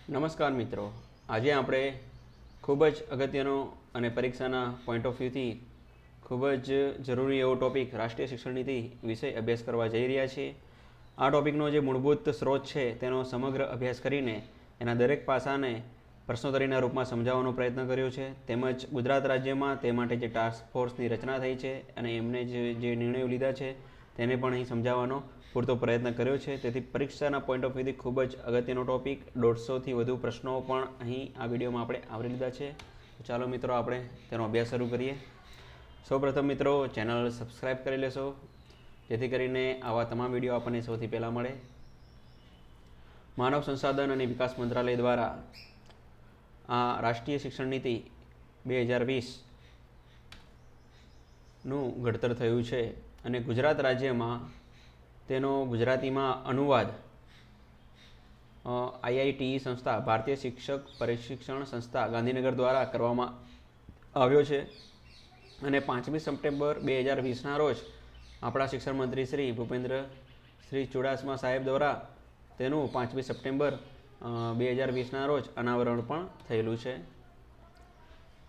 નમસ્કાર મિત્રો, આજે આપણે ખૂબ જ અગત્યનો અને પરીક્ષાના પોઈન્ટ ઓફ વ્યૂથી ખૂબ જ જરૂરી એવો ટોપિક રાષ્ટ્રીય શિક્ષણ નીતિ વિશે અભ્યાસ કરવા જઈ રહ્યા છીએ. આ ટોપિકનો જે મૂળભૂત સ્ત્રોત છે તેનો સમગ્ર અભ્યાસ કરીને એના દરેક પાસાને પ્રશ્નોત્તરીના રૂપમાં સમજાવવાનો પ્રયત્ન કર્યો છે. તેમજ ગુજરાત રાજ્યમાં તે માટે જે ટાસ્ક ફોર્સની રચના થઈ છે અને એમને જે નિર્ણયો લીધા છે તેને પણ અહીં સમજાવવાનો પૂરતો પ્રયત્ન કર્યો છે. તેથી પરીક્ષાના પોઈન્ટ ઓફ વ્યૂથી ખૂબ જ અગત્યનો ટોપિક, 150થી વધુ પ્રશ્નો પણ અહીં આ વિડીયોમાં આપણે આવરી લીધા છે. તો ચાલો મિત્રો, આપણે તેનો અભ્યાસ શરૂ કરીએ. સૌપ્રથમ મિત્રો, ચેનલ સબસ્ક્રાઈબ કરી લેશો જેથી કરીને આવા તમામ વિડીયો આપણને સૌથી પહેલાં મળે. માનવ સંસાધન અને વિકાસ મંત્રાલય દ્વારા આ રાષ્ટ્રીય શિક્ષણ નીતિ 2020નું ઘડતર થયું છે અને ગુજરાત રાજ્યમાં તેનો ગુજરાતીમાં અનુવાદ IITE સંસ્થા, ભારતીય શિક્ષક પ્રશિક્ષણ સંસ્થા ગાંધીનગર દ્વારા કરવામાં આવ્યો છે. અને 5મી સપ્ટેમ્બર 2020ના રોજ આપણા શિક્ષણ મંત્રી શ્રી ભૂપેન્દ્રશ્રી ચુડાસમા સાહેબ દ્વારા તેનું 5મી સપ્ટેમ્બર 2020ના રોજ અનાવરણ પણ થયેલું છે.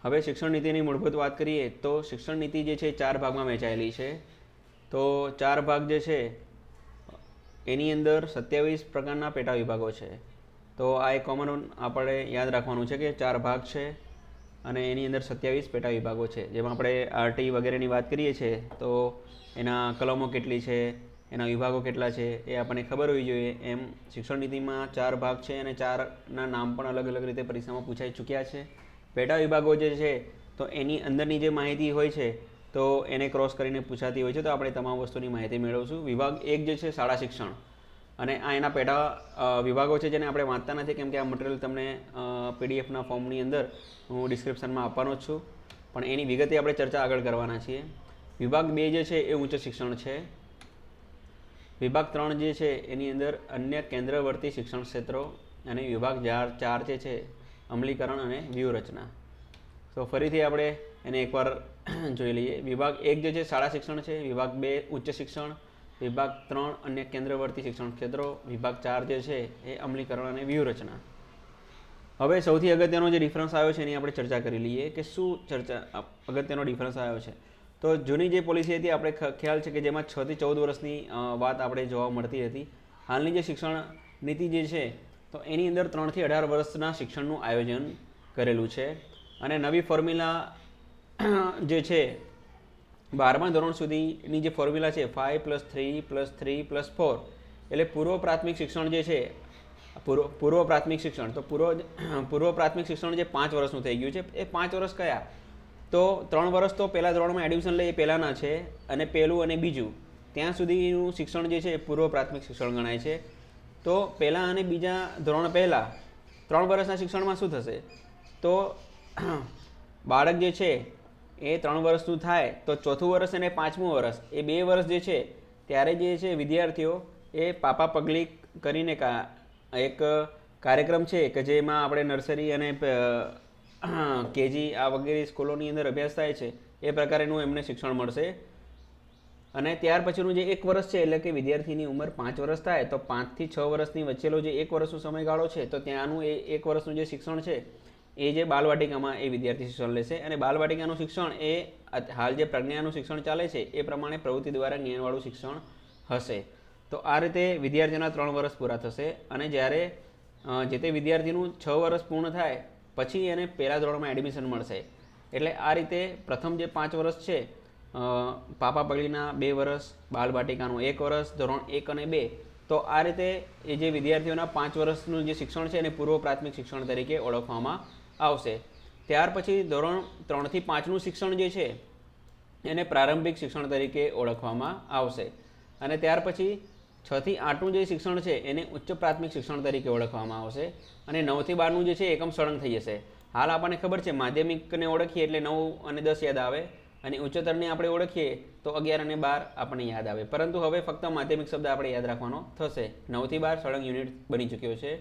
હવે શિક્ષણ નીતિની મૂળભૂત વાત કરીએ તો શિક્ષણ નીતિ જે છે 4 ભાગમાં વહેંચાયેલી છે. તો 4 ભાગ જે છે એની અંદર 27 પ્રકારના પેટા વિભાગો છે. તો આ એક કોમન આપણે યાદ રાખવાનું છે કે 4 ભાગ છે અને એની અંદર 27 પેટા વિભાગો છે. જેમાં આપણે RT વગેરેની વાત કરીએ છીએ તો એના કલમો કેટલી છે, એના વિભાગો કેટલા છે એ આપણને ખબર હોવી જોઈએ. એમ શિક્ષણ નીતિમાં 4 ભાગ છે અને 4ના નામ પણ અલગ અલગ રીતે પરીક્ષામાં પૂછાઈ ચૂક્યા છે. પેટા વિભાગો જે છે તો એની અંદરની જે માહિતી હોય છે તો એને ક્રોસ કરીને પૂછાતી હોય છે, તો આપણે તમામ વસ્તુની માહિતી મેળવશું. વિભાગ 1 જે છે શાળા શિક્ષણ, અને આ એના પેટા વિભાગો છે જેને આપણે વાંચતા નથી કેમ કે આ મટીરિયલ તમને PDFના ફોર્મની અંદર હું ડિસ્ક્રિપ્શનમાં આપવાનો જ છું, પણ એની વિગતે આપણે ચર્ચા આગળ કરવાના છીએ. વિભાગ 2 જે છે એ ઉચ્ચ શિક્ષણ છે. વિભાગ 3 જે છે એની અંદર અન્ય કેન્દ્રવર્તી શિક્ષણ ક્ષેત્રો, અને વિભાગ 4 જે છે અમલીકરણ અને વ્યૂહરચના. તો ફરીથી આપણે એને એકવાર જોઈ લઈએ. વિભાગ 1 જે છે શાળા શિક્ષણ છે, વિભાગ 2 ઉચ્ચ શિક્ષણ, વિભાગ 3 અન્ય કેન્દ્રવર્તી શિક્ષણ ક્ષેત્રો, વિભાગ 4 જે છે એ અમલીકરણ અને વ્યૂહરચના. હવે સૌથી અગત્યનો જે ડિફરન્સ આવ્યો છે એની આપણે ચર્ચા કરી લઈએ કે શું અગત્યનો ડિફરન્સ આવ્યો છે. તો જૂની જે પોલિસી હતી આપણે ખ્યાલ છે કે જેમાં 6 થી 14 વર્ષની વાત આપણે જોવા મળતી હતી. હાલની જે શિક્ષણ નીતિ જે છે તો એની અંદર 3 થી 18 વર્ષના શિક્ષણનું આયોજન કરેલું છે. અને નવી ફોર્મ્યુલા જે છે 12મા ધોરણ સુધીની જે ફોર્મ્યુલા છે 5+3+3+4 એટલે પૂર્વ પ્રાથમિક શિક્ષણ જે છે, પૂર્વ પ્રાથમિક શિક્ષણ, તો પૂર્વ પ્રાથમિક શિક્ષણ જે 5 વર્ષનું થઈ ગયું છે. એ 5 વર્ષ કયા? તો 3 વર્ષ તો પહેલા ધોરણમાં એડમિશન લે એ પહેલાંના છે, અને પહેલું અને બીજું ત્યાં સુધીનું શિક્ષણ જે છે એ પૂર્વ પ્રાથમિક શિક્ષણ ગણાય છે. તો પહેલાં અને બીજા ધોરણ પહેલાં 3 વર્ષના શિક્ષણમાં શું થશે? તો બાળક જે છે એ 3 વર્ષનું થાય તો 4થું વર્ષ અને 5મું વર્ષ એ 2 વર્ષ જે છે ત્યારે જે છે વિદ્યાર્થીઓ એ પાપા પગલી કરીને એક કાર્યક્રમ છે કે જેમાં આપણે નર્સરી અને KG આ વગેરે સ્કૂલોની અંદર અભ્યાસ થાય છે એ પ્રકારેનું એમને શિક્ષણ મળશે. અને ત્યાર પછીનું જે 1 વર્ષ છે એટલે કે વિદ્યાર્થીની ઉંમર 5 વર્ષ થાય તો 5 થી 6 વર્ષની વચ્ચેનો જે 1 વર્ષનો સમયગાળો છે તો ત્યાંનું એ 1 વર્ષનું જે શિક્ષણ છે એ જે બાલવાટિકામાં એ વિદ્યાર્થી શિક્ષણ લેશે. અને બાલવાટિકાનું શિક્ષણ એ હાલ જે પ્રજ્ઞાનું શિક્ષણ ચાલે છે એ પ્રમાણે પ્રવૃત્તિ દ્વારા જ્ઞાનવાળું શિક્ષણ હશે. તો આ રીતે વિદ્યાર્થીઓના 3 વર્ષ પૂરા થશે. અને જ્યારે જે તે વિદ્યાર્થીનું 6 વર્ષ પૂર્ણ થાય પછી એને પહેલા ધોરણમાં એડમિશન મળશે. એટલે આ રીતે પ્રથમ જે 5 વર્ષ છે પાપા પગલીના 2 વર્ષ, બાલવાટિકાનું 1 વર્ષ, ધોરણ 1 અને 2, તો આ રીતે એ જે વિદ્યાર્થીઓના 5 વર્ષનું જે શિક્ષણ છે એને પૂર્વ પ્રાથમિક શિક્ષણ તરીકે ઓળખવામાં આવશે. ત્યાર પછી ધોરણ 3 થી 5નું શિક્ષણ જે છે એને પ્રારંભિક શિક્ષણ તરીકે ઓળખવામાં આવશે. અને ત્યાર પછી 6 થી 8નું જે શિક્ષણ છે એને ઉચ્ચ પ્રાથમિક શિક્ષણ તરીકે ઓળખવામાં આવશે. અને 9 થી 12નું જે છે એકમ સળંગ થઈ જશે. હાલ આપણને ખબર છે માધ્યમિકને ઓળખીએ એટલે 9 અને 10 યાદ આવે, અને ઉચ્ચતરને આપણે ઓળખીએ તો 11 અને 12 આપણને યાદ આવે. પરંતુ હવે ફક્ત માધ્યમિક શબ્દ આપણે યાદ રાખવાનો થશે. 9 થી 12 સળંગ યુનિટ બની ચૂક્યો છે.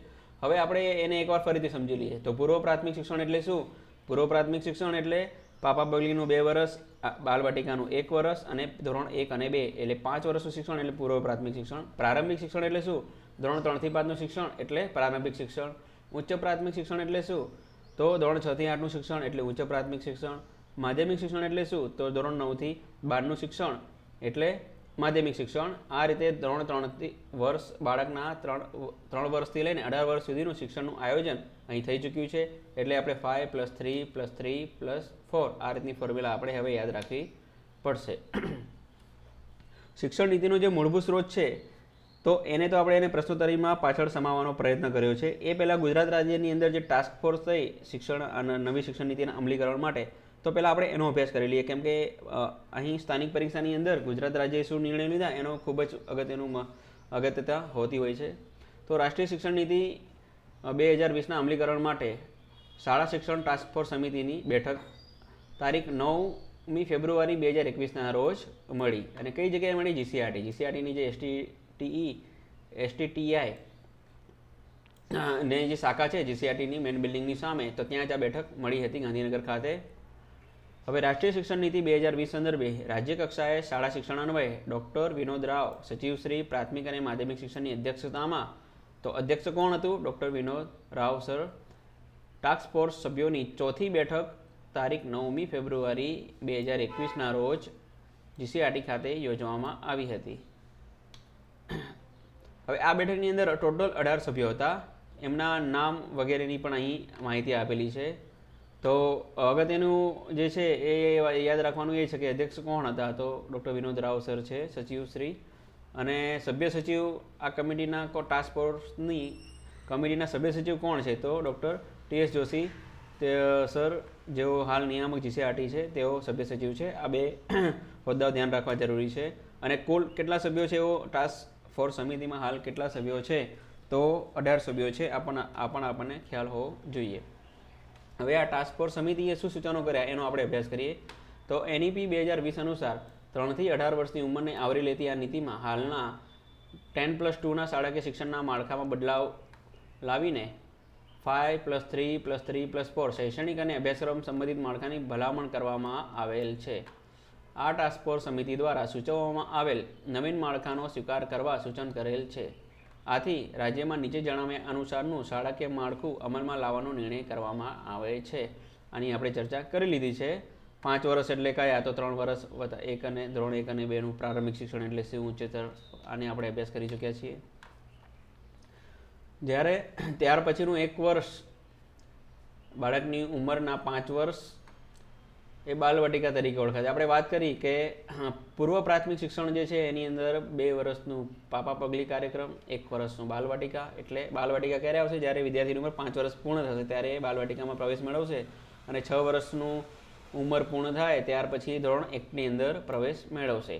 હવે આપણે એને એકવાર ફરીથી સમજી લઈએ. તો પૂર્વ પ્રાથમિક શિક્ષણ એટલે શું? પૂર્વ પ્રાથમિક શિક્ષણ એટલે પાપા પગલીનું 2 વર્ષ, બાલવાટિકાનું 1 વર્ષ અને ધોરણ 1 અને 2 એટલે 5 વર્ષનું શિક્ષણ એટલે પૂર્વ પ્રાથમિક શિક્ષણ. પ્રારંભિક શિક્ષણ એટલે શું? ધોરણ 3 થી 5નું શિક્ષણ એટલે પ્રારંભિક શિક્ષણ. ઉચ્ચ પ્રાથમિક શિક્ષણ એટલે શું? તો ધોરણ 6 થી 8નું શિક્ષણ એટલે ઉચ્ચ પ્રાથમિક શિક્ષણ. માધ્યમિક શિક્ષણ એટલે શું? તો ધોરણ 9 થી 12નું શિક્ષણ એટલે માધ્યમિક શિક્ષણ. આ રીતે ધોરણ 3 વર્ષ બાળકના 3 વર્ષથી લઈને 18 વર્ષ સુધીનું શિક્ષણનું આયોજન અહીં થઈ ચૂક્યું છે. એટલે આપણે 5+3+3+4 આ રીતની ફોર્મ્યુલા આપણે હવે યાદ રાખવી પડશે. શિક્ષણ નીતિનો જે મૂળભૂત સ્ત્રોત છે તો એને તો આપણે એને પ્રશ્નોત્તરીમાં પાછળ સમાવવાનો પ્રયત્ન કર્યો છે. એ પહેલાં ગુજરાત રાજ્યની અંદર જે ટાસ્ક ફોર્સ થઈ શિક્ષણ અને નવી શિક્ષણ નીતિના અમલીકરણ માટે, તો પહેલાં આપણે એનો અભ્યાસ કરી લઈએ. કેમ કે અહીં સ્થાનિક પરીક્ષાની અંદર ગુજરાત રાજ્યએ શું નિર્ણય લીધા એનો ખૂબ જ અગત્યતા હોતી હોય છે. તો રાષ્ટ્રીય શિક્ષણ નીતિ 2020ના અમલીકરણ માટે શાળા શિક્ષણ ટાસ્ક ફોર્સ સમિતિની બેઠક તારીખ 9મી ફેબ્રુઆરી 2021ના રોજ મળી. અને કઈ જગ્યાએ મળી? જીસીઆરટીની જે એસટીટીઆઈ ને જે શાખા છે જીસીઆરટીની મેન બિલ્ડિંગની સામે, તો ત્યાં જ આ બેઠક મળી હતી ગાંધીનગર ખાતે. હવે રાષ્ટ્રીય શિક્ષણ નીતિ 2020 સંદર્ભે રાજ્ય કક્ષાએ શાળા શિક્ષણ અન્વયે ડૉક્ટર વિનોદ રાવ, સચિવ શ્રી પ્રાથમિક અને માધ્યમિક શિક્ષણની અધ્યક્ષતામાં, તો અધ્યક્ષ કોણ હતું? Doctor Vinod Rao sir. Task force સભ્યોની ચોથી બેઠક તારીખ 9મી ફેબ્રુઆરી 2021ના રોજ જીસીઆરટી ખાતે યોજવામાં આવી હતી. હવે આ બેઠકની અંદર ટોટલ 18 સભ્યો હતા. એમના નામ વગેરેની પણ અહીં માહિતી આપેલી છે. તો અગત્યનું જે છે એ યાદ રાખવાનું એ છે કે અધ્યક્ષ કોણ હતા? તો ડૉક્ટર વિનોદ રાવ સર છે, સચિવ શ્રી. અને સભ્ય સચિવ આ કમિટીના ટાસ્ક ફોર્સની કમિટીના સભ્ય સચિવ કોણ છે? તો ડૉક્ટર ટી.એસ. જોશી સર, જેઓ હાલ નિયામક જીસીઆરટી છે, તેઓ સભ્ય સચિવ છે. આ બે હોદ્દાઓ ધ્યાન રાખવા જરૂરી છે. અને કુલ કેટલા સભ્યો છે એવો ટાસ્ક ફોર્સ સમિતિમાં હાલ કેટલા સભ્યો છે? તો 18 સભ્યો છે. આ પણ આપણને ખ્યાલ હોવો જોઈએ. હવે આ ટાસ્ક ફોર્સ સમિતિએ શું સૂચનો કર્યા એનો આપણે અભ્યાસ કરીએ. તો એનઈપી 2020 અનુસાર 3 થી 18 વર્ષની ઉંમરને આવરી લેતી આ નીતિમાં હાલના 10+2ના શાળાકીય શિક્ષણના માળખામાં બદલાવ લાવીને 5+3+3+4 શૈક્ષણિક અને અભ્યાસક્રમ સંબંધિત માળખાની ભલામણ કરવામાં આવેલ છે. આ ટાસ્ક ફોર્સ સમિતિ દ્વારા સૂચવવામાં આવેલ નવીન માળખાનો સ્વીકાર કરવા સૂચન કરેલ છે. આથી રાજ્યમાં નીચે જણાવ્યા અનુસારનું શાળાકીય માળખું અમલમાં લાવવાનો નિર્ણય કરવામાં આવે છે. આની આપણે ચર્ચા કરી લીધી છે. 5 વર્ષ એટલે કયા? તો 3 વર્ષ ધોરણ 1 અને 2નું પ્રારંભિક શિક્ષણ એટલે શું, ઉચ્ચતર, આને આપણે અભ્યાસ કરી ચૂક્યા છીએ. જ્યારે ત્યાર પછીનું 1 વર્ષ બાળકની ઉંમરના 5 વર્ષ એ બાલવાટિકા તરીકે ઓળખાય છે. આપણે વાત કરી કે પૂર્વ પ્રાથમિક શિક્ષણ જે છે એની અંદર 2 વર્ષનું પાપા પગલી કાર્યક્રમ, 1 વર્ષનું બાલવાટિકા. એટલે બાલવાટિકા ક્યારે આવશે? જ્યારે વિદ્યાર્થીની ઉંમર 5 વર્ષ પૂર્ણ થશે ત્યારે એ બાલવાટિકામાં પ્રવેશ મેળવશે. અને 6 વર્ષનું ઉંમર પૂર્ણ થાય ત્યાર પછી ધોરણ 1ની અંદર પ્રવેશ મેળવશે.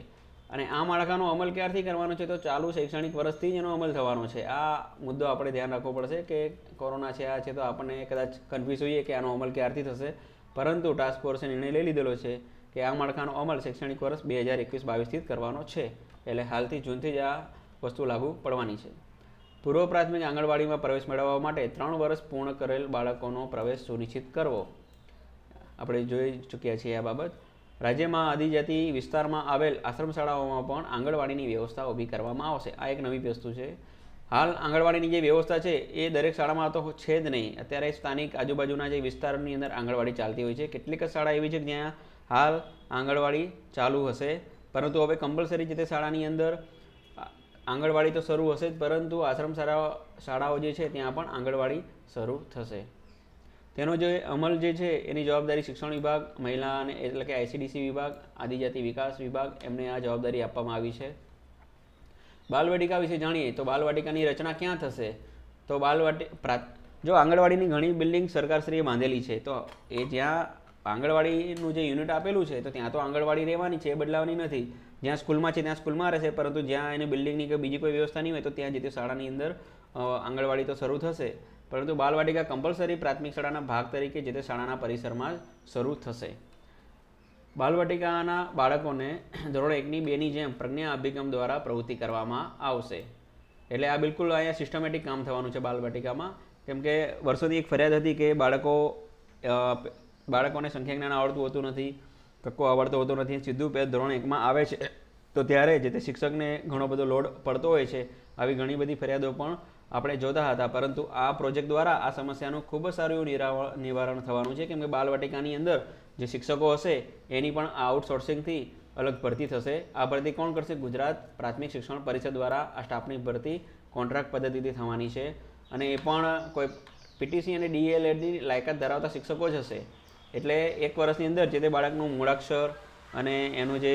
અને આ માળખાનો અમલ ક્યારથી કરવાનો છે? તો ચાલુ શૈક્ષણિક વર્ષથી જ એનો અમલ થવાનો છે. આ મુદ્દો આપણે ધ્યાન રાખવો પડશે કે કોરોના છે, આ છે, તો આપણને કદાચ કન્ફ્યુઝ હોઈએ કે આનો અમલ ક્યારથી થશે. પરંતુ ટાસ્ક ફોર્સે નિર્ણય લઈ લીધેલો છે કે આ માળખાનો અમલ શૈક્ષણિક વર્ષ 2021-22થી જ કરવાનો છે. એટલે હાલથી જૂનથી જ આ વસ્તુ લાગુ પડવાની છે. પૂર્વ પ્રાથમિક આંગણવાડીમાં પ્રવેશ મેળવવા માટે 3 વર્ષ પૂર્ણ કરેલ બાળકોનો પ્રવેશ સુનિશ્ચિત કરવો. આપણે જોઈ ચૂક્યા છીએ આ બાબત. રાજ્યમાં આદિજાતિ વિસ્તારમાં આવેલ આશ્રમ શાળાઓમાં પણ આંગણવાડીની વ્યવસ્થા ઊભી કરવામાં આવશે. આ એક નવી વસ્તુ છે. હાલ આંગણવાડીની જે વ્યવસ્થા છે એ દરેક શાળામાં તો છે જ નહીં. અત્યારે સ્થાનિક આજુબાજુના જે વિસ્તારની અંદર આંગણવાડી ચાલતી હોય છે. કેટલીક શાળા એવી છે કે જ્યાં હાલ આંગણવાડી ચાલુ હશે, પરંતુ હવે કમ્પલસરી જે તે શાળાની અંદર આંગણવાડી તો શરૂ હશે જ, પરંતુ આશ્રમ શાળાઓ જે છે ત્યાં પણ આંગણવાડી શરૂ થશે. તેનો જે અમલ જે છે એની જવાબદારી શિક્ષણ વિભાગ, મહિલા અને એટલે કે આઈસીડીસી વિભાગ, આદિજાતિ વિકાસ વિભાગ, એમને આ જવાબદારી આપવામાં આવી છે. બાલવાટિકા વિશે જાણીએ તો બાલવાટિકાની રચના ક્યાં થશે? તો જો આંગણવાડીની ઘણી બિલ્ડિંગ સરકારશ્રીએ બાંધેલી છે, તો એ જ્યાં આંગણવાડીનું જે યુનિટ આપેલું છે તો ત્યાં તો આંગણવાડી રહેવાની છે, એ બદલાવાની નથી. જ્યાં સ્કૂલમાં છે ત્યાં સ્કૂલમાં રહેશે, પરંતુ જ્યાં એને બિલ્ડિંગની કે બીજી કોઈ વ્યવસ્થા નહીં હોય તો ત્યાં જે તે શાળાની અંદર આંગણવાડી તો શરૂ થશે. પરંતુ બાલવાટિકા કમ્પલસરી પ્રાથમિક શાળાના ભાગ તરીકે જે તે શાળાના પરિસરમાં શરૂ થશે. બાલવાટિકાના બાળકોને ધોરણ 1-2ની જેમ પ્રજ્ઞા અભિગમ દ્વારા પ્રવૃત્તિ કરવામાં આવશે. એટલે આ બિલકુલ અહીંયા સિસ્ટમેટિક કામ થવાનું છે બાલવાટિકામાં. કેમ કે વર્ષોથી એક ફરિયાદ હતી કે બાળકોને સંખ્યા જ્ઞાન આવડતું હોતું નથી, કક્કો આવડતો હોતો નથી, સીધું ધોરણ 1માં આવે છે તો ત્યારે જે તે શિક્ષકને ઘણો બધો લોડ પડતો હોય છે. આવી ઘણી બધી ફરિયાદો પણ આપણે જોતા હતા, પરંતુ આ પ્રોજેક્ટ દ્વારા આ સમસ્યાનું ખૂબ જ સારું એવું નિવારણ થવાનું છે, કેમ કે બાલવાટિકાની અંદર જે શિક્ષકો હશે એની પણ આઉટસોર્સિંગથી અલગ ભરતી થશે. આ ભરતી કોણ કરશે? ગુજરાત પ્રાથમિક શિક્ષણ પરિષદ દ્વારા આ સ્ટાફની ભરતી કોન્ટ્રાક્ટ પદ્ધતિથી થવાની છે, અને એ પણ કોઈ પીટીસી અને ડીએલએડની લાયકાત ધરાવતા શિક્ષકો જ હશે. એટલે 1 વર્ષની અંદર જે તે બાળકનું મૂળાક્ષર અને એનું જે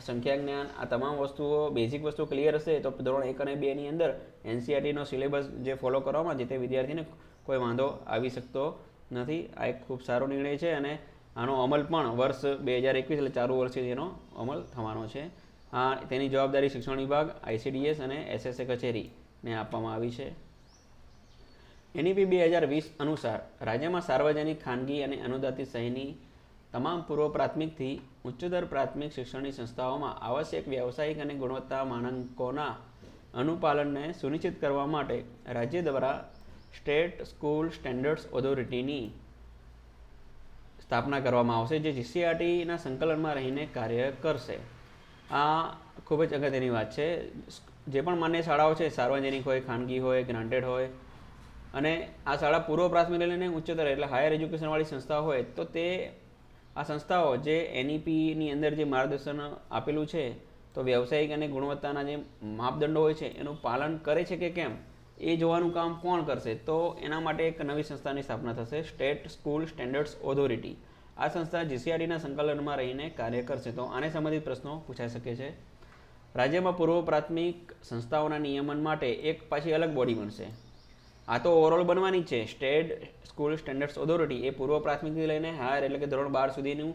સંખ્યા જ્ઞાન, આ તમામ વસ્તુઓ, બેઝિક વસ્તુઓ ક્લિયર હશે તો ધોરણ 1 અને 2ની અંદર એનસીઈઆરટીનો સિલેબસ જે ફોલો કરવામાં જે તે વિદ્યાર્થીને કોઈ વાંધો આવી શકતો નથી. આ એક ખૂબ સારો નિર્ણય છે, અને આનો અમલ પણ વર્ષ 2021 એટલે ચાલુ વર્ષે એનો અમલ થવાનો છે. તેની જવાબદારી શિક્ષણ વિભાગ, આઈસીડીએસ અને એસએસએ કચેરીને આપવામાં આવી છે. એનઈપી 2020 અનુસાર રાજ્યમાં સાર્વજનિક, ખાનગી અને અનુદાનિત સહિતની તમામ પૂર્વ પ્રાથમિકથી ઉચ્ચતર પ્રાથમિક શિક્ષણની સંસ્થાઓમાં આવશ્યક વ્યાવસાયિક અને ગુણવત્તા માનકોના અનુપાલનને સુનિશ્ચિત કરવા માટે રાજ્ય દ્વારા સ્ટેટ સ્કૂલ સ્ટેન્ડર્ડ્સ ઓથોરિટીની સ્થાપના કરવામાં આવશે, જે જીસીઆરટીના સંકલનમાં રહીને કાર્ય કરશે. આ ખૂબ જ અગત્યની વાત છે. જે પણ માન્ય શાળાઓ છે, સાર્વજનિક હોય, ખાનગી હોય, ગ્રાન્ટેડ હોય, અને આ શાળા પૂર્વ પ્રાથમિક લઈને ઉચ્ચતર એટલે હાયર એજ્યુકેશનવાળી સંસ્થા હોય, તો તે આ સંસ્થાઓ જે એનઈપીની અંદર જે માર્ગદર્શન આપેલું છે, તો વ્યવસાયિક અને ગુણવત્તાના જે માપદંડો હોય છે એનું પાલન કરે છે કે કેમ, એ જોવાનું કામ કોણ કરશે? તો એના માટે એક નવી સંસ્થાની સ્થાપના થશે, સ્ટેટ સ્કૂલ સ્ટેન્ડર્ડ્સ ઓથોરિટી. આ સંસ્થા જીસીઆરટીના સંકલનમાં રહીને કાર્ય કરશે. તો આને સંબંધિત પ્રશ્નો પૂછાઈ શકે છે. રાજ્યમાં પૂર્વ પ્રાથમિક સંસ્થાઓના નિયમન માટે એક પાછી અલગ બોડી બનશે. આ તો ઓવરઓલ બનવાની જ છે. સ્ટેટ સ્કૂલ સ્ટેન્ડર્ડ્સ ઓથોરિટી એ પૂર્વ પ્રાથમિકથી લઈને હાયર એટલે કે ધોરણ 12 સુધીનું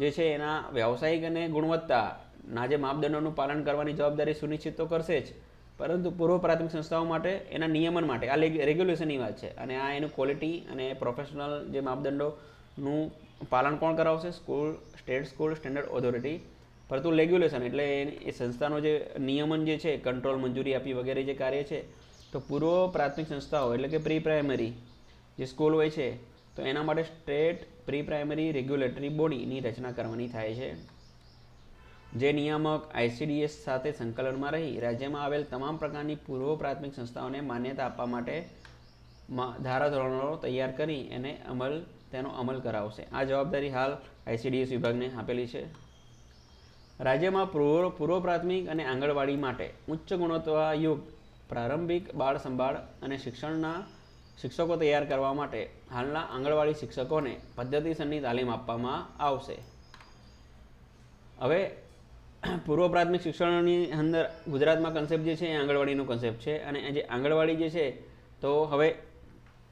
જે છે એના વ્યવસાયિક અને ગુણવત્તાના જે માપદંડોનું પાલન કરવાની જવાબદારી સુનિશ્ચિત તો કરશે જ, પરંતુ પૂર્વ પ્રાથમિક સંસ્થાઓ માટે એના નિયમન માટે આ રેગ્યુલેશનની વાત છે, અને આ એનું ક્વોલિટી અને પ્રોફેશનલ જે માપદંડોનું પાલન કોણ કરાવશે? State school standard authority. પરંતુ રેગ્યુલેશન એટલે એ સંસ્થાનો જે નિયમન જે છે, કંટ્રોલ, મંજૂરી આપી વગેરે જે કાર્ય છે, તો પૂર્વ પ્રાથમિક સંસ્થાઓ એટલે કે પ્રી પ્રાઇમરી જે સ્કૂલ હોય છે, તો એના માટે સ્ટેટ પ્રી પ્રાઇમરી રેગ્યુલેટરી બોડીની રચના કરવાની થાય છે, જે નિયામક આઈસીડીએસ સાથે સંકલનમાં રહી રાજ્યમાં આવેલ તમામ પ્રકારની પૂર્વ પ્રાથમિક સંસ્થાઓને માન્યતા આપવા માટે ધારાધોરણો તૈયાર કરી તેનો અમલ કરાવશે. આ જવાબદારી હાલ આઈસીડીએસ વિભાગને આપેલી છે. રાજ્યમાં પૂર્વ પ્રાથમિક અને આંગણવાડી માટે ઉચ્ચ ગુણવત્તાયુક્ત પ્રારંભિક બાળ સંભાળ અને શિક્ષણના શિક્ષકો તૈયાર કરવા માટે હાલના આંગણવાડી શિક્ષકોને પદ્ધતિસરની તાલીમ આપવામાં આવશે. હવે પૂર્વ પ્રાથમિક શિક્ષણની અંદર ગુજરાતમાં કન્સેપ્ટ જે છે એ આંગણવાડીનો કન્સેપ્ટ છે, અને જે આંગણવાડી જે છે, તો હવે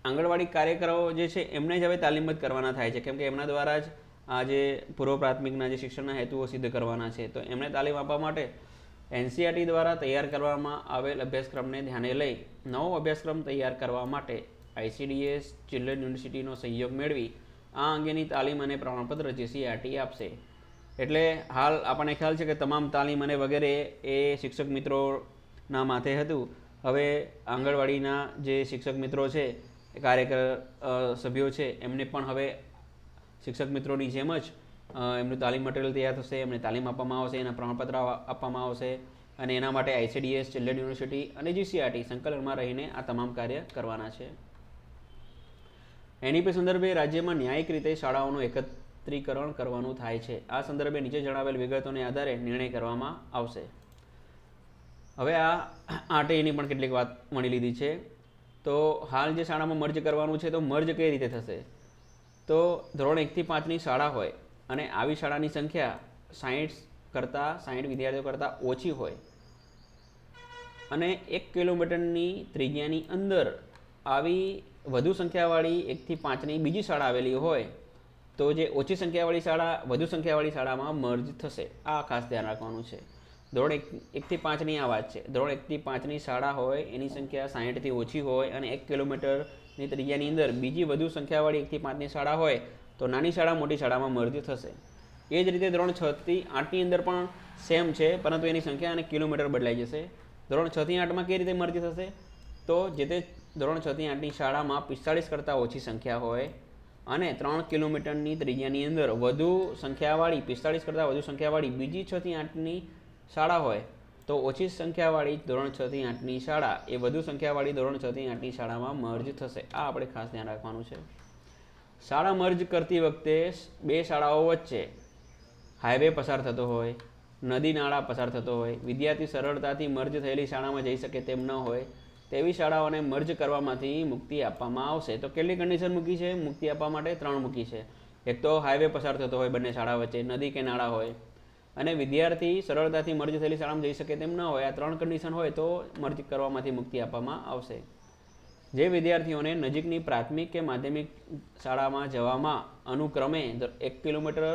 આંગણવાડી કાર્યકરો જે છે એમને જ હવે તાલીમબદ્ધ કરવાના થાય છે, કેમ કે એમના દ્વારા જ આ જે પૂર્વ પ્રાથમિકના જે શિક્ષણના હેતુઓ સિદ્ધ કરવાના છે. તો એમને તાલીમ આપવા માટે એનસીઈઆરટી દ્વારા તૈયાર કરવામાં આવેલ અભ્યાસક્રમને ધ્યાને લઈ નવો અભ્યાસક્રમ તૈયાર કરવા માટે આઈસીડીએસ ચિલ્ડ્રન યુનિવર્સિટીનો સહયોગ મેળવી આ અંગેની તાલીમ અને પ્રમાણપત્ર જીસીઆરટી આપશે. એટલે હાલ આપણને ખ્યાલ છે કે તમામ તાલીમ અને વગેરે એ શિક્ષક મિત્રોના માથે હતું. હવે આંગણવાડીના જે શિક્ષક મિત્રો છે, કાર્યકર સભ્યો છે, એમને પણ હવે શિક્ષક મિત્રોની જેમ જ એમનું તાલીમ મટીરિયલ તૈયાર થશે, એમને તાલીમ આપવામાં આવશે, એના પ્રમાણપત્ર આપવામાં આવશે, અને એના માટે આઈસીડીએસ, ચિલ્ડ્રન યુનિવર્સિટી અને જીસીઆરટી સંકલનમાં રહીને આ તમામ કાર્ય કરવાના છે. એનઈપી સંદર્ભે રાજ્યમાં ન્યાયિક રીતે શાળાઓનું એકત્રીકરણ કરવાનું થાય છે. આ સંદર્ભે નીચે જણાવેલ વિગતોને આધારે નિર્ણય કરવામાં આવશે. હવે આ આરટીઈની પણ કેટલીક વાત મળી લીધી છે. તો હાલ જે શાળામાં મર્જ કરવાનું છે, તો મર્જ કઈ રીતે થશે? તો ધોરણ 1 થી 5ની શાળા હોય અને આવી શાળાની સંખ્યા 60 વિદ્યાર્થીઓ કરતાં ઓછી હોય અને 1 કિલોમીટરની ત્રિજ્યાની અંદર આવી વધુ સંખ્યાવાળી 1 થી 5ની બીજી શાળા આવેલી હોય, તો જે ઓછી સંખ્યાવાળી શાળા વધુ સંખ્યાવાળી શાળામાં મર્જ થશે. આ ખાસ ધ્યાન રાખવાનું છે. ધોરણ 1 થી 5ની આ વાત છે. ધોરણ 1 થી 5ની શાળા હોય એની સંખ્યા 60થી ઓછી હોય અને 1 કિલોમીટરની ત્રિજ્યાની અંદર બીજી વધુ સંખ્યાવાળી 1 થી 5ની શાળા હોય, તો નાની શાળા મોટી શાળામાં મર્જ થશે. એ જ રીતે ધોરણ 6 થી 8ની અંદર પણ સેમ છે, પરંતુ એની સંખ્યા અને કિલોમીટર બદલાઈ જશે. ધોરણ 6 થી 8માં કઈ રીતે મર્જ થશે? તો જે તે ધોરણ 6 થી 8ની શાળામાં 45 કરતાં ઓછી સંખ્યા હોય અને 3 કિલોમીટરની ત્રિજ્યાની અંદર વધુ સંખ્યાવાળી 45 કરતાં વધુ સંખ્યાવાળી બીજી 6 થી 8ની શાળા હોય, તો ઓછી સંખ્યાવાળી ધોરણ 6 થી 8ની શાળા એ વધુ સંખ્યાવાળી ધોરણ 6 થી 8ની શાળામાં મર્જ થશે. આ આપણે ખાસ ધ્યાન રાખવાનું છે. શાળા મર્જ કરતી વખતે બે શાળાઓ વચ્ચે હાઈવે પસાર થતો હોય, નદી નાળા પસાર થતો હોય, વિદ્યાર્થી સરળતાથી મર્જ થયેલી શાળામાં જઈ શકે તેમ ન હોય તેવી શાળાઓને મર્જ કરવામાંથી મુક્તિ આપવામાં આવશે. તો કેટલી કન્ડિશન મૂકી છે મુક્તિ આપવા માટે? 3 મૂકી છે. એક તો હાઈવે પસાર થતો હોય બંને શાળા વચ્ચે, નદી કે નાળા હોય, અને વિદ્યાર્થી સરળતાથી મર્જ થયેલી શાળામાં જઈ શકે તેમ ન હોય. આ 3 કન્ડિશન હોય તો મર્જ કરવામાંથી મુક્તિ આપવામાં આવશે. જે વિદ્યાર્થીઓને નજીકની પ્રાથમિક કે માધ્યમિક શાળામાં જવામાં અનુક્રમે 1 કિલોમીટર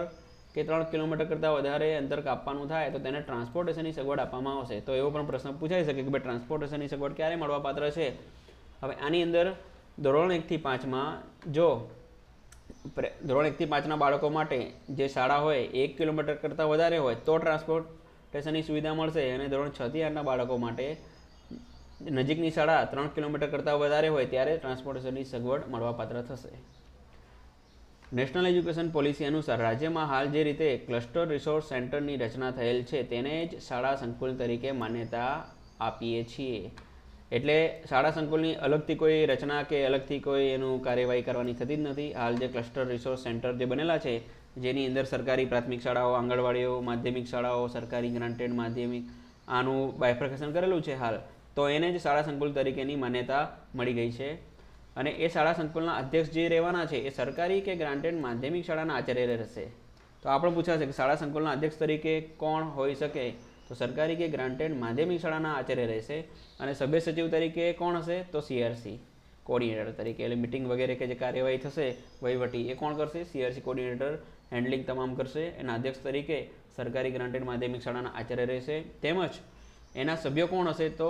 કે 3 કિલોમીટર કરતાં વધારે અંતર કાપવાનું થાય તો તેને ટ્રાન્સપોર્ટેશનની સગવડ આપવામાં આવશે. તો એવો પણ પ્રશ્ન પૂછાઈ શકે કે ભાઈ ટ્રાન્સપોર્ટેશનની સગવડ ક્યારે મળવાપાત્ર છે? હવે આની અંદર ધોરણ 1 થી 5માં જો ધોરણ 1 થી 5ના બાળકો માટે જે શાળા હોય 1 કિલોમીટર કરતાં વધારે હોય તો ટ્રાન્સપોર્ટેશનની સુવિધા મળશે, અને ધોરણ 6 થી 8ના બાળકો માટે નજીકની શાળા 3 કિલોમીટર કરતાં વધારે હોય ત્યારે ટ્રાન્સપોર્ટેશનની સગવડ મળવાપાત્ર થશે. નેશનલ એજ્યુકેશન પોલિસી અનુસાર રાજ્યમાં હાલ જે રીતે ક્લસ્ટર રિસોર્સ સેન્ટરની રચના થયેલ છે તેને જ શાળા સંકુલ તરીકે માન્યતા આપીએ છીએ. એટલે શાળા સંકુલની અલગથી કોઈ રચના કે અલગથી કોઈ એનું કાર્યવાહી કરવાની થતી જ નથી. હાલ જે ક્લસ્ટર રિસોર્સ સેન્ટર જે બનેલા છે જેની અંદર સરકારી પ્રાથમિક શાળાઓ, આંગણવાડીઓ, માધ્યમિક શાળાઓ, સરકારી ગ્રાન્ટેડ માધ્યમિક આનું બાયફર્કેશન કરેલું છે હાલ, તો એને જ શાળા સંકુલ તરીકેની માન્યતા મળી ગઈ છે. અને એ શાળા સંકુલના અધ્યક્ષ જે રહેવાના છે એ સરકારી કે ગ્રાન્ટેડ માધ્યમિક શાળાના આચાર્ય રહેશે. તો આપણે પૂછાશે કે શાળા સંકુલના અધ્યક્ષ તરીકે કોણ હોઈ શકે? તો સરકારી કે ગ્રાન્ટેડ માધ્યમિક શાળાના આચાર્ય રહેશે. અને સભ્ય સચિવ તરીકે કોણ હશે? તો CRC કોર્ડિનેટર તરીકે, એટલે મિટિંગ વગેરે કે જે કાર્યવાહી થશે વહીવટી એ કોણ કરશે? CRC કોર્ડિનેટર હેન્ડલિંગ તમામ કરશે. એના અધ્યક્ષ તરીકે સરકારી ગ્રાન્ટેડ માધ્યમિક શાળાના આચાર્ય રહેશે. તેમજ એના સભ્યો કોણ હશે? તો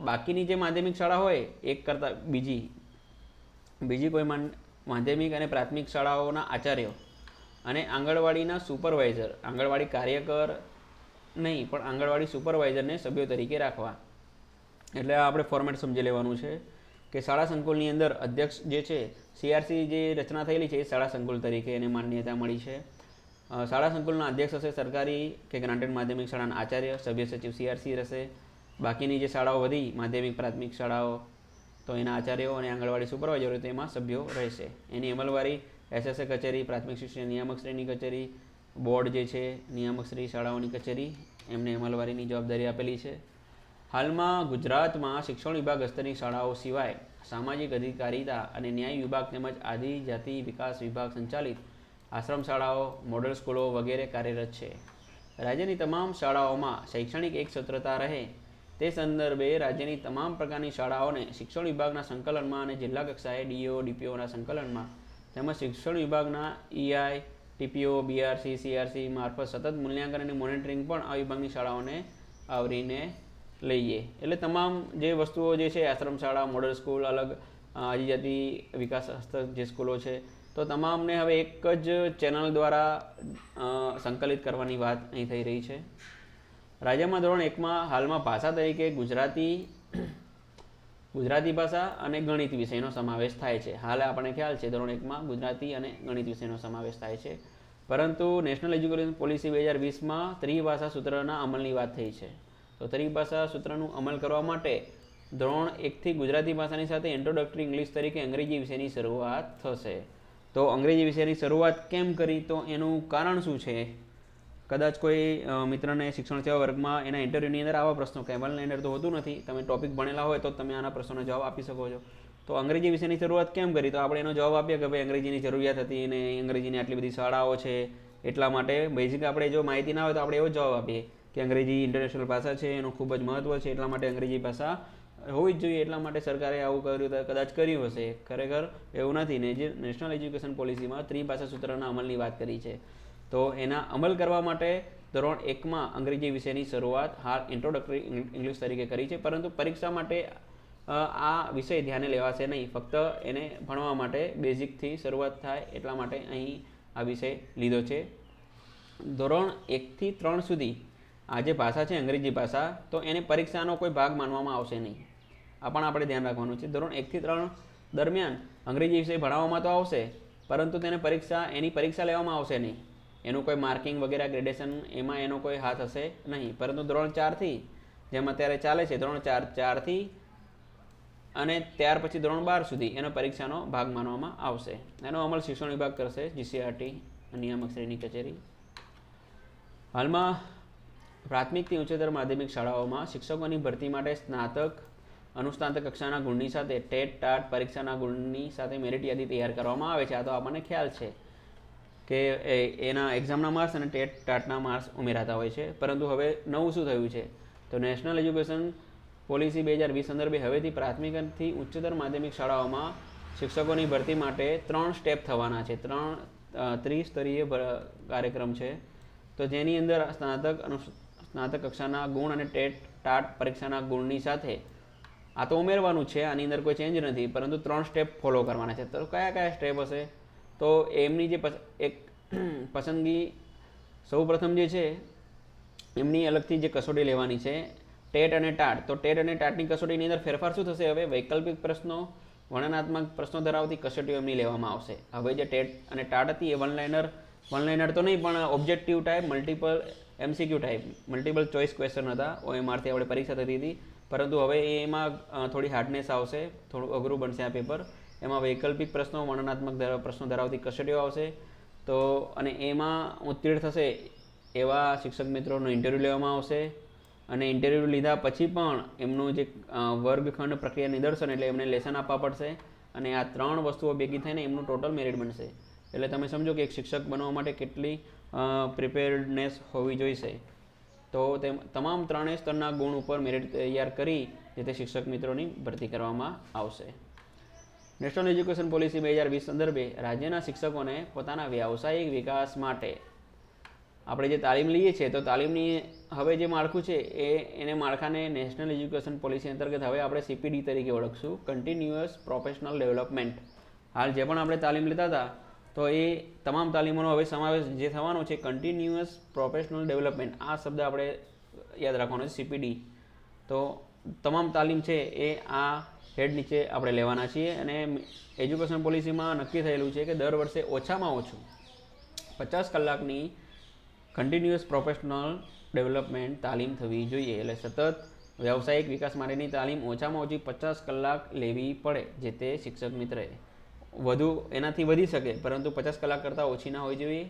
બાકીની જે માધ્યમિક શાળા હોય એક કરતાં બીજી કોઈ માધ્યમિક અને પ્રાથમિક શાળાઓના આચાર્યો અને આંગણવાડીના સુપરવાઇઝર, આંગણવાડી કાર્યકર નહીં પણ આંગણવાડી સુપરવાઇઝરને સભ્યો તરીકે રાખવા. એટલે આપણે ફોર્મેટ સમજી લેવાનું છે કે શાળા સંકુલની અંદર અધ્યક્ષ જે છે CRC જે રચના થયેલી છે એ શાળા સંકુલ તરીકે એને માન્યતા મળી છે. શાળા સંકુલના અધ્યક્ષ હશે સરકારી કે ગ્રાન્ટેડ માધ્યમિક શાળાના આચાર્ય, સભ્ય સચિવ CRC રહેશે. બાકીની જે શાળાઓ વધી માધ્યમિક પ્રાથમિક શાળાઓ તો એના આચાર્યો અને આંગણવાડી સુપરવાઇઝરો તેમાં સભ્યો રહેશે. એની અમલવારી SSA કચેરી, પ્રાથમિક શિક્ષણ નિયામક શ્રીની કચેરી, બોર્ડ જે છે નિયામક શ્રી શાળાઓની કચેરી, એમને અમલવારીની જવાબદારી આપેલી છે. હાલમાં ગુજરાતમાં શિક્ષણ વિભાગ હસ્તની શાળાઓ સિવાય સામાજિક અધિકારીતા અને ન્યાય વિભાગ તેમજ આદિજાતિ વિકાસ વિભાગ સંચાલિત આશ્રમ શાળાઓ, મોડલ સ્કૂલો વગેરે કાર્યરત છે. રાજ્યની તમામ શાળાઓમાં શૈક્ષણિક એકસૂત્રતા રહે તે સંદર્ભે રાજ્યની તમામ પ્રકારની શાળાઓને શિક્ષણ વિભાગના સંકલનમાં અને જિલ્લા કક્ષાએ DO, DPOના સંકલનમાં તેમજ શિક્ષણ વિભાગના EI, TPO, BRC, CRC મારફત સતત મૂલ્યાંકન અને મોનિટરિંગ પણ આ વિભાગની શાળાઓને આવરીને લઈએ. એટલે તમામ જે વસ્તુઓ જે છે આશ્રમ શાળા, મોડલ સ્કૂલ, અલગ આદિજાતિ વિકાસ હસ્તક જે સ્કૂલો છે તો તમામને હવે એક જ ચેનલ દ્વારા સંકલિત કરવાની વાત અહીં થઈ રહી છે. રાજ્યમાં ધોરણ 1માં હાલમાં ભાષા તરીકે ગુજરાતી ભાષા અને ગણિત વિષયનો સમાવેશ થાય છે. હાલ આપણને ખ્યાલ છે ધોરણ 1માં ગુજરાતી અને ગણિત વિષયનો સમાવેશ થાય છે. પરંતુ નેશનલ એજ્યુકેશન પોલિસી 2020માં ત્રિભાષા સૂત્રના અમલની વાત થઈ છે. તો ત્રિભાષા સૂત્રનું અમલ કરવા માટે ધોરણ 1થી ગુજરાતી ભાષાની સાથે ઇન્ટ્રોડક્ટરી ઇંગ્લિશ તરીકે અંગ્રેજી વિષયની શરૂઆત થશે. તો અંગ્રેજી વિષયની શરૂઆત કેમ કરી? તો એનું કારણ શું છે? કદાચ કોઈ મિત્રને શિક્ષણ સેવા વર્ગમાં એના ઇન્ટરવ્યૂની અંદર આવા પ્રશ્નો કહેવાના અંદર તો હોતું નથી. તમે ટોપિક ભણેલા હોય તો તમે આના પ્રશ્નોનો જવાબ આપી શકો છો. તો અંગ્રેજી વિષયની શરૂઆત કેમ કરી? તો આપણે એનો જવાબ આપીએ કે ભાઈ અંગ્રેજીની જરૂરિયાત હતી અને અંગ્રેજીની આટલી બધી શાળાઓ છે એટલા માટે. બેઝિક આપણે જો માહિતી ના હોય તો આપણે એવો જવાબ આપીએ કે અંગ્રેજી ઇન્ટરનેશનલ ભાષા છે, એનું ખૂબ જ મહત્ત્વ છે, એટલા માટે અંગ્રેજી ભાષા હોવી જ જોઈએ, એટલા માટે સરકારે આવું કર્યું કદાચ કર્યું હશે. ખરેખર એવું નથી. ને જે નેશનલ એજ્યુકેશન પોલિસીમાં ત્રિભાષા સૂત્રના અમલની વાત કરી છે તો એના અમલ કરવા માટે ધોરણ 1માં અંગ્રેજી વિષયની શરૂઆત હાલ ઇન્ટ્રોડક્ટરી ઇંગ્લિશ તરીકે કરી છે. પરંતુ પરીક્ષા માટે આ વિષય ધ્યાને લેવાશે નહીં. ફક્ત એને ભણવા માટે બેઝિકથી શરૂઆત થાય એટલા માટે અહીં આ વિષય લીધો છે. ધોરણ 1થી 3 સુધી આ જે ભાષા છે અંગ્રેજી ભાષા તો એને પરીક્ષાનો કોઈ ભાગ માનવામાં આવશે નહીં. આ પણ આપણે ધ્યાન રાખવાનું છે. ધોરણ 1થી 3 દરમિયાન અંગ્રેજી વિષય ભણાવવામાં તો આવશે પરંતુ તેને એની પરીક્ષા લેવામાં આવશે નહીં. એનું કોઈ માર્કિંગ વગેરે ગ્રેડેશન એમાં એનો કોઈ હાથ હશે નહીં. પરંતુ ધોરણ 4થી જેમ અત્યારે ચાલે છે ધોરણ 4 અને ત્યાર પછી ધોરણ 12 સુધી એનો પરીક્ષાનો ભાગ માનવામાં આવશે. એનો અમલ શિક્ષણ વિભાગ કરશે, જીસીઆરટી નિયામક શ્રેણી કચેરી. હાલમાં પ્રાથમિકથી ઉચ્ચતર માધ્યમિક શાળાઓમાં શિક્ષકોની ભરતી માટે સ્નાતક અનુસ્નાતક કક્ષાના ગુણની સાથે ટેટ ટાટ પરીક્ષાના ગુણની સાથે મેરિટ યાદી તૈયાર કરવામાં આવે છે. આ તો આપણને ખ્યાલ છે કે એના એક્ઝામના માર્ક્સ અને ટેટ ટાટના માર્ક્સ ઉમેરાતા હોય છે. પરંતુ હવે નવું શું થયું છે તો નેશનલ એજ્યુકેશન પોલિસી 2020 સંદર્ભે હવેથી પ્રાથમિકથી ઉચ્ચતર માધ્યમિક શાળાઓમાં શિક્ષકોની ભરતી માટે 3 સ્ટેપ થવાના છે. 3 ત્રિસ્તરીય કાર્યક્રમ છે. તો જેની અંદર સ્નાતક કક્ષાના ગુણ અને ટેટ ટાટ પરીક્ષાના ગુણની સાથે આ તો ઉમેરવાનું છે, આની અંદર કોઈ ચેન્જ નથી, પરંતુ 3 સ્ટેપ ફોલો કરવાના છે. તો કયા કયા સ્ટેપ હશે તો એમની જે એક પસંદગી સૌપ્રથમ જે છે એમની અલગથી જે કસોટી લેવાની છે ટેટ અને ટાટ. તો ટેટ અને ટાટની કસોટીની અંદર ફેરફાર શું થશે? હવે વૈકલ્પિક પ્રશ્નો વર્ણનાત્મક પ્રશ્નો ધરાવતી કસોટીઓ એમની લેવામાં આવશે. હવે જે ટેટ અને ટાટ હતી એ વન લાઇનર તો નહીં પણ objective type multiple MCQ type multiple choice question હતા. OMRથી આપણે પરીક્ષા થતી હતી, પરંતુ હવે એમાં થોડી હાર્ડનેસ આવશે, થોડું અઘરું બનશે આ પેપર. એમાં વૈકલ્પિક પ્રશ્નો વર્ણનાત્મક પ્રશ્નો ધરાવતી કસોટીઓ આવશે. તો અને એમાં ઉત્તીર્ણ થશે એવા શિક્ષક મિત્રોનો ઇન્ટરવ્યૂ લેવામાં આવશે અને ઇન્ટરવ્યૂ લીધા પછી પણ એમનું જે વર્ગખંડ પ્રક્રિયા નિદર્શન એટલે એમને લેસન આપવા પડશે અને આ 3 વસ્તુઓ ભેગી થઈને એમનું ટોટલ મેરિટ બનશે. એટલે તમે સમજો કે એક શિક્ષક બનવા માટે કેટલી પ્રિપેર્ડનેસ હોવી જોઈશે. તો તમામ 3 સ્તરના ગુણ ઉપર મેરિટ તૈયાર કરી જે તે શિક્ષક મિત્રોની ભરતી કરવામાં આવશે. નેશનલ એજ્યુકેશન પોલિસી 2020 સંદર્ભે રાજ્યના શિક્ષકોને પોતાના વ્યાવસાયિક વિકાસ માટે આપણે જે તાલીમ લઈએ છીએ તો તાલીમની હવે જે માળખું છે એને માળખાને નેશનલ એજ્યુકેશન પોલિસી અંતર્ગત હવે આપણે CPD તરીકે ઓળખશું, કન્ટિન્યુઅસ પ્રોફેશનલ ડેવલપમેન્ટ. હાલ જે પણ આપણે તાલીમ લેતા હતા તો એ તમામ તાલીમોનો હવે સમાવેશ જે થવાનો છે કન્ટિન્યુઅસ પ્રોફેશનલ ડેવલપમેન્ટ. આ શબ્દ આપણે યાદ રાખવાનો છે, CPD. તો તમામ તાલીમ છે એ આ હેડ નીચે આપણે લેવાના છીએ અને એજ્યુકેશન પોલિસીમાં નક્કી થયેલું છે કે દર વર્ષે ઓછામાં ઓછું 50 કલાકની કન્ટિન્યુઅસ પ્રોફેશનલ ડેવલપમેન્ટ તાલીમ થવી જોઈએ. એટલે સતત વ્યવસાયિક વિકાસ માટેની તાલીમ ઓછામાં ઓછી 50 કલાક લેવી પડે જે તે શિક્ષક મિત્રએ. વધુ એનાથી વધી શકે પરંતુ 50 કલાક કરતાં ઓછી ના હોવી જોઈએ.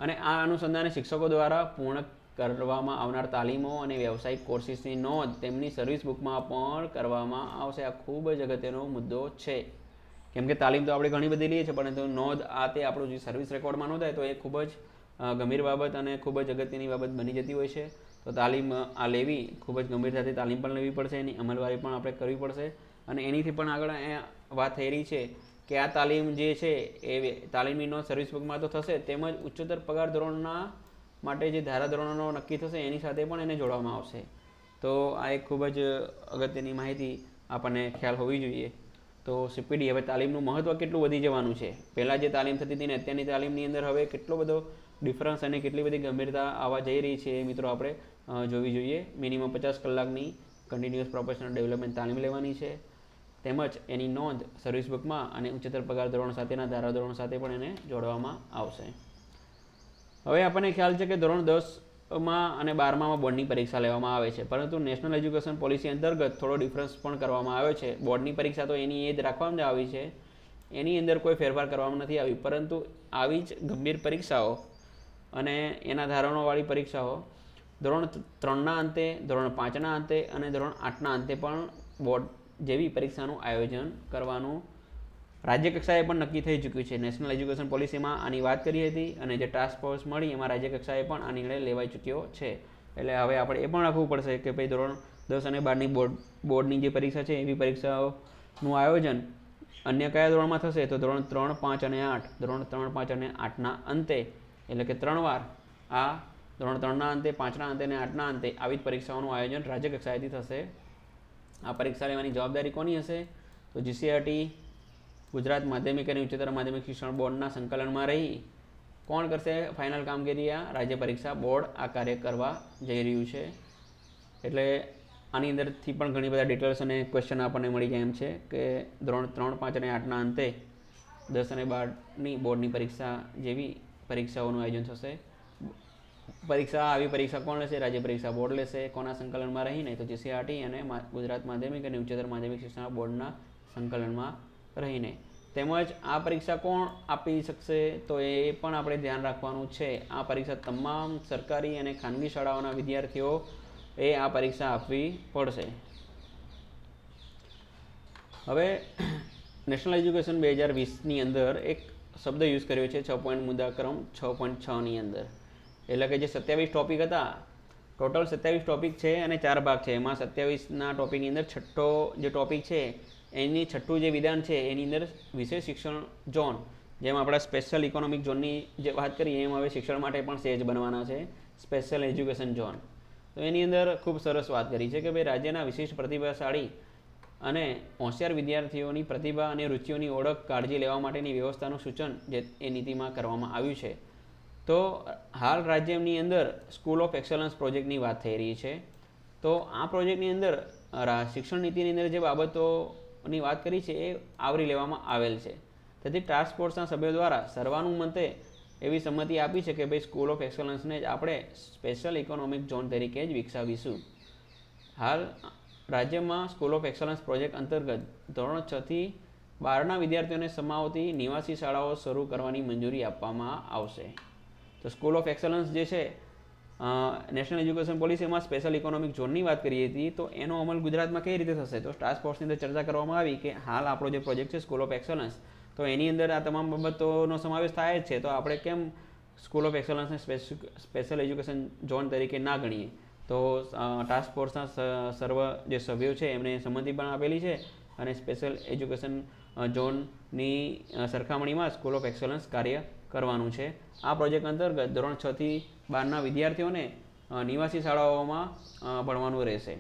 અને આ અનુસંધાને શિક્ષકો દ્વારા પૂર્ણ કરવામાં આવનાર તાલીમો અને વ્યવસાયિક કોર્સિસની નોંધ તેમની સર્વિસ બુકમાં પણ કરવામાં આવશે. આ ખૂબ જ અગત્યનો મુદ્દો છે, કેમ કે તાલીમ તો આપણે ઘણી બધી લઈએ છીએ પરંતુ નોંધ આ તે આપણું જે સર્વિસ રેકોર્ડમાં નોંધાય તો એ ખૂબ જ ગંભીર બાબત અને ખૂબ જ અગત્યની બાબત બની જતી હોય છે. તો તાલીમ આ લેવી ખૂબ જ ગંભીરતાથી તાલીમ પણ લેવી પડશે, એની અમલવારી પણ આપણે કરવી પડશે. અને એનીથી પણ આગળ વાત થઈ રહી છે કે આ તાલીમ જે છે એ તાલીમની નોંધ સર્વિસ બુકમાં તો થશે, તેમજ ઉચ્ચતર પગાર ધોરણના માટે જે ધારાધોરણો નક્કી થશે એની સાથે પણ એને જોડવામાં આવશે. તો આ એક ખૂબ જ અગત્યની માહિતી આપણને ખ્યાલ હોવી જોઈએ. તો CPD હવે તાલીમનું મહત્ત્વ કેટલું વધી જવાનું છે. પહેલાં જે તાલીમ થતી હતી ને અત્યારની તાલીમની અંદર હવે કેટલો બધો ડિફરન્સ અને કેટલી બધી ગંભીરતા આવવા જઈ રહી છે એ મિત્રો આપણે જોવી જોઈએ. મિનિમમ 50 કલાકની કન્ટિન્યુઅસ પ્રોફેશનલ ડેવલપમેન્ટ તાલીમ લેવાની છે, તેમજ એની નોંધ સર્વિસ બુકમાં અને ઉચ્ચતર પગાર ધોરણ સાથેના ધારાધોરણ સાથે પણ એને જોડવામાં આવશે. હવે આપણને ખ્યાલ છે કે ધોરણ 10માં અને 12માં બોર્ડની પરીક્ષા લેવામાં આવે છે, પરંતુ નેશનલ એજ્યુકેશન પોલિસી અંતર્ગત થોડો ડિફરન્સ પણ કરવામાં આવ્યો છે. બોર્ડની પરીક્ષા તો એની એ જ રાખવામાં આવી છે, એની અંદર કોઈ ફેરફાર કરવામાં નથી આવી, પરંતુ આવી જ ગંભીર પરીક્ષાઓ અને એના ધારણોવાળી પરીક્ષાઓ ધોરણ 3ના અંતે, ધોરણ 5ના અંતે અને ધોરણ 8ના અંતે પણ બોર્ડ જેવી પરીક્ષાનું આયોજન કરવાનું રાજ્ય કક્ષાએ પણ નક્કી થઈ ચૂક્યું છે. નેશનલ એજ્યુકેશન પોલિસીમાં આની વાત કરી હતી અને જે ટાસ્ક ફોર્સ મળી એમાં રાજ્ય કક્ષાએ પણ આ નિર્ણય લેવાઈ ચૂક્યો છે. એટલે હવે આપણે એ પણ રાખવું પડશે કે ભાઈ ધોરણ 10 અને 12ની બોર્ડની જે પરીક્ષા છે એવી પરીક્ષાઓનું આયોજન અન્ય કયા ધોરણમાં થશે તો ધોરણ 3, 5 અને 8, ધોરણ 3, 5 અને 8ના અંતે, એટલે કે 3 વાર આ ધોરણ 3ના અંતે, 5ના અંતે અને 8ના અંતે આવી જ પરીક્ષાઓનું આયોજન રાજ્ય કક્ષાએથી થશે. આ પરીક્ષા લેવાની જવાબદારી કોની હશે તો GCRT ગુજરાત માધ્યમિક અને ઉચ્ચતર માધ્યમિક શિક્ષણ બોર્ડના સંકલનમાં રહી કોણ કરશે ફાઇનલ કામગીરી? આ રાજ્ય પરીક્ષા બોર્ડ આ કાર્ય કરવા જઈ રહ્યું છે. એટલે આની અંદરથી પણ ઘણી બધા ડિટેલ્સ અને ક્વેશ્ચન આપણને મળી જાય એમ છે કે ધોરણ 3, 5 અને 8ના અંતે 10 અને 12ની બોર્ડની પરીક્ષા જેવી પરીક્ષાઓનું આયોજન થશે. પરીક્ષા આવી પરીક્ષા કોણ લેશે? રાજ્ય પરીક્ષા બોર્ડ લેશે. કોના સંકલનમાં રહીને? તો જીસીઆરટી અને ગુજરાત માધ્યમિક અને ઉચ્ચતર માધ્યમિક શિક્ષણ બોર્ડના સંકલનમાં રહીને. તેમજ આ પરીક્ષા કોણ આપી શકશે? તો એ પણ આપણે ધ્યાન રાખવાનું છે. આ પરીક્ષા તમામ સરકારી અને ખાનગી શાળાઓના વિદ્યાર્થીઓ એ આ પરીક્ષા આપવી પડશે. હવે નેશનલ એજ્યુકેશન 2020ની અંદર એક શબ્દ યુઝ કર્યો છે 6 પોઈન્ટ મુદ્દાક્રમ 6.6ની અંદર. એટલે કે જે 27 ટોપિક હતા, ટોટલ 27 ટોપિક છે અને 4 ભાગ છે. એમાં 27ના ટોપિકની અંદર છઠ્ઠો જે ટોપિક છે એની છઠ્ઠું જે વિધાન છે એની અંદર વિશેષ શિક્ષણ ઝોન, જેમ આપણે સ્પેશિયલ ઇકોનોમિક ઝોનની જે વાત કરીએ એમ હવે શિક્ષણ માટે પણ સેજ બનવાના છે સ્પેશિયલ એજ્યુકેશન ઝોન. તો એની અંદર ખૂબ સરસ વાત કરી છે કે ભાઈ રાજ્યના વિશિષ્ટ પ્રતિભાશાળી અને હોશિયાર વિદ્યાર્થીઓની પ્રતિભા અને રુચિઓની ઓળખ કાળજી લેવા માટેની વ્યવસ્થાનું સૂચન જે એ નીતિમાં કરવામાં આવ્યું છે. તો હાલ રાજ્યની અંદર સ્કૂલ ઓફ એક્સલન્સ પ્રોજેક્ટની વાત થઈ રહી છે. તો આ પ્રોજેક્ટની અંદર શિક્ષણ નીતિની અંદર જે બાબતોની વાત કરી છે એ આવરી લેવામાં આવેલ છે. તેથી ટાસ્ક ફોર્સના સભ્યો દ્વારા સર્વાનુમતે એવી સંમતિ આપી છે કે ભાઈ સ્કૂલ ઓફ એક્સલન્સને જ આપણે સ્પેશિયલ ઇકોનોમિક ઝોન તરીકે જ વિકસાવીશું. હાલ રાજ્યમાં સ્કૂલ ઓફ એક્સલન્સ પ્રોજેક્ટ અંતર્ગત ધોરણ 6 થી 12ના વિદ્યાર્થીઓને સમાવતી નિવાસી શાળાઓ શરૂ કરવાની મંજૂરી આપવામાં આવશે. તો સ્કૂલ ઓફ એક્સલન્સ જે છે નેશનલ એજ્યુકેશન પોલિસીમાં સ્પેશિયલ ઇકોનોમિક ઝોનની વાત કરી હતી, તો એનો અમલ ગુજરાતમાં કઈ રીતે થશે? તો ટાસ્ક ફોર્સની અંદર ચર્ચા કરવામાં આવી કે હાલ આપણો જે પ્રોજેક્ટ છે સ્કૂલ ઓફ એક્સલન્સ, તો એની અંદર આ તમામ બાબતોનો સમાવેશ થાય જ છે. તો આપણે કેમ સ્કૂલ ઓફ એક્સલન્સને સ્પેશિયલ એજ્યુકેશન ઝોન તરીકે ના ગણીએ? તો ટાસ્ક ફોર્સના સર્વ જે સભ્યો છે એમને સંમતિ પણ આપેલી છે અને સ્પેશિયલ એજ્યુકેશન ઝોનની સરખામણીમાં સ્કૂલ ઓફ એક્સલન્સ કાર્ય કરવાનું છે. આ પ્રોજેક્ટ અંતર્ગત ધોરણ 6 થી 12ના વિદ્યાર્થીઓને નિવાસી શાળાઓમાં ભણવાનું રહેશે.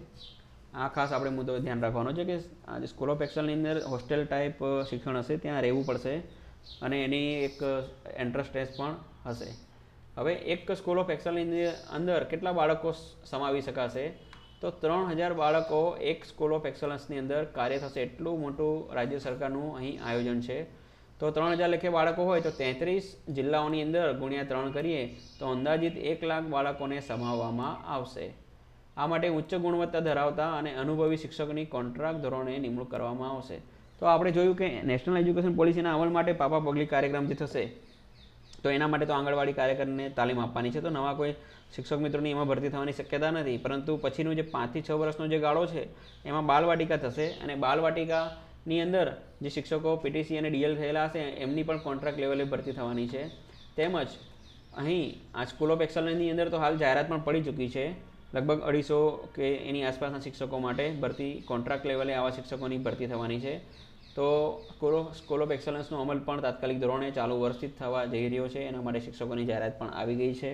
આ ખાસ આપણે મુદ્દો ધ્યાન રાખવાનો છે કે આ સ્કૂલ ઓફ એક્સલની અંદર હોસ્ટેલ ટાઈપ શિક્ષણ હશે, ત્યાં રહેવું પડશે અને એની એક એન્ટ્રન્સ ટેસ્ટ પણ હશે. હવે એક સ્કૂલ ઓફ એક્સલની અંદર કેટલા બાળકો સમાવી શકાશે? તો 3000 બાળકો એક સ્કૂલ ઓફ એક્સલન્સની અંદર કાર્ય થશે. એટલું મોટું રાજ્ય સરકારનું અહીં આયોજન છે. તો 3000 લેખે બાળકો હોય તો 33 જિલ્લાઓની અંદર ગુણ્યા 3 કરીએ તો અંદાજિત 1 લાખ બાળકોને સમાવવામાં આવશે. આ માટે ઉચ્ચ ગુણવત્તા ધરાવતા અને અનુભવી શિક્ષકની કોન્ટ્રાક્ટ ધોરણે નિમણૂક કરવામાં આવશે. તો આપણે જોયું કે નેશનલ એજ્યુકેશન પોલિસીના અમલ માટે પાપા પગલી કાર્યક્રમ જે થશે, તો એના માટે તો આંગણવાડી કાર્યકરને તાલીમ આપવાની છે. તો નવા કોઈ શિક્ષક મિત્રોની એમાં ભરતી થવાની શક્યતા નથી, પરંતુ પછીનું જે 5 થી 6 વર્ષનો જે ગાળો છે એમાં બાલવાટિકા થશે અને બાલવાટિકાની અંદર જે શિક્ષકો પીટીસી અને ડીએલ થયેલા હશે એમની પણ કોન્ટ્રાક્ટ લેવલે ભરતી થવાની છે. તેમજ અહીં આ સ્કૂલ ઓફ એક્સલન્સની અંદર તો હાલ જાહેરાત પણ પડી ચૂકી છે. લગભગ 250 કે એની આસપાસના શિક્ષકો માટે ભરતી કોન્ટ્રાક્ટ લેવલે આવા શિક્ષકોની ભરતી થવાની છે. તો સ્કૂલ ઓફ એક્સલન્સનો અમલ પણ તાત્કાલિક ધોરણે ચાલુ વર્ષથી થવા જઈ રહ્યો છે. એના માટે શિક્ષકોની જાહેરાત પણ આવી ગઈ છે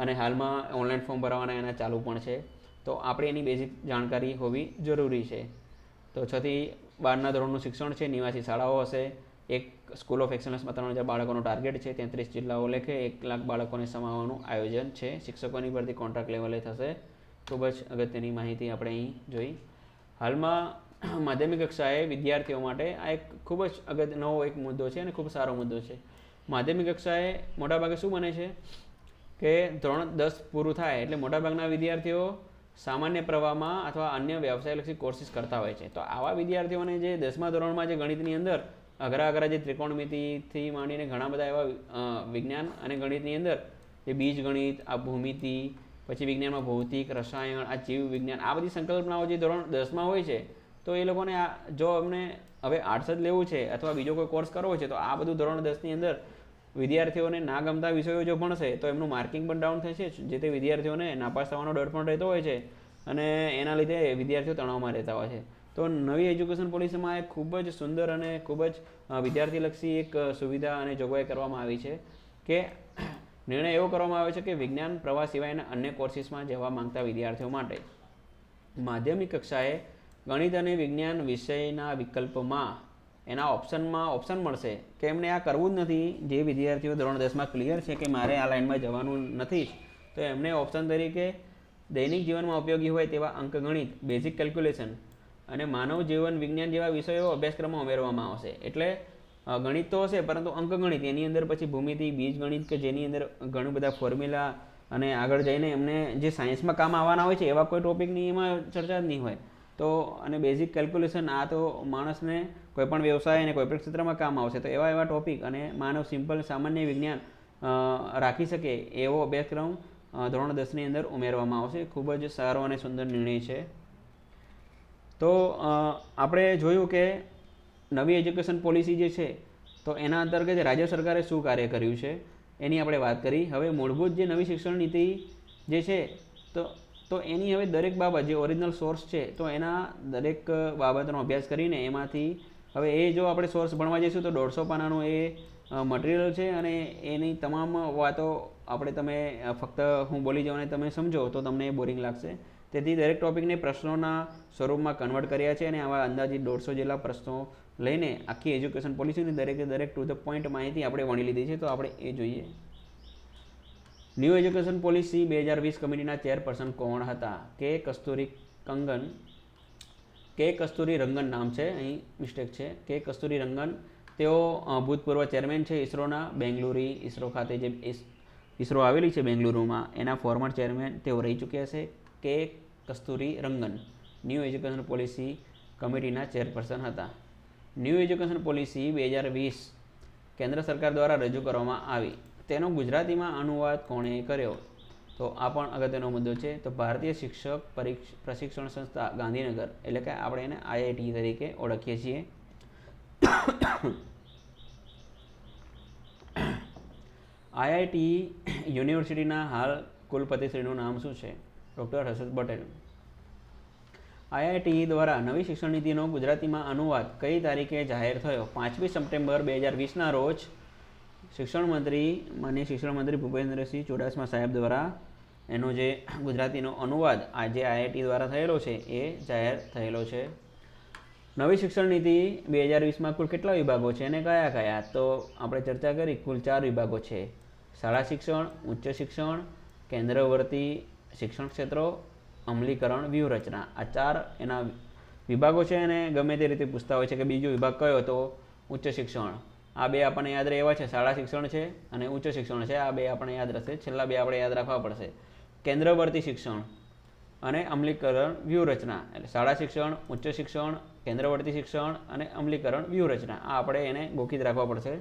અને હાલમાં ઓનલાઈન ફોર્મ ભરવાના એના ચાલુ પણ છે. તો આપણે એની બેઝિક જાણકારી હોવી જરૂરી છે. તો 6 થી 12ના ધોરણનું શિક્ષણ છે, નિવાસી શાળાઓ હશે. એક સ્કૂલ ઓફ એક્સલન્સમાં 3000 બાળકોનો ટાર્ગેટ છે. 33 જિલ્લાઓ લેખે 1 લાખ બાળકોને સમાવવાનું આયોજન છે. શિક્ષકોની ભરતી કોન્ટ્રાક્ટ લેવલે થશે. ખૂબ જ અગત્યની માહિતી આપણે અહીં જોઈ. હાલમાં માધ્યમિક કક્ષાએ વિદ્યાર્થીઓ માટે આ એક ખૂબ જ નવો એક મુદ્દો છે અને ખૂબ સારો મુદ્દો છે. માધ્યમિક કક્ષાએ મોટાભાગે શું બને છે કે ધોરણ 10 પૂરું થાય એટલે મોટાભાગના વિદ્યાર્થીઓ સામાન્ય પ્રવાહમાં અથવા અન્ય વ્યવસાયલક્ષી કોર્સીસ કરતા હોય છે. તો આવા વિદ્યાર્થીઓને જે 10મા ધોરણમાં જે ગણિતની અંદર અઘરા જે ત્રિકોણમિતિથી માંડીને ઘણા બધા એવા વિજ્ઞાન અને ગણિતની અંદર જે બીજ ગણિત, આ ભૂમિતિ, પછી વિજ્ઞાનમાં ભૌતિક, રસાયણ, આ જીવ વિજ્ઞાન, આ બધી સંકલ્પનાઓ જે ધોરણ 10માં હોય છે, તો એ લોકોને જો અમને હવે આર્ટ્સ જ લેવું છે અથવા બીજો કોઈ કોર્સ કરવો છે તો આ બધું ધોરણ 10ની અંદર વિદ્યાર્થીઓને ના ગમતા વિષયો જો ભણશે તો એમનું માર્કિંગ પણ ડાઉન થશે. જે તે વિદ્યાર્થીઓને નાપાસ થવાનો ડર પણ રહેતો હોય છે અને એના લીધે વિદ્યાર્થીઓ તણાવમાં રહેતા હોય છે. તો નવી એજ્યુકેશન પોલિસીમાં એક ખૂબ જ સુંદર અને ખૂબ જ વિદ્યાર્થીલક્ષી એક સુવિધા અને જોગવાઈ કરવામાં આવી છે કે નિર્ણય એવો કરવામાં આવ્યો છે કે વિજ્ઞાન પ્રવાહ સિવાયના અન્ય કોર્સીસમાં જવા માંગતા વિદ્યાર્થીઓ માટે માધ્યમિક કક્ષાએ ગણિત અને વિજ્ઞાન વિષયના વિકલ્પમાં એના ઓપ્શન મળશે કે એમને આ કરવું જ નથી. જે વિદ્યાર્થીઓ ધોરણ 10માં ક્લિયર છે કે મારે આ લાઇનમાં જવાનું નથી, તો એમને ઓપ્શન તરીકે દૈનિક જીવનમાં ઉપયોગી હોય તેવા અંકગણિત, બેઝિક કેલ્ક્યુલેશન અને માનવ જીવન વિજ્ઞાન જેવા વિષયો અભ્યાસક્રમમાં ઉમેરવામાં આવશે. એટલે ગણિત તો હશે પરંતુ અંકગણિત એની અંદર પછી ભૂમિતિ, બીજગણિત કે જેની અંદર ઘણું બધા ફોર્મ્યુલા અને આગળ જઈને એમને જે સાયન્સમાં કામ આવવાના હોય છે એવા કોઈ ટોપિકની એમાં ચર્ચા જ નહીં હોય. તો અને બેઝિક કેલ્ક્યુલેશન આ તો માણસને કોઈપણ વ્યવસાય અને કોઈપણ ક્ષેત્રમાં કામ આવશે. તો એવા ટોપિક અને માનવ સિમ્પલ સામાન્ય વિજ્ઞાન રાખી શકે એવો અભ્યાસક્રમ ધોરણ 10ની અંદર ઉમેરવામાં આવશે. ખૂબ જ સારો અને સુંદર નિર્ણય છે. તો આપણે જોયું કે નવી એજ્યુકેશન પોલિસી જે છે તો એના અંતર્ગત રાજ્ય સરકારે શું કાર્ય કર્યું છે એની આપણે વાત કરી. હવે મૂળભૂત જે નવી શિક્ષણ નીતિ જે છે તો એની હવે દરેક બાબત જે ઓરિજિનલ સોર્સ છે તો એના દરેક બાબતનો અભ્યાસ કરીને એમાંથી હવે એ જો આપણે સોર્સ ભણવા જઈશું તો 150 પાનાનું એ મટીરિયલ છે અને એની તમામ વાતો તમે ફક્ત હું બોલી જાઉં અને તમે સમજો તો તમને બોરિંગ લાગશે. તેથી દરેક ટોપિકને પ્રશ્નોના સ્વરૂપમાં કન્વર્ટ કર્યા છે અને આવા અંદાજિત 150 જેટલા પ્રશ્નો લઈને આખી એજ્યુકેશન પોલિસીની દરેક ટુ ધ પોઈન્ટ માહિતી આપણે વણી લીધી છે. તો આપણે એ જોઈએ. ન્યૂ એજ્યુકેશન પોલિસી 2020 કમિટીના ચેરપર્સન કોણ હતા? કે કસ્તુરી રંગન નામ છે, અહીં મિસ્ટેક છે. કે કસ્તુરી રંગન. તેઓ ભૂતપૂર્વ ચેરમેન છે ઇસરોના. બેંગલુરુ ઇસરો ખાતે જે ઇસરો આવેલી છે બેંગલુરુમાં એના ફોર્મર ચેરમેન તેઓ રહી ચૂક્યા છે. કે કસ્તુરી રંગન ન્યૂ એજ્યુકેશન પોલિસી કમિટીના ચેરપર્સન હતા. ન્યૂ એજ્યુકેશન પોલિસી 2020 કેન્દ્ર સરકાર દ્વારા રજૂ કરવામાં આવી. તેનો ગુજરાતીમાં અનુવાદ કોણે કર્યો? તો આ પણ અગત્યનો મુદ્દો છે. તો ભારતીય શિક્ષક પ્રશિક્ષણ સંસ્થા ગાંધીનગર, એટલે કે આપણે એને IIT તરીકે ઓળખીએ છીએ. IIT યુનિવર્સિટીના હાલ કુલપતિશ્રીનું નામ શું છે? ડૉક્ટર હર્ષદ પટેલ. IIT દ્વારા નવી શિક્ષણ નીતિનો ગુજરાતીમાં અનુવાદ કઈ તારીખે જાહેર થયો? 5મી સપ્ટેમ્બર 2020ના રોજ માનનીય શિક્ષણ મંત્રી ભૂપેન્દ્રસિંહ ચુડાસમા સાહેબ દ્વારા એનો જે ગુજરાતીનો અનુવાદ આજે IIT દ્વારા થયેલો છે એ જાહેર થયેલો છે. નવી શિક્ષણ નીતિ 2020માં કુલ કેટલા વિભાગો છે અને કયા કયા? તો આપણે ચર્ચા કરી કુલ 4 વિભાગો છે. શાળા શિક્ષણ, ઉચ્ચ શિક્ષણ, કેન્દ્રવર્તી શિક્ષણ ક્ષેત્રો, અમલીકરણ, વ્યૂહરચના. આ 4 એના વિભાગો છે અને ગમે તે રીતે પૂછતા હોય છે કે બીજો વિભાગ કયો? તો ઉચ્ચ શિક્ષણ. આ બે આપણને યાદ રહે એવા છે. શાળા શિક્ષણ છે અને ઉચ્ચ શિક્ષણ છે. આ બે આપણને યાદ રહેશે. છેલ્લા બે આપણે યાદ રાખવા પડશે. કેન્દ્રવર્તી શિક્ષણ અને અમલીકરણ વ્યૂહરચના. એટલે શાળા શિક્ષણ, ઉચ્ચ શિક્ષણ, કેન્દ્રવર્તી શિક્ષણ અને અમલીકરણ વ્યૂહરચના. આ આપણે એને ગોખીત રાખવા પડશે.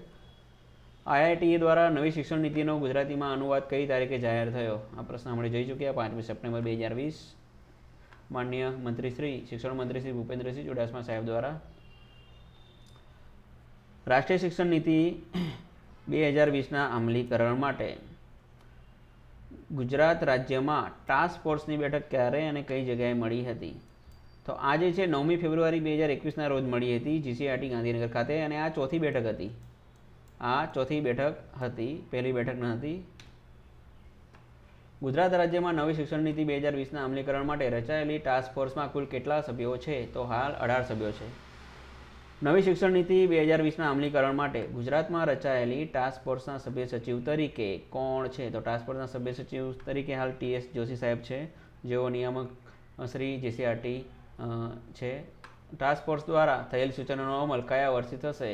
IIT દ્વારા નવી શિક્ષણ નીતિનો ગુજરાતીમાં અનુવાદ કઈ તારીખે જાહેર થયો? આ પ્રશ્ન આપણે જોઈ ચૂક્યા. 5મી સપ્ટેમ્બર 2020 માનનીય શિક્ષણ મંત્રી શ્રી ભૂપેન્દ્રસિંહ ચુડાસમા સાહેબ દ્વારા. રાષ્ટ્રીય શિક્ષણ નીતિ 2020ના અમલીકરણ માટે ગુજરાત રાજ્યમાં ટાસ્ક ફોર્સની બેઠક ક્યારે અને કઈ જગ્યાએ મળી હતી? તો આ જે છે 9મી ફેબ્રુઆરી 2021ના રોજ મળી હતી GCRT ગાંધીનગર ખાતે અને આ ચોથી બેઠક હતી. પહેલી બેઠક ન હતી. ગુજરાત રાજ્યમાં નવી શિક્ષણ નીતિ 2020ના અમલીકરણ માટે રચાયેલી ટાસ્ક ફોર્સમાં કુલ કેટલા સભ્યો છે? તો હાલ 18 સભ્યો છે. નવી શિક્ષણ નીતિ 2020ના અમલીકરણ માટે ગુજરાતમાં રચાયેલી ટાસ્ક ફોર્સના સભ્ય સચિવ તરીકે કોણ છે? તો ટાસ્ક ફોર્સના સભ્ય સચિવ તરીકે હાલ TS જોશી સાહેબ છે, જેઓ નિયામક શ્રી GCRT છે. ટાસ્ક ફોર્સ દ્વારા થયેલ સૂચનોનો અમલ કયા વર્ષથી થશે?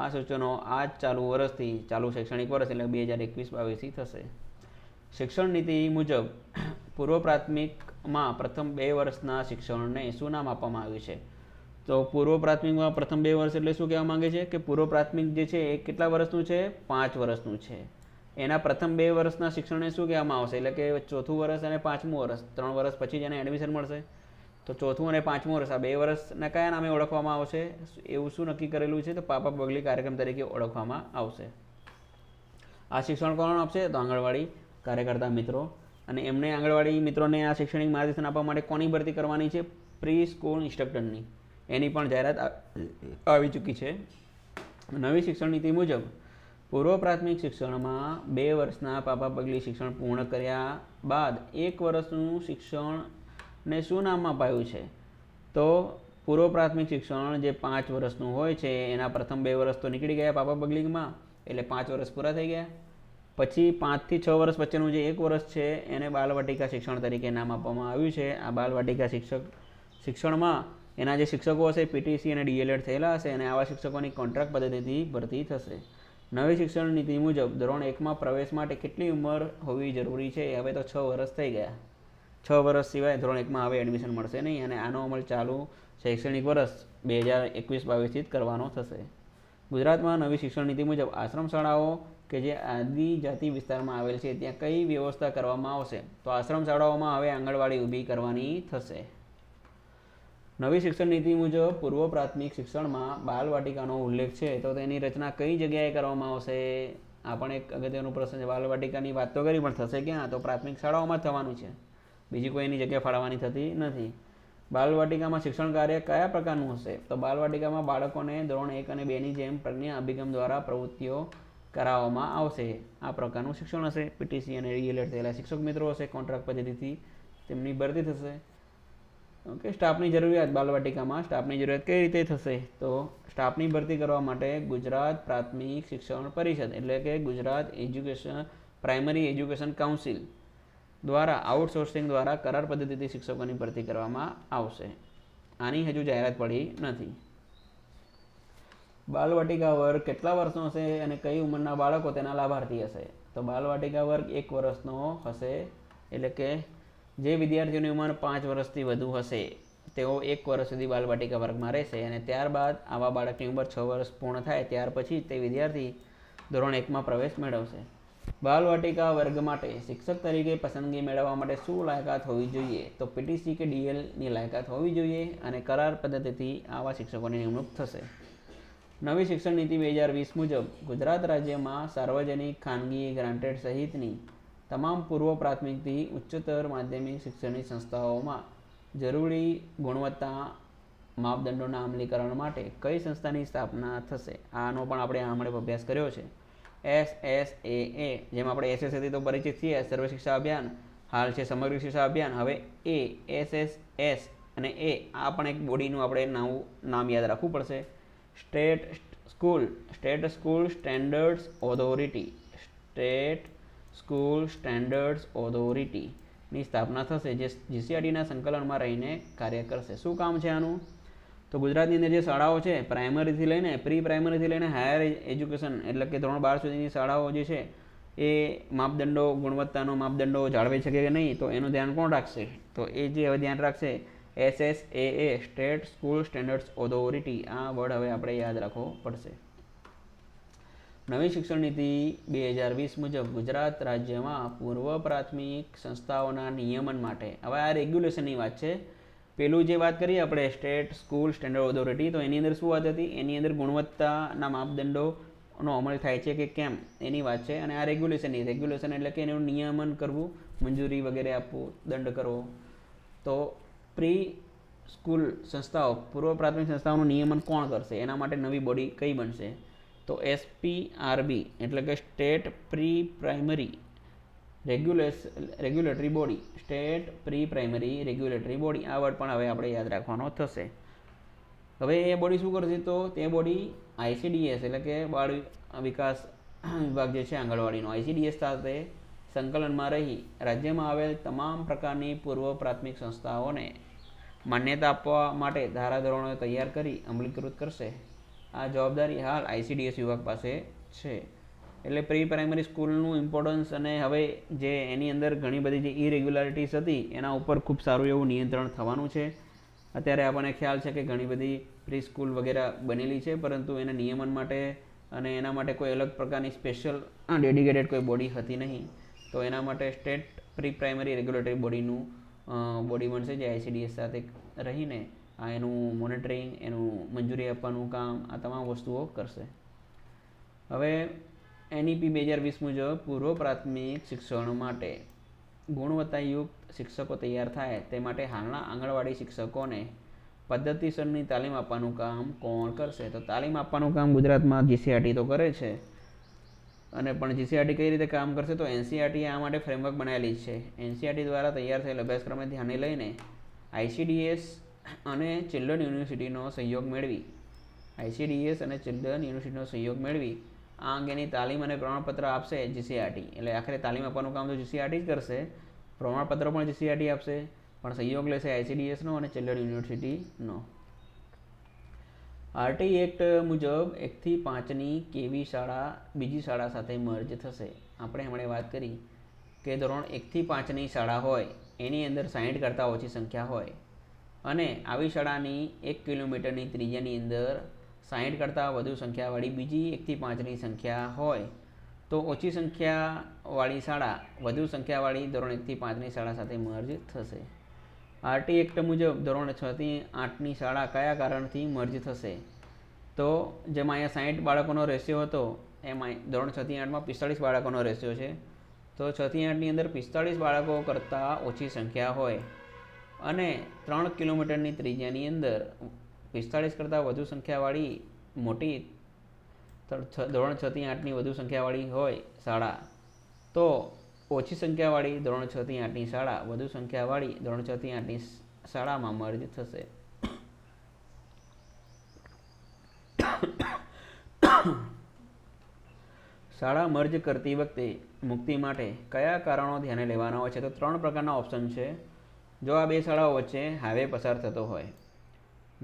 આ સૂચનો આ ચાલુ શૈક્ષણિક વર્ષ એટલે 2021-22થી થશે. શિક્ષણ નીતિ મુજબ પૂર્વ પ્રાથમિકમાં પ્રથમ 2 વર્ષના શિક્ષણને શું નામ આપવામાં આવ્યું છે? તો પૂર્વ પ્રાથમિકમાં પ્રથમ 2 વર્ષ એટલે શું કહેવા માંગે છે કે પૂર્વ પ્રાથમિક જે છે એ કેટલા વર્ષનું છે? 5 વર્ષનું છે. એના પ્રથમ 2 વર્ષના શિક્ષણને શું કહેવામાં આવશે? એટલે કે 4થું વર્ષ અને 5મું વર્ષ. 3 વર્ષ પછી જ એને એડમિશન મળશે. તો 4થું અને 5મું વર્ષ આ 2 વર્ષના કયા નામે ઓળખવામાં આવશે? એવું શું નક્કી કરેલું છે? તો પાપા પગલી કાર્યક્રમ તરીકે ઓળખવામાં આવશે. આ શિક્ષણ કોણ આપશે? તો આંગણવાડી કાર્યકર્તા મિત્રો. અને એમને આંગણવાડી મિત્રોને આ શૈક્ષણિક માર્ગદર્શન આપવા માટે કોની ભરતી કરવાની છે? Pre school ઇન્સ્ટ્રક્ટરની. એની પણ જાહેરાત આવી ચૂકી છે. નવી શિક્ષણ નીતિ મુજબ પૂર્વ પ્રાથમિક શિક્ષણમાં 2 વર્ષના પાપા પગલી શિક્ષણ પૂર્ણ કર્યા બાદ 1 વર્ષનું શિક્ષણને શું નામ અપાયું છે? તો પૂર્વ પ્રાથમિક શિક્ષણ જે 5 વર્ષનું હોય છે એના પ્રથમ 2 વર્ષ તો નીકળી ગયા પાપા પગલીમાં, એટલે 5 વર્ષ પૂરા થઈ ગયા. પછી 5 થી 6 વર્ષ વચ્ચેનું જે 1 વર્ષ છે એને બાલવાટિકા શિક્ષણ તરીકે નામ આપવામાં આવ્યું છે. આ બાલવાટિકા શિક્ષણમાં એના જે શિક્ષકો હશે PTC અને DLED થયેલા હશે અને આવા શિક્ષકોની કોન્ટ્રાક્ટ પદ્ધતિથી ભરતી થશે. નવી શિક્ષણ નીતિ મુજબ ધોરણ 1માં પ્રવેશ માટે કેટલી ઉંમર હોવી જરૂરી છે? હવે તો 6 વર્ષ થઈ ગયા. 6 વર્ષ સિવાય ધોરણ 1માં હવે એડમિશન મળશે નહીં અને આનો અમલ ચાલુ શૈક્ષણિક વર્ષ 2021-22થી જ કરવાનો થશે. ગુજરાતમાં નવી શિક્ષણ નીતિ મુજબ આશ્રમ શાળાઓ કે જે આદિજાતિ વિસ્તારમાં આવેલ છે ત્યાં કઈ વ્યવસ્થા કરવામાં આવશે? તો આશ્રમ શાળાઓમાં હવે આંગણવાડી ઊભી કરવાની થશે. નવી શિક્ષણ નીતિ મુજબ પૂર્વ પ્રાથમિક શિક્ષણમાં બાલવાટિકાનો ઉલ્લેખ છે તો તેની રચના કઈ જગ્યાએ કરવામાં આવશે? આ પણ એક અગત્યનો પ્રશ્ન છે. બાલવાટિકાની વાત તો કરી પણ થશે ક્યાં? તો પ્રાથમિક શાળાઓમાં જ થવાનું છે. બીજી કોઈ એની જગ્યા ફાળવવાની થતી નથી. બાલવાટિકામાં શિક્ષણ કાર્ય કયા પ્રકારનું હશે? તો બાલવાટિકામાં બાળકોને ધોરણ 1 અને 2ની જેમ પ્રજ્ઞા અભિગમ દ્વારા પ્રવૃત્તિઓ કરાવવામાં આવશે. આ પ્રકારનું શિક્ષણ હશે. પીટીસી અને ડીએલએડ થયેલા શિક્ષક મિત્રો હશે. કોન્ટ્રાક્ટ પદ્ધતિથી તેમની ભરતી થશે. ઓકે, સ્ટાફની જરૂરિયાત બાલવાટિકામાં સ્ટાફની જરૂરિયાત કઈ રીતે થશે? તો સ્ટાફની ભરતી કરવા માટે ગુજરાત પ્રાથમિક શિક્ષણ પરિષદ એટલે કે ગુજરાત પ્રાઇમરી એજ્યુકેશન કાઉન્સિલ દ્વારા આઉટસોર્સિંગ દ્વારા કરાર પદ્ધતિથી શિક્ષકોની ભરતી કરવામાં આવશે. આની હજુ જાહેરાત પડી નથી. બાલવાટિકા વર્ગ કેટલા વર્ષનો હશે અને કઈ ઉંમરના બાળકો તેના લાભાર્થી હશે? તો બાલવાટિકા વર્ગ 1 વર્ષનો હશે એટલે કે જે વિદ્યાર્થીઓની ઉંમર 5 વર્ષથી વધુ હશે તેઓ 1 વર્ષ સુધી બાલવાટિકા વર્ગમાં રહેશે અને ત્યારબાદ આવા બાળકની ઉંમર 6 વર્ષ પૂર્ણ થાય ત્યાર પછી તે વિદ્યાર્થી ધોરણ 1માં પ્રવેશ મેળવશે. બાલવાટિકા વર્ગ માટે શિક્ષક તરીકે પસંદગી મેળવવા માટે શું લાયકાત હોવી જોઈએ? તો પીટીસી કે ડીએલની લાયકાત હોવી જોઈએ અને કરાર પદ્ધતિથી આવા શિક્ષકોની નિમણૂક થશે. નવી શિક્ષણ નીતિ 2020 મુજબ ગુજરાત રાજ્યમાં સાર્વજનિક, ખાનગી, ગ્રાન્ટેડ સહિતની તમામ પૂર્વ પ્રાથમિકથી ઉચ્ચતર માધ્યમિક શિક્ષણની સંસ્થાઓમાં જરૂરી ગુણવત્તા માપદંડોના અમલીકરણ માટે કઈ સંસ્થાની સ્થાપના થશે? આનો પણ આપણે હમણાં અભ્યાસ કર્યો છે. SSAA, જેમ આપણે SSAથી તો પરિચિત છીએ, સર્વ શિક્ષા અભિયાન, હાલ છે સમગ્ર શિક્ષા અભિયાન. હવે SSS અને આ પણ એક બોડીનું આપણે નામ યાદ રાખવું પડશે. સ્ટેટ સ્કૂલ સ્ટેન્ડર્ડ્સ ઓથોરિટીની સ્થાપના થશે જે GCRTના સંકલનમાં રહીને કાર્ય કરશે. શું કામ છે આનું? તો ગુજરાતની અંદર જે શાળાઓ છે પ્રાઇમરીથી લઈને પ્રી પ્રાઇમરીથી લઈને હાયર એજ્યુકેશન એટલે કે ધોરણ 12 સુધીની શાળાઓ જે છે એ ગુણવત્તાનો માપદંડો જાળવે છે કે નહીં તો એનું ધ્યાન કોણ રાખશે? તો એ જે હવે ધ્યાન રાખશે SSAA, સ્ટેટ સ્કૂલ સ્ટેન્ડર્ડ્સ ઓથોરિટી. આ વર્ડ હવે આપણે યાદ રાખવો પડશે. નવી શિક્ષણ નીતિ 2020 મુજબ ગુજરાત રાજ્યમાં પૂર્વ પ્રાથમિક સંસ્થાઓના નિયમન માટે, હવે આ રેગ્યુલેશનની વાત છે. પેલું જે વાત કરીએ આપણે સ્ટેટ સ્કૂલ સ્ટેન્ડર્ડ ઓથોરિટી, તો એની અંદર શું વાત હતી? એની અંદર ગુણવત્તાના માપદંડોનો અમલ થાય છે કે કેમ એની વાત છે. અને આ રેગ્યુલેશન એટલે કે એનું નિયમન કરવું, મંજૂરી વગેરે આપવું, દંડ કરવો. તો પ્રી સ્કૂલ સંસ્થાઓ, પૂર્વ પ્રાથમિક સંસ્થાઓનું નિયમન કોણ કરશે? એના માટે નવી બોડી કઈ બનશે? તો SPRB એટલે કે state pre primary regulatory body. State pre primary regulatory body. આ વર્ડ પણ હવે આપણે યાદ રાખવાનો થશે. હવે એ બોડી શું કરશે? તો તે બોડી ICDS એટલે કે બાળ વિકાસ વિભાગ જે છે આંગણવાડીનો, ICDS સાથે સંકલનમાં રહી રાજ્યમાં આવેલ તમામ પ્રકારની પૂર્વ પ્રાથમિક સંસ્થાઓને માન્યતા આપવા માટે ધારાધોરણો તૈયાર કરી અમલીકૃત કરશે. આ જવાબદારી હાલ ICDS વિભાગ પાસે છે. એટલે પ્રી પ્રાઇમરી સ્કૂલનું ઇમ્પોર્ટન્સ અને હવે જે એની અંદર ઘણી બધી જે ઇરેગ્યુલારિટીઝ હતી એના ઉપર ખૂબ સારું એવું નિયંત્રણ થવાનું છે. અત્યારે આપણને ખ્યાલ છે કે ઘણી બધી પ્રી સ્કૂલ વગેરે બનેલી છે પરંતુ એના નિયમન માટે અને એના માટે કોઈ અલગ પ્રકારની સ્પેશિયલ ડેડિકેટેડ કોઈ બોડી હતી નહીં. તો એના માટે state pre primary regulatory body બનશે જે ICDS સાથે રહીને એનું મોનિટરિંગ, એનું મંજૂરી આપવાનું કામ, આ તમામ વસ્તુઓ કરશે. હવે NEP 2020 મુજબ પૂર્વ પ્રાથમિક શિક્ષણ માટે ગુણવત્તાયુક્ત શિક્ષકો તૈયાર થાય તે માટે હાલના આંગણવાડી શિક્ષકોને પદ્ધતિસરની તાલીમ આપવાનું કામ કોણ કરશે? તો તાલીમ આપવાનું કામ ગુજરાતમાં GCRT તો કરે છે. અને પણ GCRT કઈ રીતે કામ કરશે? તો NCERT આ માટે ફ્રેમવર્ક બનાવેલી છે. NCERT દ્વારા તૈયાર થયેલ અભ્યાસક્રમને ધ્યાને લઈને ICDS અને ચિલ્ડ્રન યુનિવર્સિટીનો સહયોગ મેળવી આ અંગેની તાલીમ અને પ્રમાણપત્ર આપશે GCRT. એટલે આખરે તાલીમ આપવાનું કામ તો GCRT જ કરશે, પ્રમાણપત્ર પણ GCRT આપશે, પણ સહયોગ લેશે ICDSનો અને ચિલ્ડ્રન યુનિવર્સિટીનો. આરટી એક્ટ મુજબ 1થી 5ની કેવી શાળા બીજી શાળા સાથે મર્જ થશે. આપણે હમણાં વાત કરી કે ધોરણ 1થી 5ની શાળા હોય એની અંદર 60 કરતાં ઓછી સંખ્યા હોય અને આવી શાળાની 1 કિલોમીટરની ત્રિજ્યાની અંદર 60 કરતાં વધુ સંખ્યાવાળી બીજી 1થી 5ની સંખ્યા હોય તો ઓછી સંખ્યાવાળી શાળા વધુ સંખ્યાવાળી ધોરણ 1થી 5ની શાળા સાથે મર્જ થશે. આરટી એક્ટ મુજબ ધોરણ 6થી 8ની શાળા કયા કારણથી મર્જ થશે? તો જેમાં અહીંયા 60 બાળકોનો રેશિયો હતો એમાં ધોરણ 6થી 8માં 45 બાળકોનો રેશિયો છે. તો 6થી 8ની અંદર 45 બાળકો કરતાં ઓછી સંખ્યા હોય અને 3 કિલોમીટરની ત્રિજ્યાની અંદર 45 કરતાં વધુ સંખ્યાવાળી મોટી ધોરણ 6થી 8ની વધુ સંખ્યાવાળી હોય શાળા તો ઓછી સંખ્યાવાળી ધોરણ 6થી 8ની શાળા વધુ સંખ્યાવાળી ધોરણ 6થી 8ની શાળામાં મર્જ થશે. શાળા મર્જ કરતી વખતે મુક્તિ માટે કયા કારણો ધ્યાને લેવાના હોય છે? તો 3 પ્રકારના ઓપ્શન છે. જો આ બે શાળાઓ વચ્ચે હાઈવે પસાર થતો હોય,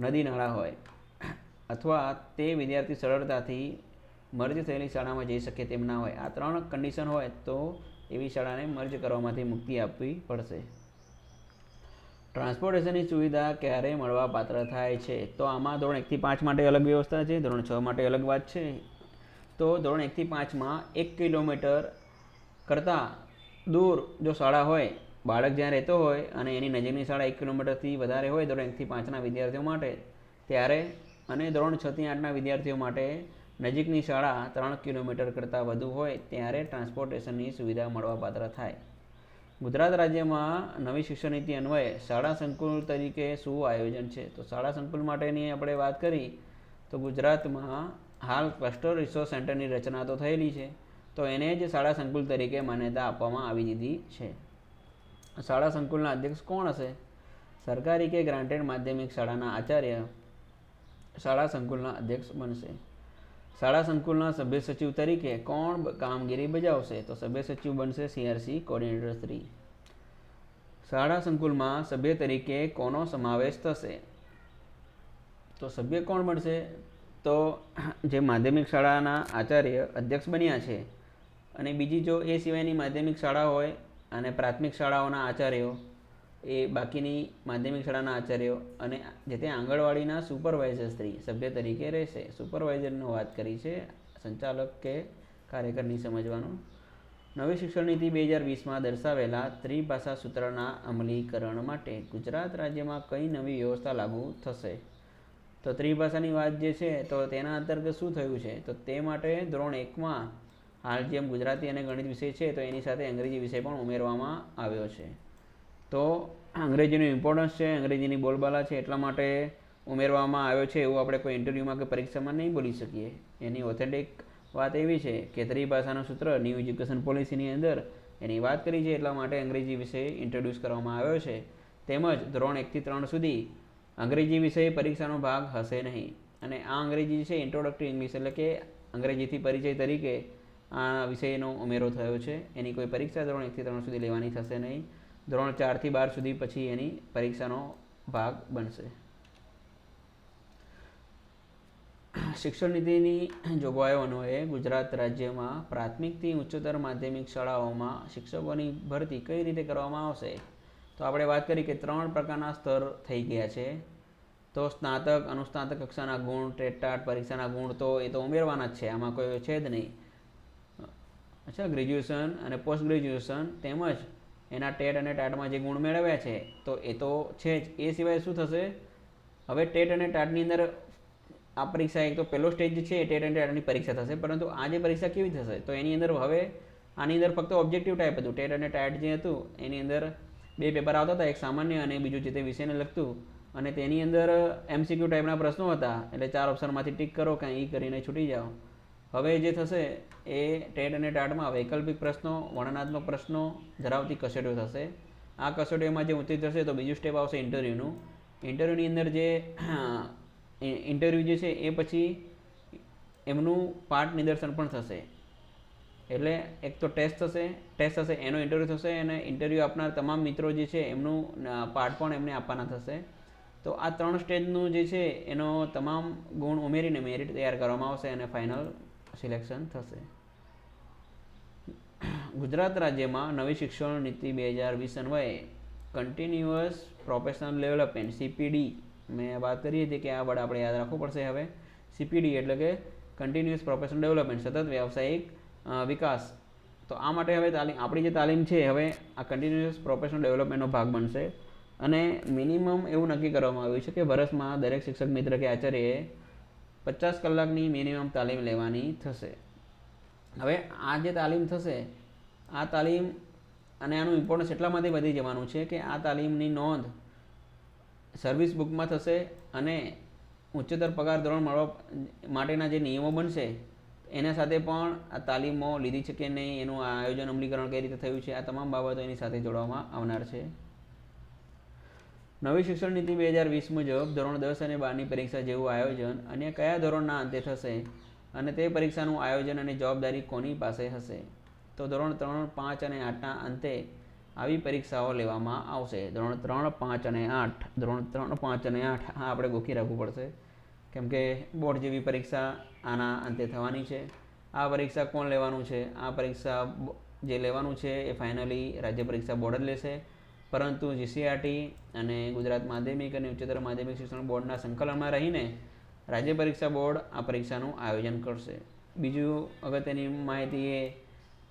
નદી નાળા હોય અથવા તે વિદ્યાર્થી સરળતાથી મર્જ થયેલી શાળામાં જઈ શકે તેમ ના હોય, આ 3 કન્ડિશન હોય તો એવી શાળાને મર્જ કરવામાંથી મુક્તિ આપવી પડશે. ટ્રાન્સપોર્ટેશનની સુવિધા ક્યારે મળવા પાત્ર થાય છે? તો આમાં ધોરણ 1થી 5 માટે અલગ વ્યવસ્થા છે, ધોરણ 6 માટે અલગ વાત છે. તો ધોરણ 1થી 5માં 1 કિલોમીટર કરતાં દૂર જો શાળા હોય, બાળક જ્યાં રહેતો હોય અને એની નજીકની શાળા 1 કિલોમીટરથી વધારે હોય ધોરણ 1થી 5ના વિદ્યાર્થીઓ માટે ત્યારે, અને ધોરણ 6થી 8ના વિદ્યાર્થીઓ માટે નજીકની શાળા 3 કિલોમીટર કરતાં વધુ હોય ત્યારે ટ્રાન્સપોર્ટેશનની સુવિધા મળવાપાત્ર થાય. ગુજરાત રાજ્યમાં નવી શિક્ષણ નીતિ અન્વયે શાળા સંકુલ તરીકે શું આયોજન છે? તો શાળા સંકુલ માટેની આપણે વાત કરી તો ગુજરાતમાં હાલ ક્લસ્ટર રિસોર્સ સેન્ટરની રચના તો થયેલી છે, તો એને જ શાળા સંકુલ તરીકે માન્યતા આપવામાં આવી દીધી છે. શાળા સંકુલના અધ્યક્ષ કોણ હશે? સરકારી કે ગ્રાન્ટેડ માધ્યમિક શાળાના આચાર્ય શાળા સંકુલના અધ્યક્ષ બનશે. શાળા સંકુલના સભ્ય સચિવ તરીકે કોણ કામગીરી બજાવશે? તો સભ્ય સચિવ બનશે સીઆરસી કોઓર્ડિનેટર 3. શાળા સંકુલમાં સભ્ય તરીકે કોનો સમાવેશ થશે? તો સભ્ય કોણ બનશે? તો જે માધ્યમિક શાળાના આચાર્ય અધ્યક્ષ બન્યા છે અને બીજી જો એ સિવાયની માધ્યમિક શાળા હોય અને પ્રાથમિક શાળાઓના આચાર્યો એ બાકીની માધ્યમિક શાળાના આચાર્યો અને જે તે આંગણવાડીના સુપરવાઇઝર શ્રી સભ્ય તરીકે રહેશે. સુપરવાઇઝરનો વાત કરી છે, સંચાલક કે કાર્યકરની સમજવાનું. નવી શિક્ષણ નીતિ 2020માં દર્શાવેલા ત્રિભાષા સૂત્રના અમલીકરણ માટે ગુજરાત રાજ્યમાં કઈ નવી વ્યવસ્થા લાગુ થશે? તો ત્રિભાષાની વાત જે છે તો તેના અંતર્ગત શું થયું છે? તો તે માટે ધોરણ 1માં હાલ જેમ ગુજરાતી અને ગણિત વિષય છે તો એની સાથે અંગ્રેજી વિષય પણ ઉમેરવામાં આવ્યો છે. તો અંગ્રેજીનું ઇમ્પોર્ટન્સ છે, અંગ્રેજીની બોલબાલા છે એટલા માટે ઉમેરવામાં આવ્યો છે એવું આપણે કોઈ ઇન્ટરવ્યૂમાં કે પરીક્ષામાં નહીં બોલી શકીએ. એની ઓથેન્ટિક વાત એવી છે કે ત્રિભાષાનું સૂત્ર ન્યૂ એજ્યુકેશન પોલિસીની અંદર એની વાત કરી છે એટલા માટે અંગ્રેજી વિષય ઇન્ટ્રોડ્યુસ કરવામાં આવ્યો છે. તેમજ ધોરણ 1થી 3 સુધી અંગ્રેજી વિષય પરીક્ષાનો ભાગ હશે નહીં અને આ અંગ્રેજી છે ઇન્ટ્રોડક્ટરી ઇંગ્લિશ એટલે કે અંગ્રેજીથી પરિચય તરીકે આ વિષયનો ઉમેરો થયો છે. એની કોઈ પરીક્ષા ધોરણ 1થી 3 સુધી લેવાની થશે નહીં. ધોરણ 4થી 12 સુધી પછી એની પરીક્ષાનો ભાગ બનશે. શિક્ષણ નીતિની જોગવાઈઓ અન્વયે ગુજરાત રાજ્યમાં પ્રાથમિકથી ઉચ્ચતર માધ્યમિક શાળાઓમાં શિક્ષકોની ભરતી કઈ રીતે કરવામાં આવશે? તો આપણે વાત કરી કે 3 પ્રકારના સ્તર થઈ ગયા છે. તો સ્નાતક, અનુસ્નાતક કક્ષાના ગુણ, ટેટ ટાટ પરીક્ષાના ગુણ તો એ તો ઉમેરવાના જ છે, આમાં કોઈ છે જ નહીં. અચ્છા, ગ્રેજ્યુએશન અને પોસ્ટ ગ્રેજ્યુએશન તેમજ એના ટેટ અને ટાટમાં જે ગુણ મેળવ્યા છે તો એ તો છે જ. એ સિવાય શું થશે? હવે ટેટ અને ટાટની અંદર આ પરીક્ષા એક તો પહેલો સ્ટેજ છે એ ટેટ અને ટાટની પરીક્ષા થશે, પરંતુ આ જે પરીક્ષા કેવી થશે? તો એની અંદર હવે આની અંદર ફક્ત ઓબ્જેક્ટિવ ટાઈપ હતું. ટેટ અને ટાટ જે હતું એની અંદર 2 પેપર આવતા હતા, એક સામાન્ય અને બીજું જે તે વિષયને લગતું, અને તેની અંદર MCQ ટાઈપના પ્રશ્નો હતા એટલે 4 ઓપ્શનમાંથી ટીક કરો કાંઈ ઈ કરીને છૂટી જાઓ. હવે જે થશે એ ટેટ અને ટાટમાં વૈકલ્પિક પ્રશ્નો, વર્ણનાત્મક પ્રશ્નો ધરાવતી કસોટીઓ થશે. આ કસોટીઓમાં જે ઊંચી થશે તો બીજું સ્ટેપ આવશે ઇન્ટરવ્યૂનું. ઇન્ટરવ્યૂની અંદર જે ઇન્ટરવ્યૂ જે છે એ પછી એમનું પાઠ નિદર્શન પણ થશે. એટલે એક તો ટેસ્ટ થશે એનો ઇન્ટરવ્યૂ થશે અને ઇન્ટરવ્યૂ આપનાર તમામ મિત્રો જે છે એમનું પાઠ પણ એમને આપવાના થશે. તો આ 3 સ્ટેજનું જે છે એનો તમામ ગુણ ઉમેરીને મેરિટ તૈયાર કરવામાં આવશે અને ફાઇનલ સિલેક્શન થશે. ગુજરાત રાજ્યમાં નવી શિક્ષણ નીતિ 2020 અન્વયે કન્ટિન્યુઅસ પ્રોફેશનલ ડેવલપમેન્ટ CPD મેં વાત કરી હતી કે આ વર્ડ આપણે યાદ રાખવું પડશે. હવે CPD એટલે કે કન્ટિન્યુઅસ પ્રોફેશનલ ડેવલપમેન્ટ, સતત વ્યાવસાયિક વિકાસ. તો આ માટે હવે આપણી જે તાલીમ છે હવે આ કન્ટિન્યુઅસ પ્રોફેશનલ ડેવલપમેન્ટનો ભાગ બનશે અને મિનિમમ એવું નક્કી કરવામાં આવ્યું છે કે વર્ષમાં દરેક શિક્ષક મિત્ર કે આચાર્યએ 50 કલાકની મિનિમમ તાલીમ લેવાની થશે. હવે આ જે તાલીમ થશે, આ તાલીમ અને આનું ઇમ્પોર્ટન્સ એટલા માટે વધી જવાનું છે કે આ તાલીમની નોંધ સર્વિસ બુકમાં થશે અને ઉચ્ચતર પગાર ધોરણ મળવા માટેના જે નિયમો બનશે એના સાથે પણ આ તાલીમો લીધી છે કે નહીં, એનું આયોજન અમલીકરણ કઈ રીતે થયું છે, આ તમામ બાબતો એની સાથે જોડવામાં આવનાર છે. નવી શિક્ષણ નીતિ 2020 મુજબ ધોરણ 10 અને 12ની પરીક્ષા જેવું આયોજન અન્ય કયા ધોરણના અંતે થશે અને તે પરીક્ષાનું આયોજન અને જવાબદારી કોની પાસે હશે? તો ધોરણ 3, 5 અને 8ના અંતે આવી પરીક્ષાઓ લેવામાં આવશે. ધોરણ 3, 5 અને 8, ધોરણ 3, 5 અને 8 હા આપણે ગોખી રાખવું પડશે કેમ કે બોર્ડ જેવી પરીક્ષા આના અંતે થવાની છે. આ પરીક્ષા કોણ લેવાનું છે? આ પરીક્ષા જે લેવાનું છે એ ફાઇનલી રાજ્ય પરીક્ષા બોર્ડ જ લેશે, પરંતુ GCRT અને ગુજરાત માધ્યમિક અને ઉચ્ચતર માધ્યમિક શિક્ષણ બોર્ડના સંકલનમાં રહીને રાજ્ય પરીક્ષા બોર્ડ આ પરીક્ષાનું આયોજન કરશે. બીજું અગત્યની માહિતી એ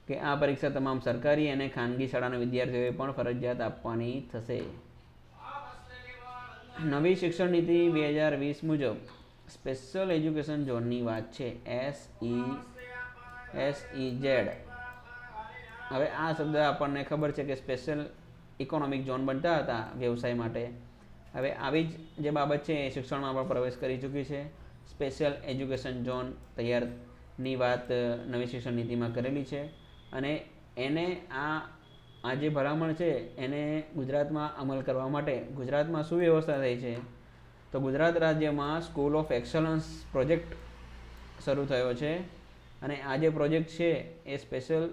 કે આ પરીક્ષા તમામ સરકારી અને ખાનગી શાળાના વિદ્યાર્થીઓએ પણ ફરજિયાત આપવાની થશે. નવી શિક્ષણ નીતિ 2020 મુજબ સ્પેશિયલ એજ્યુકેશન ઝોનની વાત છે, SEZ. હવે આ શબ્દ આપણને ખબર છે કે સ્પેશિયલ ઇકોનોમિક ઝોન બનતા હતા વ્યવસાય માટે. હવે આવી જ જે બાબત છે એ શિક્ષણમાં પણ પ્રવેશ કરી ચૂકી છે. સ્પેશિયલ એજ્યુકેશન ઝોન તૈયારની વાત નવી શિક્ષણ નીતિમાં કરેલી છે અને એને આ જે ભલામણ છે એને ગુજરાતમાં અમલ કરવા માટે ગુજરાતમાં શું વ્યવસ્થા થઈ છે? તો ગુજરાત રાજ્યમાં સ્કૂલ ઓફ એક્સલન્સ પ્રોજેક્ટ શરૂ થયો છે અને આ જે પ્રોજેક્ટ છે એ સ્પેશિયલ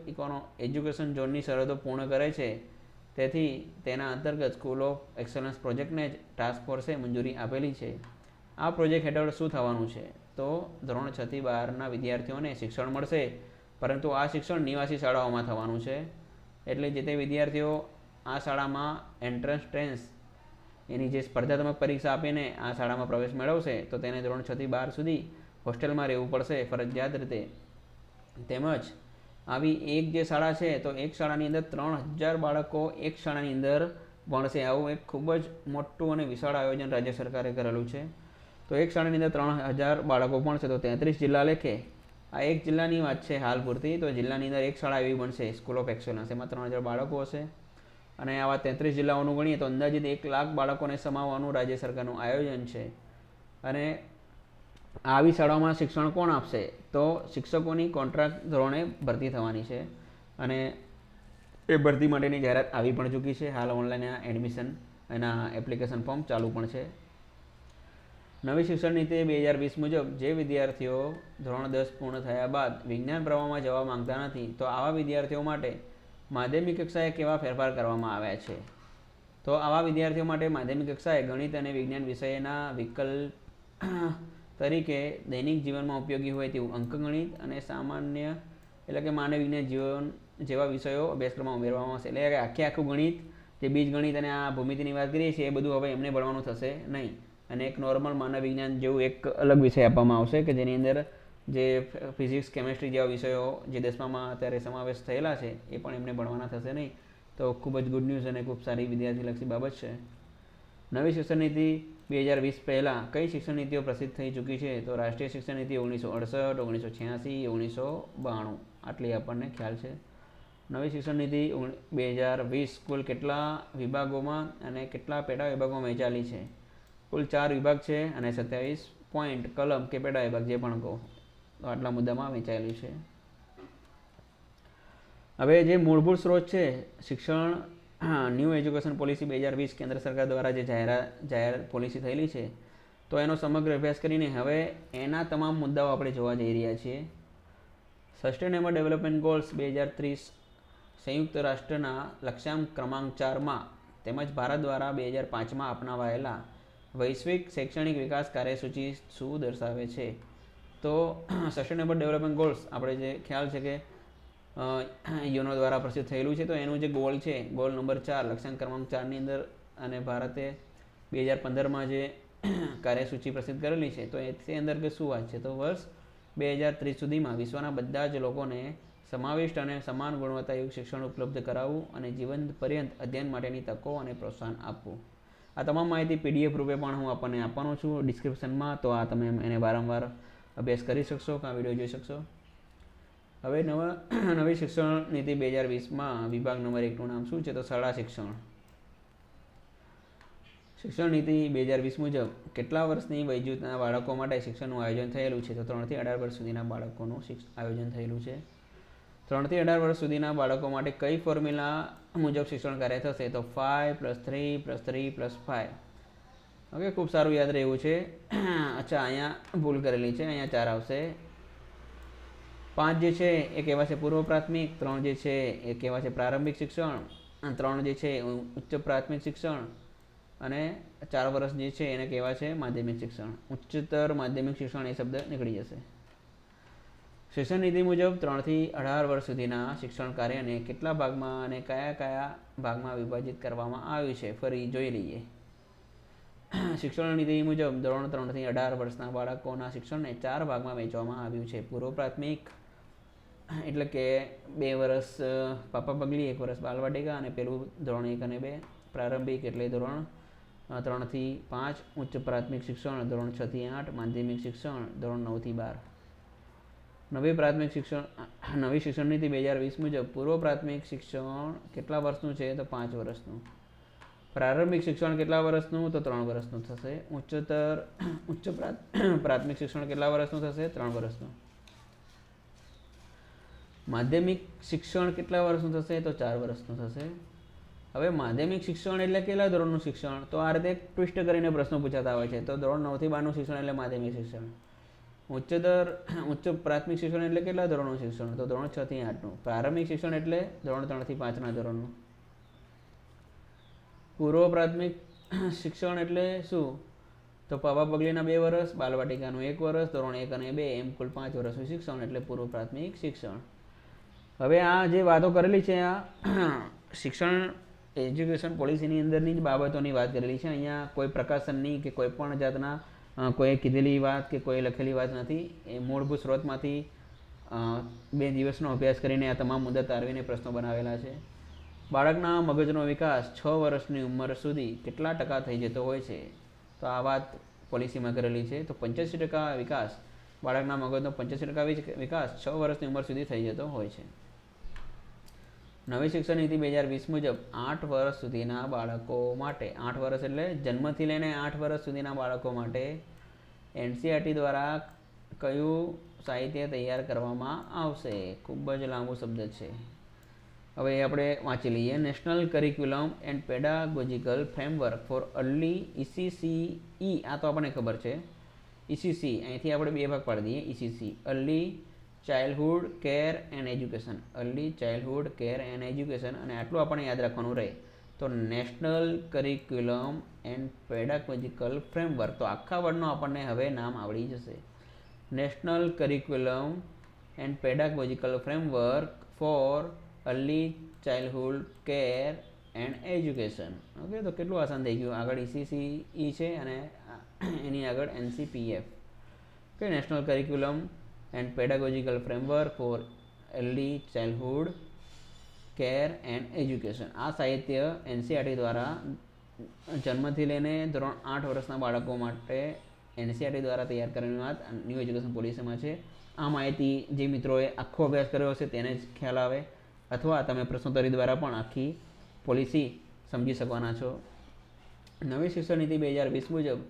એજ્યુકેશન ઝોનની શરતો પૂર્ણ કરે છે. તેથી તેના અંતર્ગત સ્કૂલ ઓફ એક્સલન્સ પ્રોજેક્ટને જ ટાસ્ક ફોર્સે મંજૂરી આપેલી છે. આ પ્રોજેક્ટ હેઠળ શું થવાનું છે? તો ધોરણ 6 થી 12ના વિદ્યાર્થીઓને શિક્ષણ મળશે, પરંતુ આ શિક્ષણ નિવાસી શાળાઓમાં થવાનું છે. એટલે જે તે વિદ્યાર્થીઓ આ શાળામાં એન્ટ્રન્સ એની જે સ્પર્ધાત્મક પરીક્ષા આપીને આ શાળામાં પ્રવેશ મેળવશે તો તેને ધોરણ 6 થી 12 સુધી હોસ્ટેલમાં રહેવું પડશે ફરજિયાત રીતે. તેમજ આવી એક જે શાળા છે તો એક શાળાની અંદર 3000 બાળકો એક શાળાની અંદર ભણશે. આવું એક ખૂબ જ મોટું અને વિશાળ આયોજન રાજ્ય સરકારે કરેલું છે. તો એક શાળાની અંદર 3000 બાળકો ભણશે તો 33 જિલ્લા લેખે આ એક જિલ્લાની વાત છે હાલ પૂરતી. તો જિલ્લાની અંદર એક શાળા એવી બનશે સ્કૂલ ઓફ એક્સલન્સ, એમાં 3000 બાળકો હશે અને આવા 33 જિલ્લાઓનું ગણીએ તો અંદાજિત 1 લાખ બાળકોને સમાવવાનું રાજ્ય સરકારનું આયોજન છે. અને આવી શાળાઓમાં શિક્ષણ કોણ આપશે? તો શિક્ષકોની કોન્ટ્રાક્ટ ધોરણે ભરતી થવાની છે અને એ ભરતી માટેની જાહેરાત આવી પણ ચૂકી છે. હાલ ઓનલાઈન એડમિશન એના એપ્લિકેશન ફોર્મ ચાલુ પણ છે. નવી શિક્ષણ નીતિ 2020 મુજબ જે વિદ્યાર્થીઓ ધોરણ 10 પૂર્ણ થયા બાદ વિજ્ઞાન પ્રવાહમાં જવા માંગતા નથી તો આવા વિદ્યાર્થીઓ માટે માધ્યમિક કક્ષાએ કેવા ફેરફાર કરવામાં આવ્યા છે? તો આવા વિદ્યાર્થીઓ માટે માધ્યમિક કક્ષાએ ગણિત અને વિજ્ઞાન વિષયના વિકલ્પ તરીકે દૈનિક જીવનમાં ઉપયોગી હોય તેવું અંકગણિત અને સામાન્ય એટલે કે માનવ વિજ્ઞાન જીવન જેવા વિષયો અભ્યાસક્રમમાં ઉમેરવામાં આવશે. એટલે કે આખું ગણિત જે બીજ ગણિત અને આ ભૂમિતિની વાત કરીએ છીએ એ બધું હવે એમને ભણવાનું થશે નહીં અને એક નોર્મલ માનવ વિજ્ઞાન જેવું એક અલગ વિષય આપવામાં આવશે કે જેની અંદર જે ફિઝિક્સ, કેમેસ્ટ્રી જેવા વિષયો જે 10મામાં અત્યારે સમાવેશ થયેલા છે એ પણ એમને ભણવાના થશે નહીં. તો ખૂબ જ ગુડ ન્યૂઝ અને ખૂબ સારી વિદ્યાર્થીલક્ષી બાબત છે. નવી શિક્ષણ નીતિ 2020 પહેલાં કઈ શિક્ષણ નીતિઓ પ્રસિદ્ધ થઈ ચૂકી છે? તો રાષ્ટ્રીય શિક્ષણ નીતિ 1968, 1986, 1992 આટલી આપણને ખ્યાલ છે. નવી શિક્ષણ નીતિ 2020 કુલ કેટલા વિભાગોમાં અને કેટલા પેટા વિભાગોમાં વહેંચાયેલી છે? કુલ 4 વિભાગ છે અને 27 પોઈન્ટ કલમ કે પેટા વિભાગ જે પણ કહો તો આટલા મુદ્દામાં વહેંચાયેલી છે. હવે જે મૂળભૂત સ્ત્રોત છે શિક્ષણ ન્યૂ એજ્યુકેશન પોલિસી 2020 કેન્દ્ર સરકાર દ્વારા જે જાહેર પોલિસી થયેલી છે તો એનો સમગ્ર અભ્યાસ કરીને હવે એના તમામ મુદ્દાઓ આપણે જોવા જઈ રહ્યા છીએ. સસ્ટેનેબલ ડેવલપમેન્ટ ગોલ્સ 2030 સંયુક્ત રાષ્ટ્રના લક્ષ્યાંક ક્રમાંક 4માં તેમજ ભારત દ્વારા 2005માં અપનાવાયેલા વૈશ્વિક શૈક્ષણિક વિકાસ કાર્યસૂચિ શું દર્શાવે છે? તો સસ્ટેનેબલ ડેવલપમેન્ટ ગોલ્સ આપણે જે ખ્યાલ છે કે યુનો દ્વારા પ્રસિદ્ધ થયેલું છે, તો એનું જે ગોલ છે, ગોલ નંબર 4, લક્ષ્યાંક ક્રમાંક 4ની અંદર, અને ભારતે 2015માં જે કાર્યસૂચિ પ્રસિદ્ધ કરેલી છે, તો તે અંદર કે શું વાત છે? તો વર્ષ 2030 સુધીમાં વિશ્વના બધા જ લોકોને સમાવિષ્ટ અને સમાન ગુણવત્તાયુક્ત શિક્ષણ ઉપલબ્ધ કરાવવું અને જીવન પર્યંત અધ્યયન માટેની તકો અને પ્રોત્સાહન આપવું. આ તમામ માહિતી PDF રૂપે પણ હું આપણને આપવાનો છું ડિસ્ક્રિપ્શનમાં, તો આ તમે એને વારંવાર અભ્યાસ કરી શકશો કે આ વિડીયો જોઈ શકશો. હવે નવી શિક્ષણ નીતિ 2020માં વિભાગ નંબર 1નું નામ શું છે? તો શાળા શિક્ષણ. શિક્ષણ નીતિ 2020 મુજબ કેટલા વર્ષની વયજૂથના બાળકો માટે શિક્ષણનું આયોજન થયેલું છે? તો 3 થી 18 વર્ષ સુધીના બાળકોનું આયોજન થયેલું છે. 3 થી 18 વર્ષ સુધીના બાળકો માટે કઈ ફોર્મ્યુલા મુજબ શિક્ષણ કાર્ય થશે? તો 5+3+3+5. ઓકે, ખૂબ સારું યાદ રહેવું છે. અચ્છા, અહીંયા ભૂલ કરેલી છે, અહીંયા 4 આવશે. 5 જે છે એ કહેવાશે પૂર્વ પ્રાથમિક, 3 જે છે એ કહેવાશે પ્રારંભિક શિક્ષણ, 3 જે છે ઉચ્ચ પ્રાથમિક શિક્ષણ, અને 4 વર્ષ જે છે એને કહેવાય છે માધ્યમિક શિક્ષણ. ઉચ્ચતર માધ્યમિક શિક્ષણ એ શબ્દ નીકળી જશે. શિક્ષણ નીતિ મુજબ 3 થી 18 વર્ષ સુધીના શિક્ષણ કાર્યને કેટલા ભાગમાં અને કયા ભાગમાં વિભાજિત કરવામાં આવ્યું છે? ફરી જોઈ લઈએ. શિક્ષણ નીતિ મુજબ ધોરણ 3 થી 18 વર્ષના બાળકોના શિક્ષણને 4 ભાગમાં વહેંચવામાં આવ્યું છે. પૂર્વ પ્રાથમિક એટલે કે 2 વર્ષ પાપા પગલી, 1 વર્ષ બાલવાટિકા, અને પેલું ધોરણ 1 અને 2. પ્રારંભિક એટલે ધોરણ 3 થી 5, ઉચ્ચ પ્રાથમિક શિક્ષણ ધોરણ 6 થી 8, માધ્યમિક શિક્ષણ ધોરણ 9 થી 12. નવી શિક્ષણ નીતિ 2020 મુજબ પૂર્વ પ્રાથમિક શિક્ષણ કેટલા વર્ષનું છે? તો 5 વર્ષનું. પ્રારંભિક શિક્ષણ કેટલા વર્ષનું? તો 3 વર્ષનું થશે. ઉચ્ચ પ્રાથમિક શિક્ષણ કેટલા વર્ષનું થશે? 3 વર્ષનું. માધ્યમિક શિક્ષણ કેટલા વર્ષનું થશે? તો 4 વર્ષનું થશે. હવે માધ્યમિક શિક્ષણ એટલે કેટલા ધોરણનું શિક્ષણ? તો આ રીતે ટ્વિસ્ટ કરીને પ્રશ્નો પૂછાતા હોય છે. તો ધોરણ 9 થી 12નું શિક્ષણ એટલે માધ્યમિક શિક્ષણ. ઉચ્ચ પ્રાથમિક શિક્ષણ એટલે કેટલા ધોરણનું શિક્ષણ? તો ધોરણ 6 થી 8નું. પ્રારંભિક શિક્ષણ એટલે ધોરણ 3 થી 5ના ધોરણનું. પૂર્વ પ્રાથમિક શિક્ષણ એટલે શું? તો પાપા પગલીના 2 વર્ષ, બાલવાટિકાનું 1 વર્ષ, ધોરણ 1 અને 2 એમ કુલ 5 વર્ષનું શિક્ષણ એટલે પૂર્વ પ્રાથમિક શિક્ષણ. હવે આ જે વાતો કરેલી છે, આ શિક્ષણ એજ્યુકેશન પોલિસીની અંદરની જ બાબતોની વાત કરેલી છે. અહીંયા કોઈ પ્રકાશનની કે કોઈ પણ જાતના કોઈ કીધેલી વાત કે કોઈ લખેલી વાત નથી. એ મૂળભૂત સ્ત્રોતમાંથી 2 દિવસનો અભ્યાસ કરીને આ તમામ મુદ્દા તારવીને પ્રશ્નો બનાવેલા છે. બાળકના મગજનો વિકાસ 6 વર્ષની ઉંમર સુધી કેટલા ટકા થઈ જતો હોય છે? તો આ વાત પોલિસીમાં કરેલી છે. તો 85% વિકાસ, બાળકના મગજનો 85% વિકાસ 6 વર્ષની ઉંમર સુધી થઈ જતો હોય છે. નવી શિક્ષણ નીતિ 2020 મુજબ 8 વર્ષ સુધીના બાળકો માટે, 8 વર્ષ એટલે જન્મથી લઈને 8 વર્ષ સુધીના બાળકો માટે NCERT દ્વારા કયું સાહિત્ય તૈયાર કરવામાં આવશે? ખૂબ જ લાંબો શબ્દ છે. હવે આપણે વાંચી લઈએ. National curriculum and pedagogical framework for early ECCE. આ તો આપણને ખબર છે. ECC અહીંથી આપણે 2 ભાગ પાડી દઈએ. ECC early childhood care and education. Early childhood care and education. અને આટલું આપણે યાદ રાખવાનું રહે. તો national curriculum and pedagogical framework, તો આખા વર્ડનો આપણને હવે નામ આવડી જશે. National curriculum and pedagogical framework for early childhood care and education. Okay, તો કેટલું આસાન થઈ ગયું. આગળ ECCE છે અને એની આગળ NCPF. Okay, national curriculum and pedagogical framework for early childhood care and education. આ સાહિત્ય NCERT દ્વારા જન્મથી લઈને ધોરણ 8 વર્ષના બાળકો માટે NCERT દ્વારા તૈયાર કરેલી વાત ન્યૂ એજ્યુકેશન પોલિસીમાં છે. આ માહિતી જે મિત્રોએ આખો અભ્યાસ કર્યો હશે તેને જ ખ્યાલ આવે, અથવા તમે પ્રશ્નોત્તરી દ્વારા પણ આખી પોલિસી સમજી શકવાના છો. નવી શિક્ષણ નીતિ 2020 મુજબ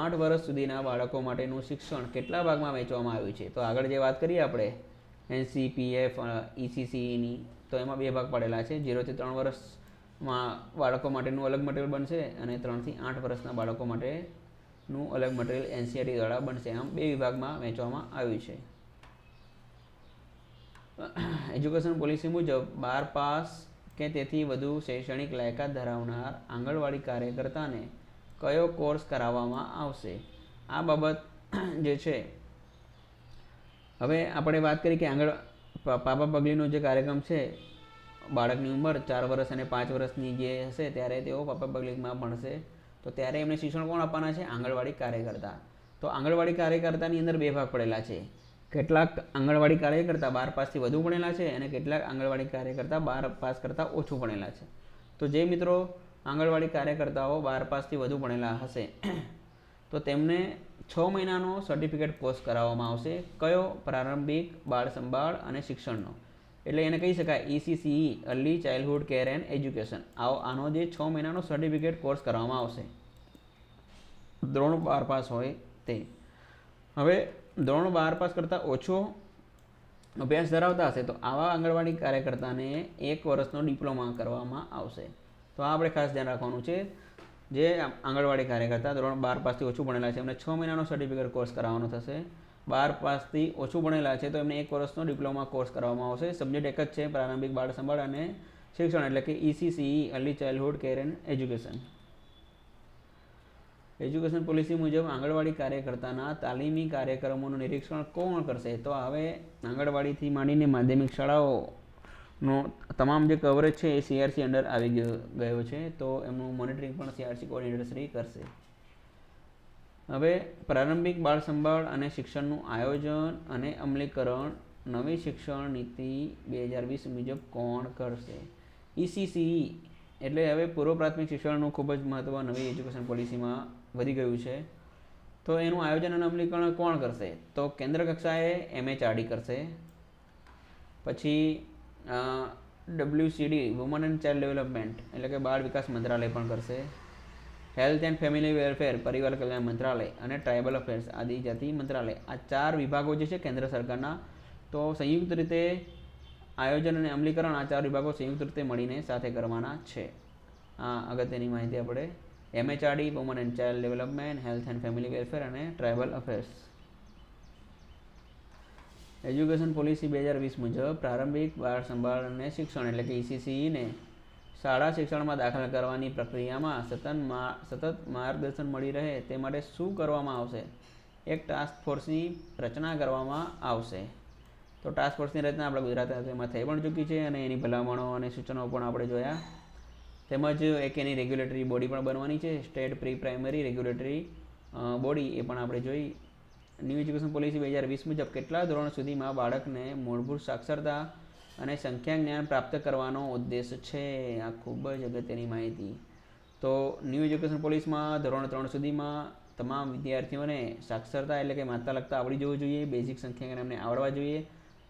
8 વર્ષ સુધીના બાળકો માટેનું શિક્ષણ કેટલા ભાગમાં વહેંચવામાં આવ્યું છે? તો આગળ જે વાત કરીએ આપણે NCPF ECCEની, તો એમાં 2 ભાગ પાડેલા છે. 0 થી 3 વર્ષમાં બાળકો માટેનું અલગ મટીરિયલ બનશે અને 3 થી 8 વર્ષના બાળકો માટેનું અલગ મટીરિયલ NCERT દ્વારા બનશે. આમ 2 વિભાગમાં વહેંચવામાં આવ્યું છે. એજ્યુકેશન પોલિસી મુજબ 12 પાસ કે તેથી વધુ શૈક્ષણિક લાયકાત ધરાવનાર આંગણવાડી કાર્યકર્તાને કયો કોર્સ કરાવવામાં આવશે? આ બાબત જે છે, હવે આપણે વાત કરી કે આંગણ પાપા પગલીનો જે કાર્યક્રમ છે, બાળકની ઉંમર 4 વર્ષ અને 5 વર્ષની જે હશે ત્યારે તેઓ પાપા પગલીમાં ભણશે. તો ત્યારે એમને શિક્ષણ કોણ આપવાના છે? આંગણવાડી કાર્યકર્તા. તો આંગણવાડી કાર્યકર્તાની અંદર 2 ભાગ પડેલા છે. કેટલાક આંગણવાડી કાર્યકર્તા 12 પાસથી વધુ ભણેલા છે અને કેટલાક આંગણવાડી કાર્યકર્તા 12 પાસ કરતાં ઓછું ભણેલા છે. તો જે મિત્રો આંગણવાડી કાર્યકર્તાઓ 12 પાસથી વધુ ભણેલા હશે તો તેમને 6 મહિનાનો સર્ટિફિકેટ કોર્સ કરાવવામાં આવશે. કયો? પ્રારંભિક બાળ સંભાળ અને શિક્ષણનો. એટલે એને કહી શકાય ECCE, early childhood care and education. આનો જે 6 મહિનાનો સર્ટિફિકેટ કોર્સ કરવામાં આવશે, ધોરણ 12 પાસ હોય તે. હવે ધોરણ 12 પાસ કરતાં ઓછો અભ્યાસ ધરાવતા હશે તો આવા આંગણવાડી કાર્યકર્તાને 1 વર્ષનો ડિપ્લોમા કરવામાં આવશે. તો આ આપણે ખાસ ધ્યાન રાખવાનું છે. જે આંગણવાડી કાર્યકર્તા ધોરણ 12 પાસથી ઓછું ભણેલા છે એમને 6 મહિનાનો સર્ટિફિકેટ કોર્સ કરાવવાનો થશે. 12 પાસથી ઓછું ભણેલા છે તો એમને 1 વર્ષનો ડિપ્લોમા કોર્સ કરવામાં આવશે. સબ્જેક્ટ એક જ છે, પ્રારંભિક બાળ સંભાળ અને શિક્ષણ, એટલે કે ECCE, early childhood care and education. Education policy મુજબ આંગણવાડી કાર્યકર્તાના તાલીમી કાર્યક્રમોનું નિરીક્ષણ કોણ કરશે? તો હવે આંગણવાડીથી માંડીને માધ્યમિક શાળાઓનો તમામ જે કવરેજ છે એ CRC અંડર આવી ગયો છે. તો એમનું મોનિટરિંગ પણ CRC કોઓર્ડિનેટર શ્રી કરશે. હવે પ્રારંભિક બાળ સંભાળ અને શિક્ષણનું આયોજન અને અમલીકરણ નવી શિક્ષણ નીતિ 2020 મુજબ કોણ કરશે? ECCE એટલે હવે પૂર્વ પ્રાથમિક શિક્ષણનું ખૂબ જ મહત્ત્વ નવી એજ્યુકેશન પોલિસીમાં વધી ગયું છે. તો એનું આયોજન અને અમલીકરણ કોણ કરશે? તો કેન્દ્ર કક્ષાએ MHRD કરશે. પછી WCD, woman and child development, એટલે કે બાળ વિકાસ મંત્રાલય પણ કરશે. હેલ્થ એન્ડ ફેમિલી વેલફેર, પરિવાર કલ્યાણ મંત્રાલય, અને ટ્રાઇબલ અફેર્સ, આદિજાતિ મંત્રાલય. આ 4 વિભાગો જે છે કેન્દ્ર સરકારના, તો સંયુક્ત રીતે આયોજન અને અમલીકરણ આ 4 વિભાગો સંયુક્ત રીતે મળીને સાથે કરવાના છે. આ અગત્યની માહિતી આપણે MHRD, woman and child development, health and family welfare અને ટ્રાઇબલ અફેર્સ. એજ્યુકેશન પોલિસી 2020 મુજબ પ્રારંભિક બાળ સંભાળ અને શિક્ષણ, એટલે કે ECCE ને શાળા શિક્ષણમાં દાખલ કરવાની પ્રક્રિયામાં સતત માર્ગદર્શન મળી રહે તે માટે શું કરવામાં આવશે? એક ટાસ્ક ફોર્સની રચના કરવામાં આવશે. તો ટાસ્ક ફોર્સની રચના આપણા ગુજરાત રાજ્યમાં થઈ પણ ચૂકી છે અને એની ભલામણો અને સૂચનો પણ આપણે જોયા. તેમજ એક એની રેગ્યુલેટરી બોડી પણ બનવાની છે, state pre primary regulatory body, એ પણ આપણે જોઈ. ન્યૂ એજ્યુકેશન પોલિસી 2020 મુજબ કેટલા ધોરણ સુધીમાં બાળકને મૂળભૂત સાક્ષરતા અને સંખ્યા જ્ઞાન પ્રાપ્ત કરવાનો ઉદ્દેશ છે? આ ખૂબ જ અગત્યની માહિતી. તો ન્યૂ એજ્યુકેશન પોલિસીમાં ધોરણ 3 સુધીમાં તમામ વિદ્યાર્થીઓને સાક્ષરતા એટલે કે વાંચતા લખતા આવડી જવું જોઈએ, બેઝિક સંખ્યા જ્ઞાન એમને આવડવા જોઈએ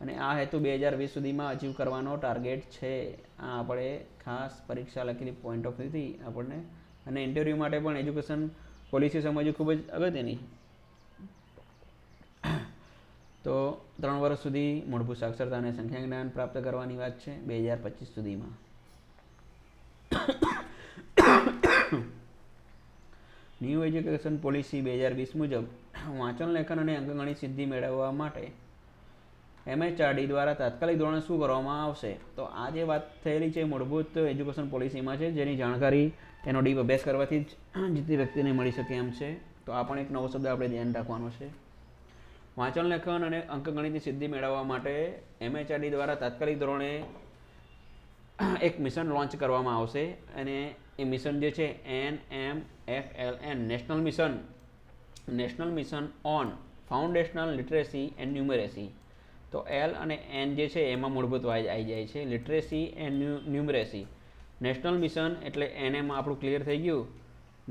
અને આ હેતુ 2020 સુધીમાં અચીવ કરવાનો ટાર્ગેટ છે. આ આપણે ખાસ પરીક્ષા લખેલી પોઈન્ટ ઓફ વ્યૂથી આપણને, અને ઇન્ટરવ્યૂ માટે પણ એજ્યુકેશન પોલિસી સમજવી ખૂબ જ અગત્યની. તો 3 વર્ષ સુધી મૂળભૂત સાક્ષરતા અને સંખ્યા જ્ઞાન પ્રાપ્ત કરવાની વાત છે 2025 સુધીમાં. ન્યૂ એજ્યુકેશન પોલિસી 2020 મુજબ વાંચન લેખન અને અંકગણિત સિદ્ધિ મેળવવા માટે MHRD દ્વારા તાત્કાલિક ધોરણે શું કરવામાં આવશે? તો આ જે વાત થયેલી છે મૂળભૂત એજ્યુકેશન પોલિસીમાં છે, જેની જાણકારી એનો ડીપ અભ્યાસ કરવાથી જ જે વ્યક્તિને મળી શકે એમ છે. તો આ પણ એક નવો શબ્દ આપણે ધ્યાન રાખવાનો છે. વાંચન લેખન અને અંકગણિતની સિદ્ધિ મેળવવા માટે MHRD દ્વારા તાત્કાલિક ધોરણે એક મિશન લોન્ચ કરવામાં આવશે અને એ મિશન જે છે NMFLN, national mission on foundational literacy and numeracy. તો L અને N જે છે એમાં મૂળભૂત વાઇઝ આવી જાય છે, literacy and numeracy. National mission એટલે NM આપણું ક્લિયર થઈ ગયું.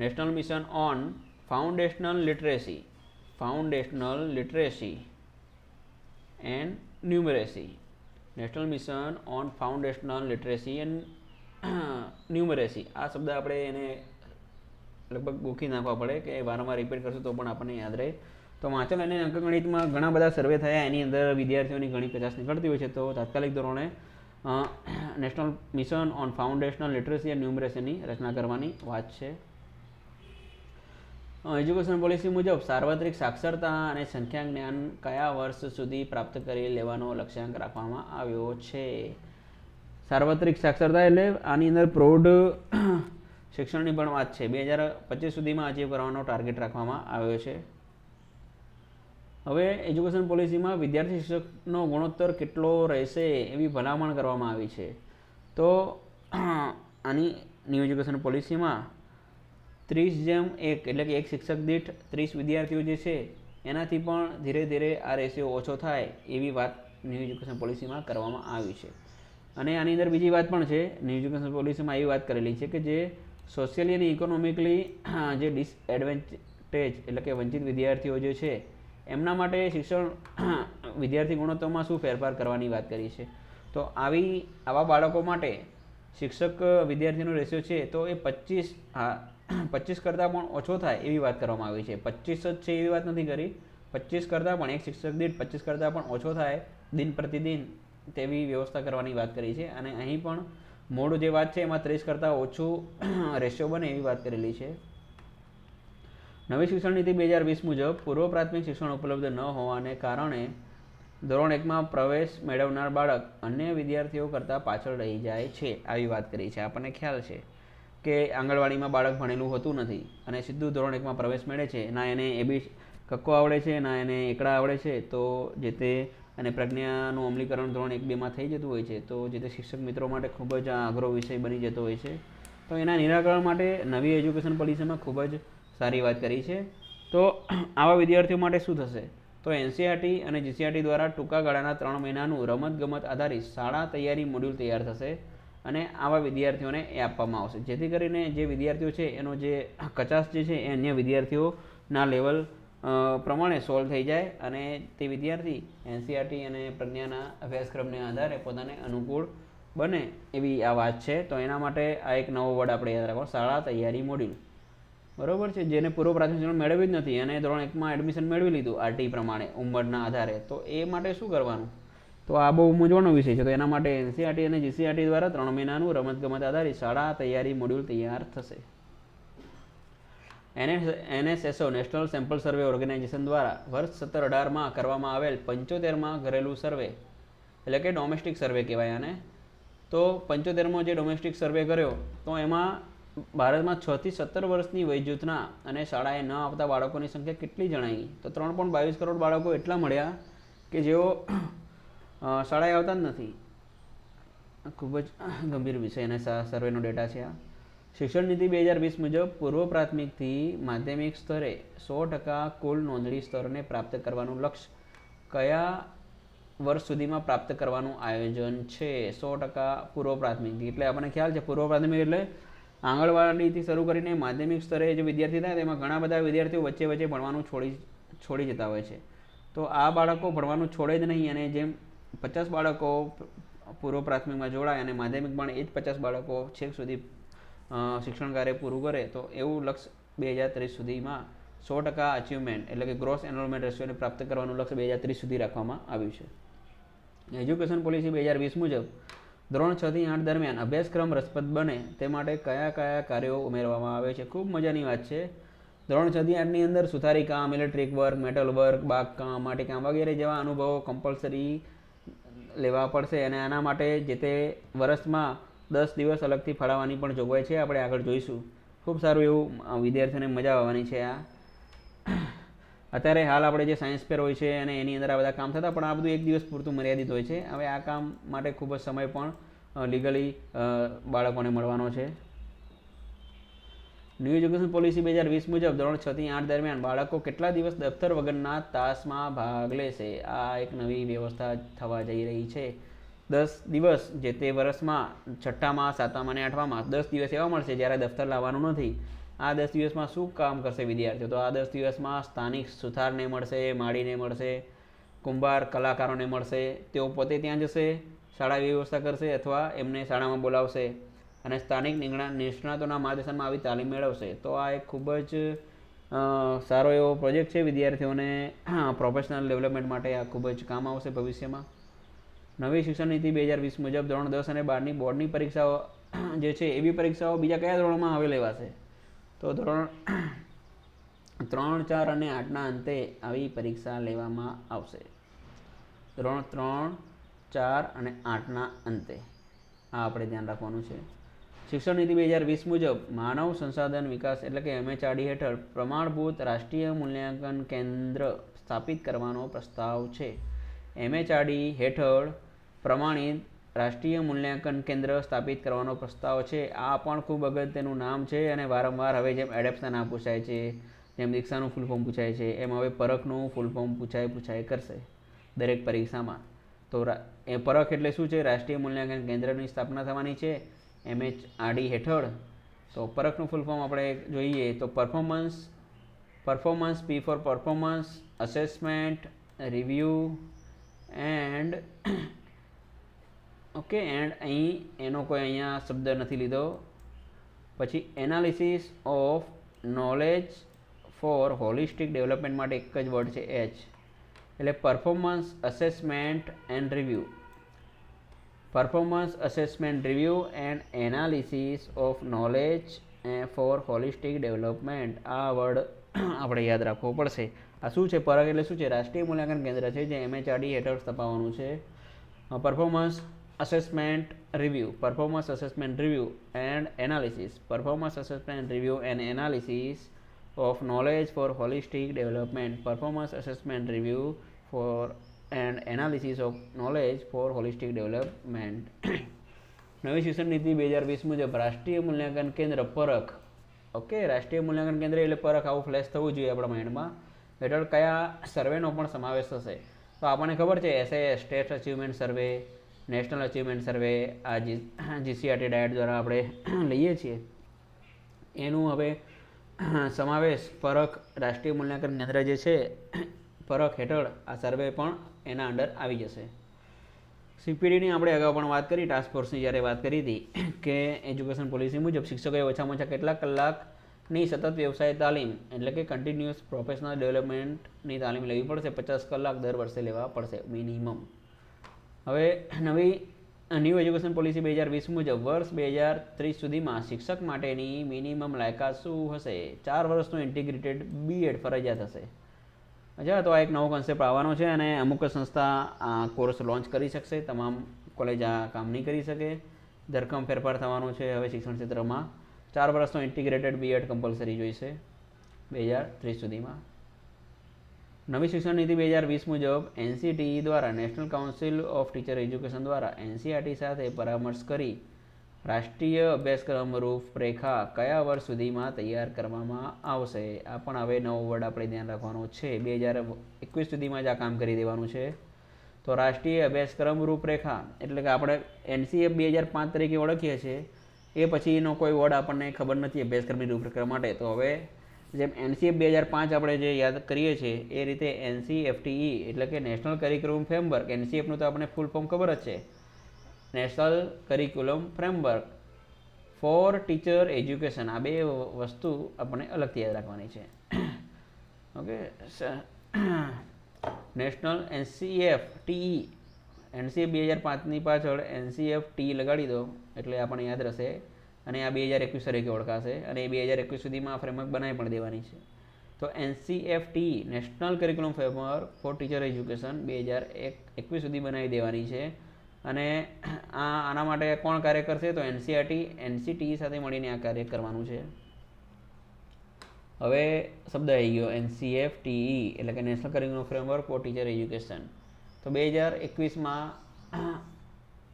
National mission on foundational literacy and numeracy. National mission on foundational literacy and numeracy. આ શબ્દ આપણે એને લગભગ ગોખી નાખવા પડે કે વારંવાર રિપીટ કરશું તો પણ આપણને યાદ રહે. તો વાંચન અને અંકગણિતમાં ઘણા બધા સર્વે થયા, એની અંદર વિદ્યાર્થીઓની ઘણી કચાશ નીકળતી હોય છે. તો તાત્કાલિક ધોરણે national mission on foundational literacy and ન્યુમરેસીની રચના કરવાની વાત છે. એજ્યુકેશન પોલિસી મુજબ સાર્વત્રિક સાક્ષરતા અને સંખ્યા જ્ઞાન કયા વર્ષ સુધી પ્રાપ્ત કરી લેવાનો લક્ષ્યાંક રાખવામાં આવ્યો છે? સાર્વત્રિક સાક્ષરતા એટલે આની અંદર પ્રૌઢ શિક્ષણની પણ વાત છે. 2025 સુધીમાં અચીવ કરવાનો ટાર્ગેટ રાખવામાં આવ્યો છે. હવે એજ્યુકેશન પોલિસીમાં વિદ્યાર્થી શિક્ષકનો ગુણોત્તર કેટલો રહેશે એવી ભલામણ કરવામાં આવી છે. તો આની ન્યૂ એજ્યુકેશન પોલિસીમાં 30:1 એટલે કે એક શિક્ષક દીઠ 30 વિદ્યાર્થીઓ જે છે એનાથી પણ ધીરે ધીરે આ રેશિયો ઓછો થાય એવી વાત ન્યૂ એજ્યુકેશન પોલિસીમાં કરવામાં આવી છે. અને આની અંદર બીજી વાત પણ છે. ન્યૂ એજ્યુકેશન પોલિસીમાં એવી વાત કરેલી છે કે જે સોશિયલી અને ઇકોનોમિકલી જે ડિસએડવાન્ટેજ એટલે કે વંચિત વિદ્યાર્થીઓ જે છે એમના માટે શિક્ષણ વિદ્યાર્થી ગુણોત્તરમાં શું ફેરફાર કરવાની વાત કરી છે. તો આવા બાળકો માટે શિક્ષક વિદ્યાર્થીનો રેશિયો છે તો એ 25 કરતાં પણ ઓછો થાય એવી વાત કરવામાં આવી છે. 25 જ છે એવી વાત નથી કરી, 25 કરતાં પણ એક શિક્ષક દીઠ 25 કરતાં પણ ઓછો થાય દિન પ્રતિદિન તેવી વ્યવસ્થા કરવાની વાત કરી છે. અને અહીં પણ મૂળ જે વાત છે એમાં 30 કરતાં ઓછું રેશિયો બને એવી વાત કરેલી છે. નવી શિક્ષણ નીતિ 2020 મુજબ પૂર્વ પ્રાથમિક શિક્ષણ ઉપલબ્ધ ન હોવાને કારણે ધોરણ 1માં પ્રવેશ મેળવનાર બાળક અન્ય વિદ્યાર્થીઓ કરતાં પાછળ રહી જાય છે આવી વાત કરી છે. આપણને ખ્યાલ છે કે આંગણવાડીમાં બાળક ભણેલું હોતું નથી અને સીધું ધોરણ 1માં પ્રવેશ મેળવે છે. ના એને એબી કક્કો આવડે છે, ના એને એકડા આવડે છે. તો જે તે અને પ્રજ્ઞાનું અમલીકરણ ધોરણ 1-2માં થઈ જતું હોય છે. તો જે તે શિક્ષક મિત્રો માટે ખૂબ જ અઘરો વિષય બની જતો હોય છે. તો એના નિરાકરણ માટે નવી એજ્યુકેશન પોલિસીમાં ખૂબ જ સારી વાત કરી છે. તો આવા વિદ્યાર્થીઓ માટે શું થશે? તો એનસીઈઆરટી અને જીસીઈઆરટી દ્વારા ટૂંકા ગાળાના 3 મહિનાનું રમતગમત આધારિત શાળા તૈયારી મોડ્યુલ તૈયાર થશે અને આવા વિદ્યાર્થીઓને એ આપવામાં આવશે, જેથી કરીને જે વિદ્યાર્થીઓ છે એનો જે કચાશ જે છે એ અન્ય વિદ્યાર્થીઓના લેવલ પ્રમાણે સોલ્વ થઈ જાય અને તે વિદ્યાર્થી એનસીઈઆરટી અને પ્રજ્ઞાના અભ્યાસક્રમને આધારે પોતાને અનુકૂળ બને એવી આ વાત છે. તો એના માટે આ એક નવો વર્ડ આપણે યાદ રાખવો, શાળા તૈયારી મોડ્યુલ. બરાબર છે. જેને પૂર્વ પ્રાથમિક શિક્ષણ મેળવ્યું જ નથી અને ધોરણ 1માં એડમિશન મેળવી લીધું આરટી પ્રમાણે ઉંમરના આધારે, તો એ માટે શું કરવાનું? તો આ બહુ મૂંઝવણનો વિષય છે. તો એના માટે એનસીઈઆરટી અને જીસીઈઆરટી દ્વારા 3 મહિનાનું રમતગમત આધારિત શાળા તૈયારી મોડ્યુલ તૈયાર થશે. એનએસએસઓ નેશનલ સેમ્પલ સર્વે ઓર્ગેનાઇઝેશન દ્વારા વર્ષ 17-18માં કરવામાં આવેલ 75માં ઘરેલું સર્વે એટલે કે ડોમેસ્ટિક સર્વે કહેવાય આને. તો 75મો જે ડોમેસ્ટિક સર્વે કર્યો તો એમાં ભારતમાં 6 થી 17 વર્ષની વય જૂથના અને શાળાએ ન આવતા બાળકોની સંખ્યા કેટલી જણાઈ? તો 3.22 કરોડ બાળકો એટલા મળ્યા કે જેઓ શાળાએ આવતા જ નથી. ખૂબ જ ગંભીર વિષય અને સર્વેનો ડેટા છે આ. શિક્ષણ નીતિ 2020 મુજબ પૂર્વ પ્રાથમિકથી માધ્યમિક સ્તરે 100% કુલ નોંધણી સ્તરને પ્રાપ્ત કરવાનું લક્ષ્ય કયા વર્ષ સુધીમાં પ્રાપ્ત કરવાનું આયોજન છે? 100% પૂર્વ પ્રાથમિક એટલે આપણને ખ્યાલ છે પૂર્વ પ્રાથમિક એટલે આંગણવાડીથી શરૂ કરીને માધ્યમિક સ્તરે જે વિદ્યાર્થી થાય તેમાં ઘણા બધા વિદ્યાર્થીઓ વચ્ચે ભણવાનું છોડી જતા હોય છે. તો આ બાળકો ભણવાનું છોડે જ નહીં અને જેમ 50 બાળકો પૂર્વ પ્રાથમિકમાં જોડાય અને માધ્યમિક પણ એ જ 50 બાળકો છેક સુધી શિક્ષણ કાર્ય પૂરું કરે, તો એવું લક્ષ્ય 2030 સુધીમાં 100% અચીવમેન્ટ એટલે કે ગ્રોસ એનરોલમેન્ટ રેશિયોને પ્રાપ્ત કરવાનું લક્ષ્ય 2030 સુધી રાખવામાં આવ્યું છે. એજ્યુકેશન પોલિસી 2020 મુજબ ધોરણ 6 થી 8 દરમિયાન અભ્યાસક્રમ રસપ્રદ બને તે માટે કયા કયા કાર્યો ઉમેરવામાં આવે છે? ખૂબ મજાની વાત છે. ધોરણ 6 થી 8ની અંદર સુથારી કામ, ઇલેક્ટ્રિક વર્ક, મેટલ વર્ક, બાગકામ, માટીકામ વગેરે જેવા અનુભવો કમ્પલસરી લેવા પડશે અને આના માટે જે તે વર્ષમાં 10 દિવસ અલગથી ફાળવવાની પણ જોગવાઈ છે. આપણે આગળ જોઈશું. ખૂબ સારું એવું વિદ્યાર્થીઓને મજા આવવાની છે. આ અત્યારે હાલ આપણે જે સાયન્સ ફેર હોય છે અને એની અંદર આ બધા કામ થતા પણ આ બધું એક દિવસ પૂરતું મર્યાદિત હોય છે. હવે આ કામ માટે ખૂબ જ સમય પણ લીગલી બાળકોને મળવાનો છે. ન્યૂ એજ્યુકેશન પોલિસી 2020 મુજબ ધોરણ 6 થી 8 દરમિયાન બાળકો કેટલા દિવસ દફતર વગરના તાસમાં ભાગ લેશે? આ એક નવી વ્યવસ્થા થવા જઈ રહી છે. 10 દિવસ જે તે વર્ષમાં 6ઠ્ઠામાં, 7મામાં અને 8મામાં 10 દિવસ એવા મળશે જ્યારે દફતર લાવવાનું નથી. આ 10 દિવસમાં શું કામ કરશે વિદ્યાર્થીઓ? તો આ 10 દિવસમાં સ્થાનિક સુથારને મળશે, માળીને મળશે, કુંભાર કલાકારોને મળશે. તેઓ પોતે ત્યાં જશે, શાળા વ્યવસ્થા કરશે અથવા એમને શાળામાં બોલાવશે અને સ્થાનિક નિષ્ણાતોના માર્ગદર્શનમાં આવી તાલીમ મેળવશે. તો આ એક ખૂબ જ સારો એવો પ્રોજેક્ટ છે. વિદ્યાર્થીઓને પ્રોફેશનલ ડેવલપમેન્ટ માટે આ ખૂબ જ કામ આવશે ભવિષ્યમાં. નવી શિક્ષણ નીતિ 2020 મુજબ ધોરણ 10 અને 12ની બોર્ડની પરીક્ષાઓ જે છે એવી પરીક્ષાઓ બીજા કયા ધોરણમાં હવે લેવાશે? તો ધોરણ 3, 4 અને 8ના અંતે આવી પરીક્ષા લેવામાં આવશે. ધોરણ 3, 4 અને 8ના અંતે આ આપણે ધ્યાન રાખવાનું છે. શિક્ષણ નીતિ 2020 મુજબ માનવ સંસાધન વિકાસ એટલે કે MHRD હેઠળ પ્રમાણભૂત રાષ્ટ્રીય મૂલ્યાંકન કેન્દ્ર સ્થાપિત કરવાનો પ્રસ્તાવ છે. MHRD હેઠળ પ્રમાણિત રાષ્ટ્રીય મૂલ્યાંકન કેન્દ્ર સ્થાપિત કરવાનો પ્રસ્તાવ છે. આ પણ ખૂબ અગત્યનું નામ છે અને વારંવાર હવે જેમ એડેપ્સના નામ પૂછાય છે, જેમ દીક્ષાનું ફૂલ ફોર્મ પૂછાય છે, એમ હવે પરખનું ફૂલ ફોર્મ પૂછાય કરશે દરેક પરીક્ષામાં. તો એ પરખ એટલે શું છે? રાષ્ટ્રીય મૂલ્યાંકન કેન્દ્રની સ્થાપના થવાની છે MHRD હેઠળ. તો પરખનું ફૂલ ફોર્મ આપણે જોઈએ તો performance P for performance assessment review and okay and અહીં એનો કોઈ અહીંયા શબ્દ નથી લીધો. પછી analysis of knowledge for holistic development માટે એક જ વર્ડ છે H, એટલે performance assessment and review. Performance assessment review and analysis of knowledge for holistic development. આ વર્ડ આપણે યાદ રાખવો પડશે. આ શું છે? પરખ એટલે શું છે? રાષ્ટ્રીય મૂલ્યાંકન કેન્દ્ર છે જે MHRD હેઠળ સ્થપાવવાનું છે. Performance assessment review and analysis. Performance assessment review and analysis of knowledge for holistic development. Performance assessment review for and analysis of knowledge for holistic development. નવી શિક્ષણ નીતિ 2020 મુજબ રાષ્ટ્રીય મૂલ્યાંકન કેન્દ્ર પરખ. ઓકે, રાષ્ટ્રીય મૂલ્યાંકન કેન્દ્ર એટલે પરખ. આવું ફ્લેશ થવું જોઈએ આપણા માઇન્ડમાં. હેઠળ કયા સર્વેનો પણ સમાવેશ થશે? તો આપણને ખબર છે SAS સ્ટેટ અચીવમેન્ટ સર્વે, નેશનલ અચીવમેન્ટ સર્વે, આ GCRT ડાયટ દ્વારા આપણે લઈએ છીએ. એનું હવે સમાવેશ પરખ રાષ્ટ્રીય મૂલ્યાંકન કેન્દ્ર જે છે પરખ હેઠળ આ સર્વે પણ એના અંડર આવી જશે. CPDની આપણે અગાઉ પણ વાત કરી, ટાસ્ક ફોર્સની જ્યારે વાત કરી હતી કે એજ્યુકેશન પોલિસી મુજબ શિક્ષકોએ ઓછામાં ઓછા કેટલા કલાકની સતત વ્યવસાય તાલીમ એટલે કે કન્ટિન્યુઅસ પ્રોફેશનલ ડેવલપમેન્ટની તાલીમ લેવી પડશે? 50 કલાક દર વર્ષે લેવા પડશે મિનિમમ. હવે ન્યૂ એજ્યુકેશન પોલિસી 2020 મુજબ વર્ષ 2030 સુધીમાં શિક્ષક માટેની મિનિમમ લાયકાત શું હશે? 4 વર્ષનું ઇન્ટિગ્રેટેડ B.Ed ફરજિયાત હશે. અચ્છા, તો આ એક નવો કન્સેપ્ટ આવવાનો છે અને અમુક સંસ્થા આ કોર્સ લોન્ચ કરી શકશે. તમામ કોલેજ આ કામ નહીં કરી શકે. ધરખમ ફેરફાર થવાનો છે હવે શિક્ષણ ક્ષેત્રમાં. 4 વર્ષનો ઇન્ટિગ્રેટેડ B.Ed કમ્પલસરી જોઈશે 2030 સુધીમાં. નવી શિક્ષણ નીતિ 2020 મુજબ NCTE દ્વારા national council of teacher education દ્વારા NCERT સાથે પરામર્શ કરી રાષ્ટ્રીય અભ્યાસક્રમ રૂપરેખા કયા વર્ષ સુધીમાં તૈયાર કરવામાં આવશે? આ પણ હવે નવો વર્ડ આપણે ધ્યાન રાખવાનો છે. 2021 સુધીમાં જ આ કામ કરી દેવાનું છે. તો રાષ્ટ્રીય અભ્યાસક્રમ રૂપરેખા એટલે કે આપણે NCF 2005 તરીકે ઓળખીએ છીએ, એ પછીનો કોઈ વર્ડ આપણને ખબર નથી અભ્યાસક્રમની રૂપરેખા માટે. તો હવે જેમ NCF 2005 આપણે જે યાદ કરીએ છીએ એ રીતે NCFTE એટલે કે નેશનલ કરિક્યુલમ ફ્રેમવર્ક. NCFનું તો આપણે ફૂલ ફોર્મ ખબર જ છે, national curriculum framework for teacher education. આ બે વસ્તુ આપણને અલગથી યાદ રાખવાની છે. ઓકે, નેશનલ NCFTE NCF 2005ની પાછળ NCFTE લગાડી દો એટલે આપણને યાદ રહેશે. અને આ 2021 તરીકે ઓળખાશે અને એ 2021 સુધીમાં આ ફ્રેમવર્ક બનાવી પણ દેવાની છે. તો NCFTE national curriculum framework for teacher education 2021 સુધી બનાવી દેવાની છે. અને આના માટે કોણ કાર્ય કરશે? તો NCTE સાથે મળીને આ કાર્ય કરવાનું છે. હવે શબ્દ આવી ગયો NCFTE એટલે કે national curriculum framework for teacher education. તો 2021માં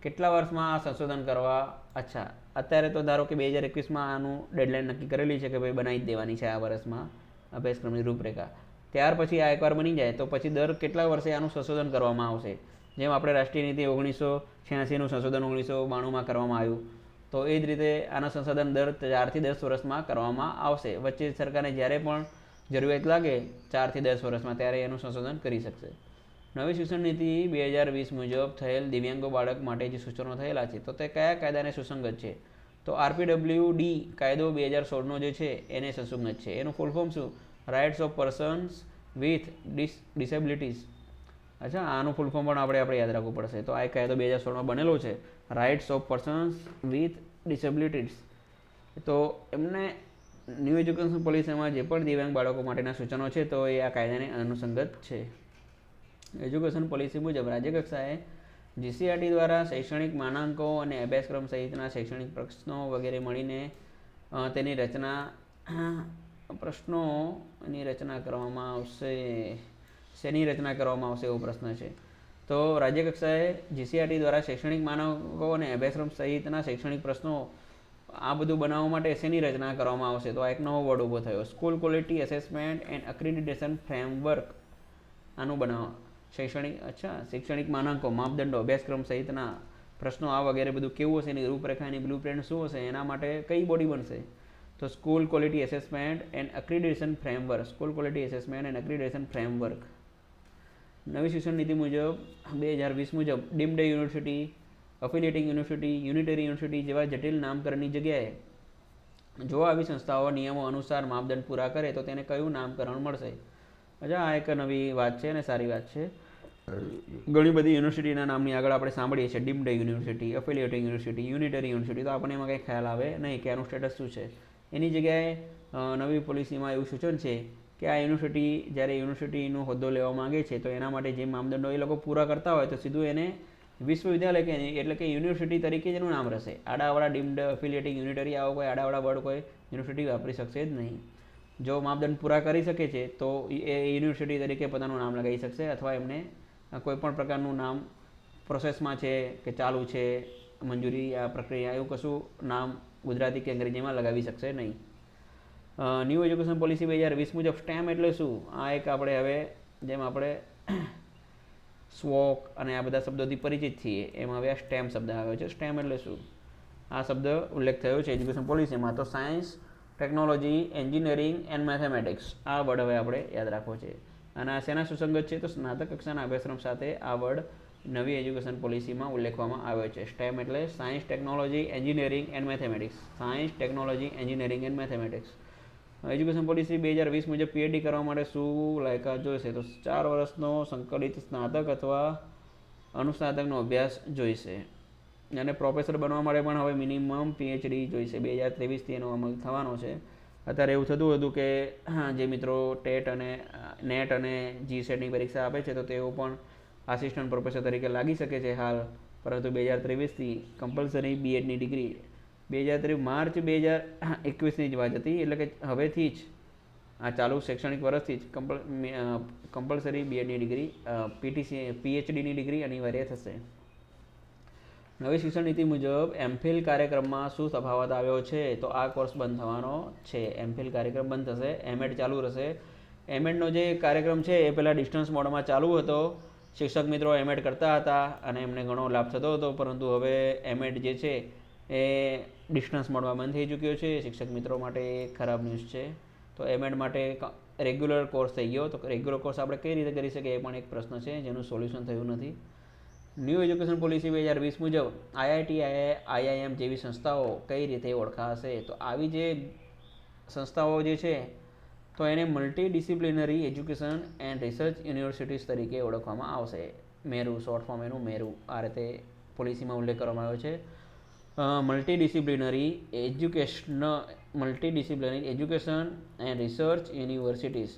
કેટલા વર્ષમાં આ સંશોધન કરવા? અચ્છા, અત્યારે તો ધારો કે 2021માં આનું ડેડલાઇન નક્કી કરેલી છે કે ભાઈ બનાવી જ દેવાની છે આ વર્ષમાં અભ્યાસક્રમની રૂપરેખા. ત્યાર પછી આ એકવાર બની જાય તો પછી દર કેટલા વર્ષે આનું સંશોધન કરવામાં આવશે? જેમ આપણે રાષ્ટ્રીય નીતિ 1986નું સંશોધન 1992માં કરવામાં આવ્યું, તો એ જ રીતે આનું સંશોધન દર 4 થી 10 વર્ષમાં કરવામાં આવશે. વચ્ચે સરકારને જ્યારે પણ જરૂરિયાત લાગે 4 થી 10 વર્ષમાં ત્યારે એનું સંશોધન કરી શકશે. નવી શિક્ષણ નીતિ 2020 મુજબ થયેલ દિવ્યાંગો બાળક માટે જે સૂચનો થયેલા છે તો તે કયા કાયદાને સુસંગત છે? તો RPWD કાયદો 2016નો જે છે એને સુસંગત છે. એનું ફૂલ ફોર્મ શું? Rights of persons with disabilities. અચ્છા, આનું ફૂલ ફોર્મ પણ આપણે યાદ રાખવું પડશે. તો આ કાયદો 2016માં બનેલો છે, rights of persons with disabilities. તો એમને ન્યૂ એજ્યુકેશન પોલિસીમાં જે પણ દિવ્યાંગ બાળકો માટેના સૂચનો છે તો એ આ કાયદાને અનુસંગત છે. એજ્યુકેશન પોલિસી મુજબ રાજ્ય કક્ષાએ જીસીઆરટી દ્વારા શૈક્ષણિક માનાંકો અને અભ્યાસક્રમ સહિતના શૈક્ષણિક પ્રશ્નો વગેરે મળીને તેની રચના પ્રશ્નોની રચના કરવામાં આવશે. શેની રચના કરવામાં આવશે એવો પ્રશ્ન છે. તો રાજ્ય કક્ષાએ જીસીઆરટી દ્વારા શૈક્ષણિક માનકો અને અભ્યાસક્રમ સહિતના શૈક્ષણિક પ્રશ્નો આ બધું બનાવવા માટે શેની રચના કરવામાં આવશે? તો આ એક નવો વર્ડ ઊભો થયો, school quality assessment and accreditation framework. આનું બનાવ શૈક્ષણિક માનાંકો, માપદંડો, અભ્યાસક્રમ સહિતના પ્રશ્નો આ વગેરે બધું કેવું હશે, એની રૂપરેખા, એની બ્લુપ્રિન્ટ શું હશે, એના માટે કઈ બોડી બનશે? તો school quality assessment and accreditation framework. School quality assessment and accreditation framework. નવી શિક્ષણ નીતિ મુજબ 2020 મુજબ deemed university, affiliating university, unitary university જેવા જટિલ નામકરણની જગ્યાએ જો આવી સંસ્થાઓ નિયમો અનુસાર માપદંડ પૂરા કરે તો તેને કયું નામકરણ મળશે? આ એક નવી વાત છે અને સારી વાત છે. ઘણી બધી યુનિવર્સિટીના નામની આગળ આપણે સાંભળીએ છીએ, deemed university, affiliating university, unitary university, તો આપણને એમાં કંઈ ખ્યાલ આવે નહીં કે આનું સ્ટેટસ શું છે. એની જગ્યાએ નવી પોલિસીમાં એવું સૂચન છે કે આ યુનિવર્સિટી જ્યારે યુનિવર્સિટીનો હોદ્દો લેવા માંગે છે તો એના માટે જે માપદંડો એ લોકો પૂરા કરતા હોય તો સીધું એને વિશ્વવિદ્યાલય કે એટલે કે યુનિવર્સિટી તરીકે જ એનું નામ રહેશે. આડાવાળા ડીમ્ડ, અફિલિએટિંગ, યુનિટરી આવો કોઈ આડાવાળા વર્ડ કોઈ યુનિવર્સિટી વાપરી શકશે જ નહીં. જો માપદંડ પૂરા કરી શકે છે તો એ યુનિવર્સિટી તરીકે પોતાનું નામ લગાવી શકશે, અથવા એમને કોઈ પણ પ્રકારનું નામ પ્રોસેસમાં છે કે ચાલુ છે, મંજૂરી, આ પ્રક્રિયા, એવું કશું નામ ગુજરાતી કે અંગ્રેજીમાં લગાવી શકશે નહીં. ન્યૂ એજ્યુકેશન પોલિસી 2020 મુજબ સ્ટેમ એટલે શું? આ એક આપણે હવે જેમ આપણે સ્વોક અને આ બધા શબ્દોથી પરિચિત છીએ એમ હવે આ સ્ટેમ શબ્દ આવ્યો છે. સ્ટેમ એટલે શું? આ શબ્દ ઉલ્લેખ થયો છે એજ્યુકેશન પોલિસીમાં. તો science, technology, engineering and mathematics, આ વર્ડ હવે આપણે યાદ રાખવો છે. અને આ શેના સુસંગત છે? તો સ્નાતક કક્ષાના અભ્યાસક્રમ સાથે આ વર્ડ નવી એજ્યુકેશન પોલિસીમાં ઉલ્લેખવામાં આવ્યો છે. સ્ટેમ એટલે science, technology, engineering and mathematics. Science, technology, engineering and mathematics. Education policy 2020 મુજબ પીએચડી કરવા માટે શું લાયકાત જોઈશે? તો 4 વર્ષનો સંકલિત સ્નાતક અથવા અનુસ્નાતકનો અભ્યાસ જોઈશે. અને પ્રોફેસર બનવા માટે પણ હવે મિનિમમ પીએચડી જોઈશે. 2023થી એનો અમલ થવાનો છે. અત્યારે એવું થતું હતું કે જે મિત્રો ટેટ અને નેટ અને જીસેટની પરીક્ષા આપે છે તો તેઓ પણ આસિસ્ટન્ટ પ્રોફેસર તરીકે લાગી શકે છે હાલ, પરંતુ 2023થી કમ્પલસરી બીએડની ડિગ્રી, 2023 માર્ચ 2021ની જ વાત હતી, એટલે કે હવેથી જ આ ચાલુ શૈક્ષણિક વર્ષથી જ કમ્પલસરી બીએડની ડિગ્રી, પીએચડીની ડિગ્રી અનિવાર્ય થશે. નવી શિક્ષણ નીતિ મુજબ એમફિલ કાર્યક્રમમાં શું તફાવત આવ્યો છે? તો આ કોર્સ બંધ થવાનો છે. એમફિલ કાર્યક્રમ બંધ થશે, એમએડ ચાલુ રહેશે. એમએડનો જે કાર્યક્રમ છે એ પહેલાં ડિસ્ટન્સ મોડમાં ચાલુ હતો. શિક્ષક મિત્રો એમએડ કરતા હતા અને એમને ઘણો લાભ થતો હતો, પરંતુ હવે એમએડ જે છે એ ડિસ્ટન્સ મોડમાં બંધ થઈ ચૂક્યો છે. શિક્ષક મિત્રો માટે ખરાબ ન્યૂઝ છે. તો એમએડ માટે રેગ્યુલર કોર્સ થઈ ગયો. તો રેગ્યુલર કોર્સ આપણે કઈ રીતે કરી શકીએ એ પણ એક પ્રશ્ન છે જેનું સોલ્યુશન થયું નથી. ન્યૂ એજ્યુકેશન પોલિસી 2020 મુજબ આઈઆઈટી, આઈઆઈએમ જેવી સંસ્થાઓ કઈ રીતે ઓળખાશે? તો આવી જે સંસ્થાઓ જે છે તો એને multi disciplinary education and research universities તરીકે ઓળખવામાં આવશે. મેરુ, શોર્ટ ફોર્મ એનું મેરુ, આ રીતે પોલિસીમાં ઉલ્લેખ કરવામાં આવ્યો છે. Multi disciplinary education and research universities,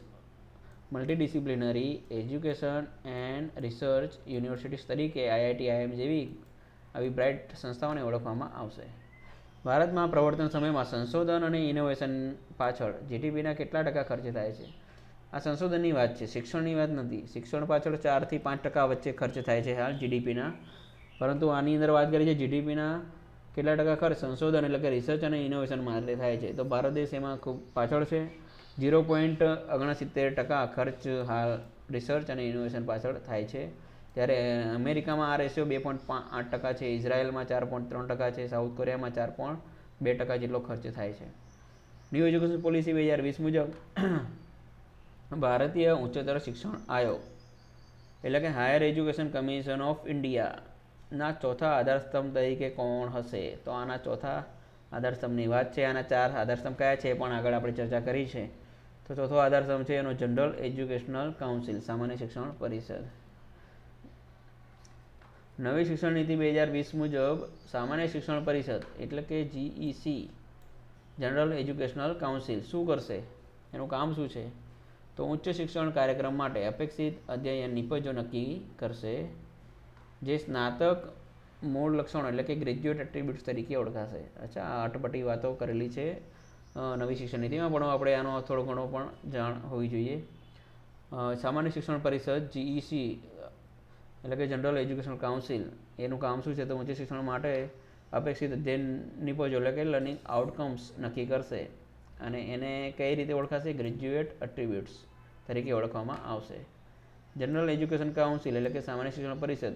multidisciplinary education and research universities તરીકે આઈઆઈટી, આઈઆઈએમ જેવી આવી બ્રાઇટ સંસ્થાઓને ઓળખવામાં આવશે. ભારતમાં પ્રવર્તન સમયમાં સંશોધન અને ઇનોવેશન પાછળ જીડીપીના કેટલા ટકા ખર્ચ થાય છે? આ સંશોધનની વાત છે, શિક્ષણની વાત નથી. શિક્ષણ પાછળ 4 થી 5% વચ્ચે ખર્ચ થાય છે હાલ જીડીપીના, પરંતુ આની અંદર વાત કરી છે જીડીપીના કેટલા ટકા ખર્ચ સંશોધન એટલે કે રિસર્ચ અને ઇનોવેશન માટે થાય છે. તો ભારત દેશ એમાં ખૂબ પાછળ છે. 0.69% ખર્ચ હાલ રિસર્ચ અને ઇનોવેશન પાછળ થાય છે. ત્યારે અમેરિકામાં આ રેશિયો 2.8% છે, ઇઝરાયલમાં 4.3% છે, સાઉથ કોરિયામાં 4.2% જેટલો ખર્ચ થાય છે. ન્યૂ એજ્યુકેશન પોલિસી 2020 મુજબ ભારતીય ઉચ્ચતર શિક્ષણ આયોગ એટલે કે હાયર એજ્યુકેશન કમિશન ઓફ ઇન્ડિયાના ચોથા આધારસ્તંભ તરીકે કોણ હશે? તો આના ચોથા આધારસ્તંભની વાત છે. આના 4 આધારસ્તંભ કયા છે એ પણ આગળ આપણે ચર્ચા કરી છે. તો ચોથો આધારસ્તંભ છે એનો જનરલ એજ્યુકેશનલ કાઉન્સિલ, સામાન્ય શિક્ષણ પરિષદ. નવી શિક્ષણ નીતિ 2020 મુજબ સામાન્ય શિક્ષણ પરિષદ એટલે કે જીઈસી, જનરલ એજ્યુકેશનલ કાઉન્સિલ શું કરશે? એનું કામ શું છે? તો ઉચ્ચ શિક્ષણ કાર્યક્રમ માટે અપેક્ષિત અધ્યયન નિપજો નક્કી કરશે. જે સ્નાતક મૂળ લક્ષણો એટલે કે ગ્રેજ્યુએટ એટ્રીબ્યુટ્સ તરીકે ઓળખાશે. અચ્છા, આ અટપટી વાતો કરેલી છે નવી શિક્ષણ નીતિમાં, પણ આપણે આનો થોડો ઘણો પણ જાણ હોવી જોઈએ. સામાન્ય શિક્ષણ પરિષદ જીઈસી એટલે કે જનરલ એજ્યુકેશન કાઉન્સિલ, એનું કામ શું છે તો ઉચ્ચ શિક્ષણ માટે અપેક્ષિત અધ્યયન નિપજો એટલે કે લર્નિંગ આઉટકમ્સ નક્કી કરશે અને એને કઈ રીતે ઓળખાશે? ગ્રેજ્યુએટ એટ્રીબ્યુટ્સ તરીકે ઓળખવામાં આવશે. જનરલ એજ્યુકેશન કાઉન્સિલ એટલે કે સામાન્ય શિક્ષણ પરિષદ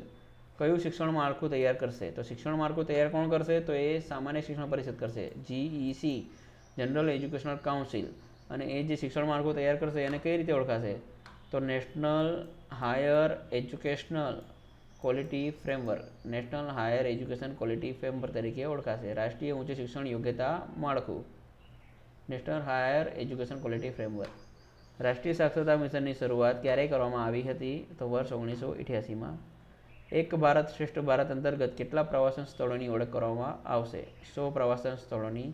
કયું શિક્ષણ માળખું તૈયાર કરશે? તો શિક્ષણ માળખું તૈયાર કોણ કરશે? તો એ સામાન્ય શિક્ષણ પરિષદ કરશે, જીઈસી જનરલ એજ્યુકેશનલ કાઉન્સિલ. અને એ જે શિક્ષણ માળખું તૈયાર કરશે એને કઈ રીતે ઓળખાશે? તો national higher educational quality framework, national higher education quality framework તરીકે ઓળખાશે. રાષ્ટ્રીય ઉચ્ચ શિક્ષણ યોગ્યતા માળખું, national higher education quality framework. રાષ્ટ્રીય સાક્ષરતા મિશનની શરૂઆત ક્યારે કરવામાં આવી હતી? તો વર્ષ 1988માં. એક ભારત શ્રેષ્ઠ ભારત અંતર્ગત કેટલા પ્રવાસન સ્થળોની ઓળખ કરવામાં આવશે? 100 પ્રવાસન સ્થળોની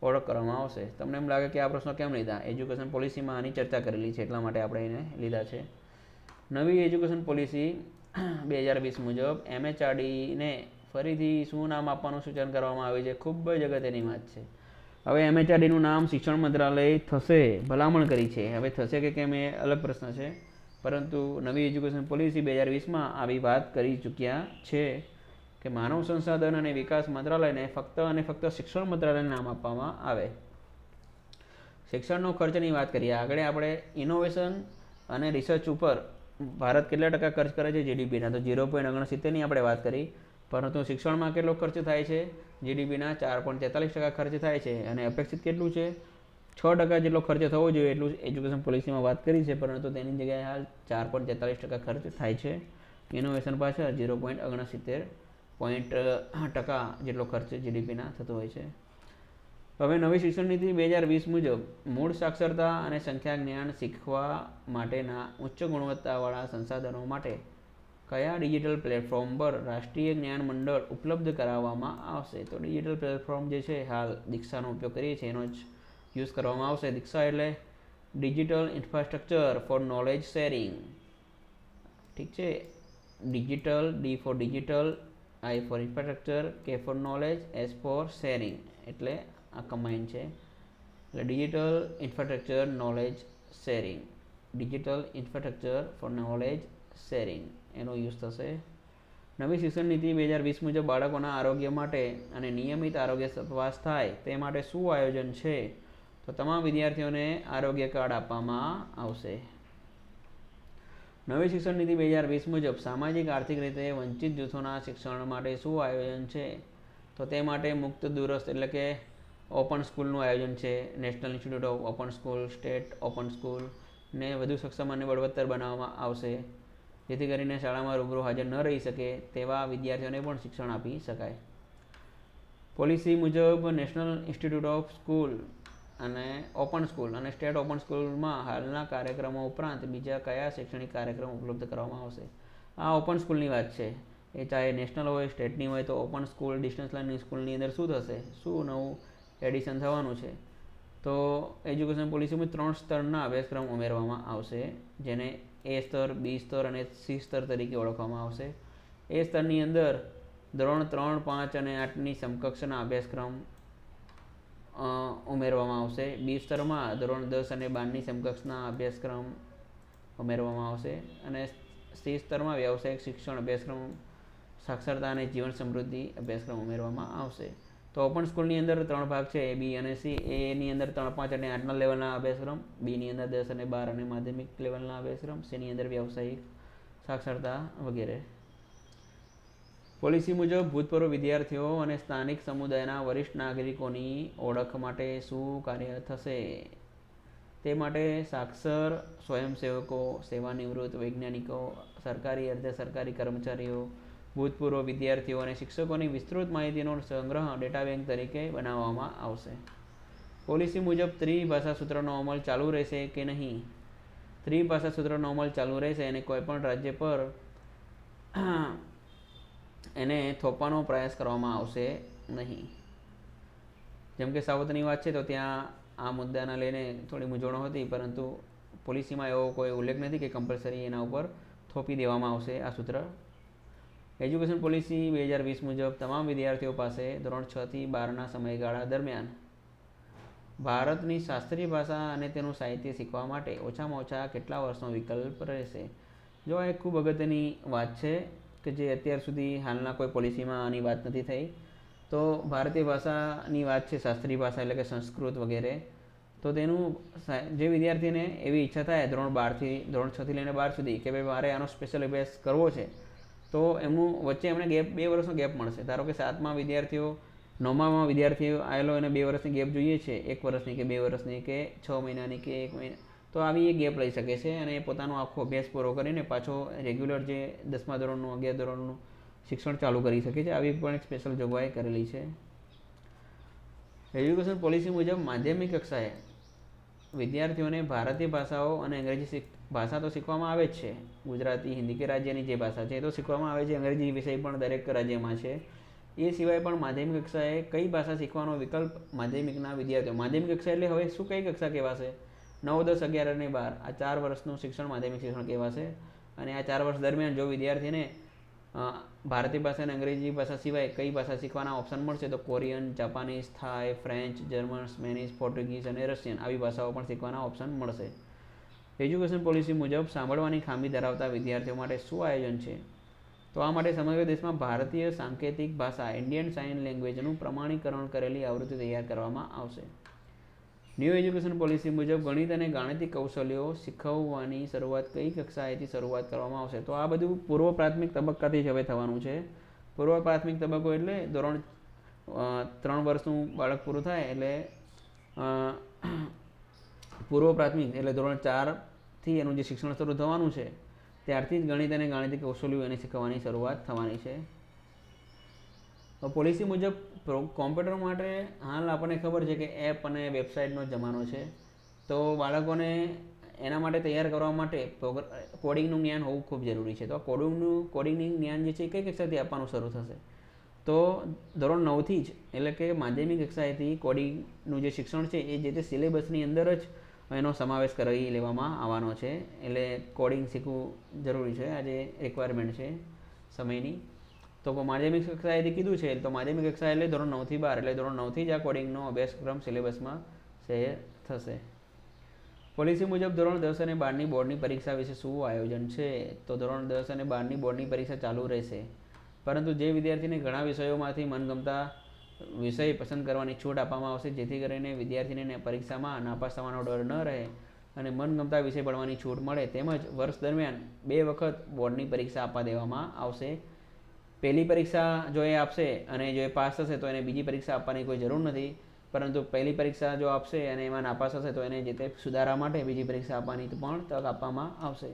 ઓળખ કરવામાં આવશે. તમને એમ લાગે કે આ પ્રશ્નો કેમ લીધા? એજ્યુકેશન પોલિસીમાં આની ચર્ચા કરેલી છે એટલા માટે આપણે એને લીધા છે. નવી એજ્યુકેશન પોલિસી 2020 મુજબ MHRDને ફરીથી શું નામ આપવાનું સૂચન કરવામાં આવ્યું છે? ખૂબ જ અગત્યની વાત છે. હવે MHRDનું નામ શિક્ષણ મંત્રાલય થશે, ભલામણ કરી છે. હવે થશે કે કેમ એ અલગ પ્રશ્ન છે, પરંતુ નવી એજ્યુકેશન પોલિસી 2020માં આવી વાત કરી ચૂક્યા છે કે માનવ સંસાધન અને વિકાસ મંત્રાલયને ફક્ત અને ફક્ત શિક્ષણ મંત્રાલયને નામ આપવામાં આવે. શિક્ષણનો ખર્ચની વાત કરીએ. આગળ આપણે ઇનોવેશન અને રિસર્ચ ઉપર ભારત કેટલા ટકા ખર્ચ કરે છે જીડીપીના? તો 0.69ની આપણે વાત કરી, પરંતુ શિક્ષણમાં કેટલો ખર્ચ થાય છે? જીડીપીના 4.43% ખર્ચ થાય છે. અને અપેક્ષિત કેટલું છે? 6% જેટલો ખર્ચ થવો જોઈએ એટલું એજ્યુકેશન પોલિસીમાં વાત કરી છે, પરંતુ તેની જગ્યાએ હાલ 4.43% ખર્ચ થાય છે. ઇનોવેશન પાછળ 0.69% જેટલો ખર્ચ જીડીપીના થતો હોય છે. હવે નવી શિક્ષણ નીતિ 2020 મુજબ મૂળ સાક્ષરતા અને સંખ્યા જ્ઞાન શીખવા માટેના ઉચ્ચ ગુણવત્તાવાળા સંસાધનો માટે કયા ડિજિટલ પ્લેટફોર્મ પર રાષ્ટ્રીય જ્ઞાન મંડળ ઉપલબ્ધ કરાવવામાં આવશે? તો ડિજિટલ પ્લેટફોર્મ જે છે હાલ દીક્ષાનો ઉપયોગ કરીએ છીએ એનો જ યુઝ કરવામાં આવશે. દીક્ષા એટલે digital infrastructure for knowledge sharing. ઠીક છે, digital, D for digital, I for infrastructure, K for knowledge, S for sharing, એટલે આ કમ્બાઈન છે. એટલે digital infrastructure knowledge sharing, digital infrastructure for knowledge sharing એનો યુઝ થશે. નવી શિક્ષણ નીતિ 2020 મુજબ બાળકોના આરોગ્ય માટે અને નિયમિત આરોગ્ય તપાસ થાય તે માટે શું આયોજન છે? તો તમામ વિદ્યાર્થીઓને આરોગ્ય કાર્ડ આપવામાં આવશે. નવી શિક્ષણ નીતિ 2020 મુજબ સામાજિક આર્થિક રીતે વંચિત જૂથોના શિક્ષણ માટે શું આયોજન છે? તો તે માટે મુક્ત દૂરસ્થ એટલે કે ઓપન સ્કૂલનું આયોજન છે. National institute of open school, state open school ને વધુ સક્ષમ અને બળવત્તર બનાવવામાં આવશે, જેથી કરીને શાળામાં રૂબરૂ હાજર ન રહી શકે તેવા વિદ્યાર્થીઓને પણ શિક્ષણ આપી શકાય. પોલિસી મુજબ નેશનલ ઇન્સ્ટિટ્યૂટ ઓફ સ્કૂલ અને ઓપન સ્કૂલ અને સ્ટેટ ઓપન સ્કૂલમાં હાલના કાર્યક્રમો ઉપરાંત બીજા કયા શૈક્ષણિક કાર્યક્રમો ઉપલબ્ધ કરવામાં આવશે? આ ઓપન સ્કૂલની વાત છે. એ ચાહે નેશનલ હોય, સ્ટેટની હોય, તો ઓપન સ્કૂલ, ડિસ્ટન્સ લર્નિંગ સ્કૂલની અંદર શું થશે? શું નવું એડિશન થવાનું છે? તો એજ્યુકેશન પોલિસીમાં 3 સ્તરના અભ્યાસક્રમ ઉમેરવામાં આવશે, જેને એ સ્તર, બી સ્તર અને સી સ્તર તરીકે ઓળખવામાં આવશે. એ સ્તરની અંદર ધોરણ 3, 5 અને 8ની સમકક્ષના અભ્યાસક્રમ ઉમેરવામાં આવશે. બી સ્તરમાં ધોરણ 10 અને 12ની સમકક્ષના અભ્યાસક્રમ ઉમેરવામાં આવશે. અને સી સ્તરમાં વ્યવસાયિક શિક્ષણ અભ્યાસક્રમ, સાક્ષરતા અને જીવન સમૃદ્ધિ અભ્યાસક્રમ ઉમેરવામાં આવશે. તો ઓપન સ્કૂલની અંદર 3 ભાગ છે, એ, બી અને સી. એની અંદર 3, 5 અને 8ના લેવલના અભ્યાસક્રમ, બીની અંદર 10 અને 12 અને માધ્યમિક લેવલના અભ્યાસક્રમ, સીની અંદર વ્યવસાયિક, સાક્ષરતા વગેરે. પોલિસી મુજબ ભૂતપૂર્વ વિદ્યાર્થીઓ અને સ્થાનિક સમુદાયના વરિષ્ઠ નાગરિકોની ઓળખ માટે શું કાર્ય થશે? તે માટે સાક્ષર સ્વયંસેવકો, સેવાનિવૃત્ત વૈજ્ઞાનિકો, સરકારી અર્ધ સરકારી કર્મચારીઓ, ભૂતપૂર્વ વિદ્યાર્થીઓ અને શિક્ષકોની વિસ્તૃત માહિતીનો સંગ્રહ ડેટા બેંક તરીકે બનાવવામાં આવશે. પોલિસી મુજબ ત્રિભાષા સૂત્રનો અમલ ચાલુ રહેશે કે નહીં? ત્રિભાષા સૂત્રનો અમલ ચાલુ રહેશે અને કોઈપણ રાજ્ય પર એને થોપવાનો પ્રયાસ કરવામાં આવશે નહીં. જેમ કે સાઉથની વાત છે તો ત્યાં આ મુદ્દાના લઈને થોડી મૂંઝવણો હતી, પરંતુ પોલિસીમાં એવો કોઈ ઉલ્લેખ નથી કે કમ્પલસરી એના ઉપર થોપી દેવામાં આવશે આ સૂત્ર. એજ્યુકેશન પોલિસી 2020 મુજબ તમામ વિદ્યાર્થીઓ પાસે ધોરણ 6 થી 12ના સમયગાળા દરમિયાન ભારતની શાસ્ત્રીય ભાષા અને તેનું સાહિત્ય શીખવા માટે ઓછામાં ઓછા કેટલા વર્ષનો વિકલ્પ રહેશે? જો આ એક ખૂબ અગત્યની વાત છે કે જે અત્યાર સુધી હાલના કોઈ પોલિસીમાં આની વાત નથી થઈ. તો ભારતીય ભાષાની વાત છે, શાસ્ત્રીય ભાષા એટલે કે સંસ્કૃત વગેરે. તો તેનું જે વિદ્યાર્થીને એવી ઈચ્છા થાય ધોરણ 6થી લઈને 12 સુધી કે ભાઈ મારે આનો સ્પેશિયલ અભ્યાસ કરવો છે, તો એમનું વચ્ચે એમને 2 વર્ષનો ગેપ મળશે. ધારો કે 7મા વિદ્યાર્થીઓ 9મામાં વિદ્યાર્થીઓ આવેલો એને 2 વર્ષની ગેપ જોઈએ છે, 1 વર્ષની કે 2 વર્ષની કે 6 મહિનાની કે 1 મહિના, તો આવી એક ગેપ લઈ શકે છે અને પોતાનો આખો અભ્યાસ પૂરો કરીને પાછો રેગ્યુલર જે 10મા ધોરણનું 11 ધોરણનું શિક્ષણ ચાલુ કરી શકે છે. આવી પણ એક સ્પેશિયલ જોગવાઈ કરેલી છે. એજ્યુકેશન પોલિસી મુજબ માધ્યમિક કક્ષાએ વિદ્યાર્થીઓને ભારતીય ભાષાઓ અને અંગ્રેજી ભાષા તો શીખવામાં આવે જ છે. ગુજરાતી, હિન્દી કે રાજ્યની જે ભાષા છે એ તો શીખવામાં આવે છે. અંગ્રેજી વિષય પણ દરેક રાજ્યમાં છે. એ સિવાય પણ માધ્યમિક કક્ષાએ કઈ ભાષા શીખવાનો વિકલ્પ માધ્યમિકના વિદ્યાર્થીઓ, માધ્યમિક કક્ષા એટલે હવે શું કઈ કક્ષા કહેવાશે? 9, 10, 11 અને 12 આ 4 વર્ષનું શિક્ષણ માધ્યમિક શિક્ષણ કહેવાશે. અને આ 4 વર્ષ દરમિયાન જો વિદ્યાર્થીને ભારતીય ભાષા અને અંગ્રેજી ભાષા સિવાય કઈ ભાષા શીખવાના ઓપ્શન મળશે તો કોરિયન, જાપાનીઝ, થાઈ, ફ્રેન્ચ, જર્મન, સ્પેનિશ, પોર્ટુગીઝ અને રશિયન આવી ભાષાઓ પણ શીખવાના ઓપ્શન મળશે. એજ્યુકેશન પોલિસી મુજબ સાંભળવાની ખામી ધરાવતા વિદ્યાર્થીઓ માટે શું આયોજન છે? તો આ માટે સમગ્ર દેશમાં ભારતીય સાંકેતિક ભાષા ઇન્ડિયન સાઇન લેંગ્વેજનું પ્રમાણીકરણ કરેલી આવૃત્તિ તૈયાર કરવામાં આવશે. ન્યૂ એજ્યુકેશન પોલિસી મુજબ ગણિત અને ગાણિતિક કૌશલ્યો શીખવવાની શરૂઆત કઈ કક્ષાએથી શરૂઆત કરવામાં આવશે? તો આ બધું પૂર્વ પ્રાથમિક તબક્કાથી જ હવે થવાનું છે. પૂર્વ પ્રાથમિક તબક્કો એટલે ધોરણ 3 વર્ષનું બાળક પૂરું થાય એટલે પૂર્વ પ્રાથમિક એટલે ધોરણ 4થી એનું જે શિક્ષણ શરૂ થવાનું છે ત્યારથી જ ગણિત અને ગાણિતિક કૌશલ્યો એને શીખવવાની શરૂઆત થવાની છે. પોલિસી મુજબ કોમ્પ્યુટર માટે હાલ આપણને ખબર છે કે એપ અને વેબસાઇટનો જમાનો છે. તો બાળકોને એના માટે તૈયાર કરવા માટે કોડિંગનું જ્ઞાન હોવું ખૂબ જરૂરી છે. તો કોડિંગનું જ્ઞાન જે છે એ કઈ કક્ષાથી આપવાનું શરૂ થશે? તો ધોરણ 9થી જ એટલે કે માધ્યમિક કક્ષાએથી કોડિંગનું જે શિક્ષણ છે એ જે તે સિલેબસની અંદર જ એનો સમાવેશ કરી લેવામાં આવવાનો છે. એટલે કોડિંગ શીખવું જરૂરી છે, આજે રિક્વાયરમેન્ટ છે સમયની. તો માધ્યમિક કક્ષાએથી કીધું છે તો માધ્યમિક કક્ષા એટલે ધોરણ 9થી 12 એટલે ધોરણ 9થી જ આ કોડિંગનો અભ્યાસક્રમ સિલેબસમાં થશે. પોલિસી મુજબ ધોરણ 10 અને 12ની બોર્ડની પરીક્ષા વિશે શું આયોજન છે? તો ધોરણ 10 અને 12ની બોર્ડની પરીક્ષા ચાલુ રહેશે, પરંતુ જે વિદ્યાર્થીને ઘણા વિષયોમાંથી મનગમતા વિષય પસંદ કરવાની છૂટ આપવામાં આવશે, જેથી કરીને વિદ્યાર્થીને પરીક્ષામાં નાપાસ થવાનો ડર ન રહે અને મનગમતા વિષય ભણવાની છૂટ મળે. તેમજ વર્ષ દરમિયાન 2 વખત બોર્ડની પરીક્ષા આપવા દેવામાં આવશે. પહેલી પરીક્ષા જો એ આપશે અને જો એ પાસ થશે તો એને બીજી પરીક્ષા આપવાની કોઈ જરૂર નથી, પરંતુ પહેલી પરીક્ષા જો આપશે અને એમાં નાપાસ થશે તો એને જે તે સુધારા માટે બીજી પરીક્ષા આપવાની પણ તક આપવામાં આવશે.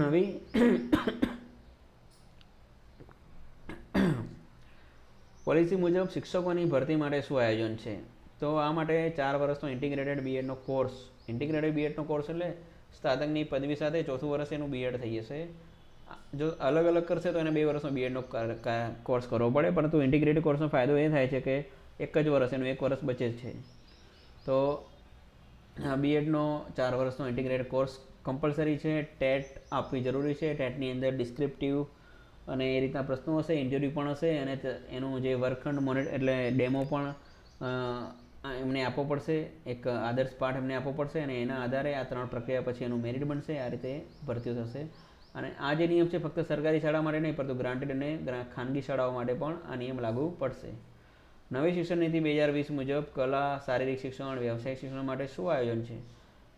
નવી પોલિસી મુજબ શિક્ષકોની ભરતી માટે શું આયોજન છે? તો આ માટે 4 વર્ષનો ઇન્ટિગ્રેટેડ બીએડનો કોર્સ, ઇન્ટિગ્રેટેડ બીએડનો કોર્સ એટલે સ્નાતકની પદવી સાથે 4થું વર્ષ એનું બીએડ થઈ જશે. જો અલગ અલગ કરશે તો એને 2 વર્ષનો બીએડનો કોર્સ કરવો પડે, પરંતુ ઇન્ટિગ્રેટેડ કોર્સનો ફાયદો એ થાય છે કે એક જ વર્ષ, એનું 1 વર્ષ બચે છે. તો બીએડનો 4 વર્ષનો ઇન્ટિગ્રેટેડ કોર્સ કમ્પલસરી છે. ટેટ આપવી જરૂરી છે. ટેટની અંદર ડિસ્ક્રિપ્ટિવ અને એ રીતના પ્રશ્નો હશે, ઇન્ટરવ્યૂ પણ હશે અને એનું જે વર્ગખંડ એટલે ડેમો પણ એમને આપવો પડશે, એક આદર્શ પાઠ એમને આપવો પડશે અને એના આધારે આ 3 પ્રક્રિયા પછી એનું મેરિટ બનશે. આ રીતે ભરતીઓ થશે. અને આ જે નિયમ છે ફક્ત સરકારી શાળા માટે નહીં, પરંતુ ગ્રાન્ટેડ અને ખાનગી શાળાઓ માટે પણ આ નિયમ લાગુ પડશે. નવી શિક્ષણ નીતિ 2020 મુજબ કલા, શારીરિક શિક્ષણ, વ્યવસાયિક શિક્ષણ માટે શું આયોજન છે?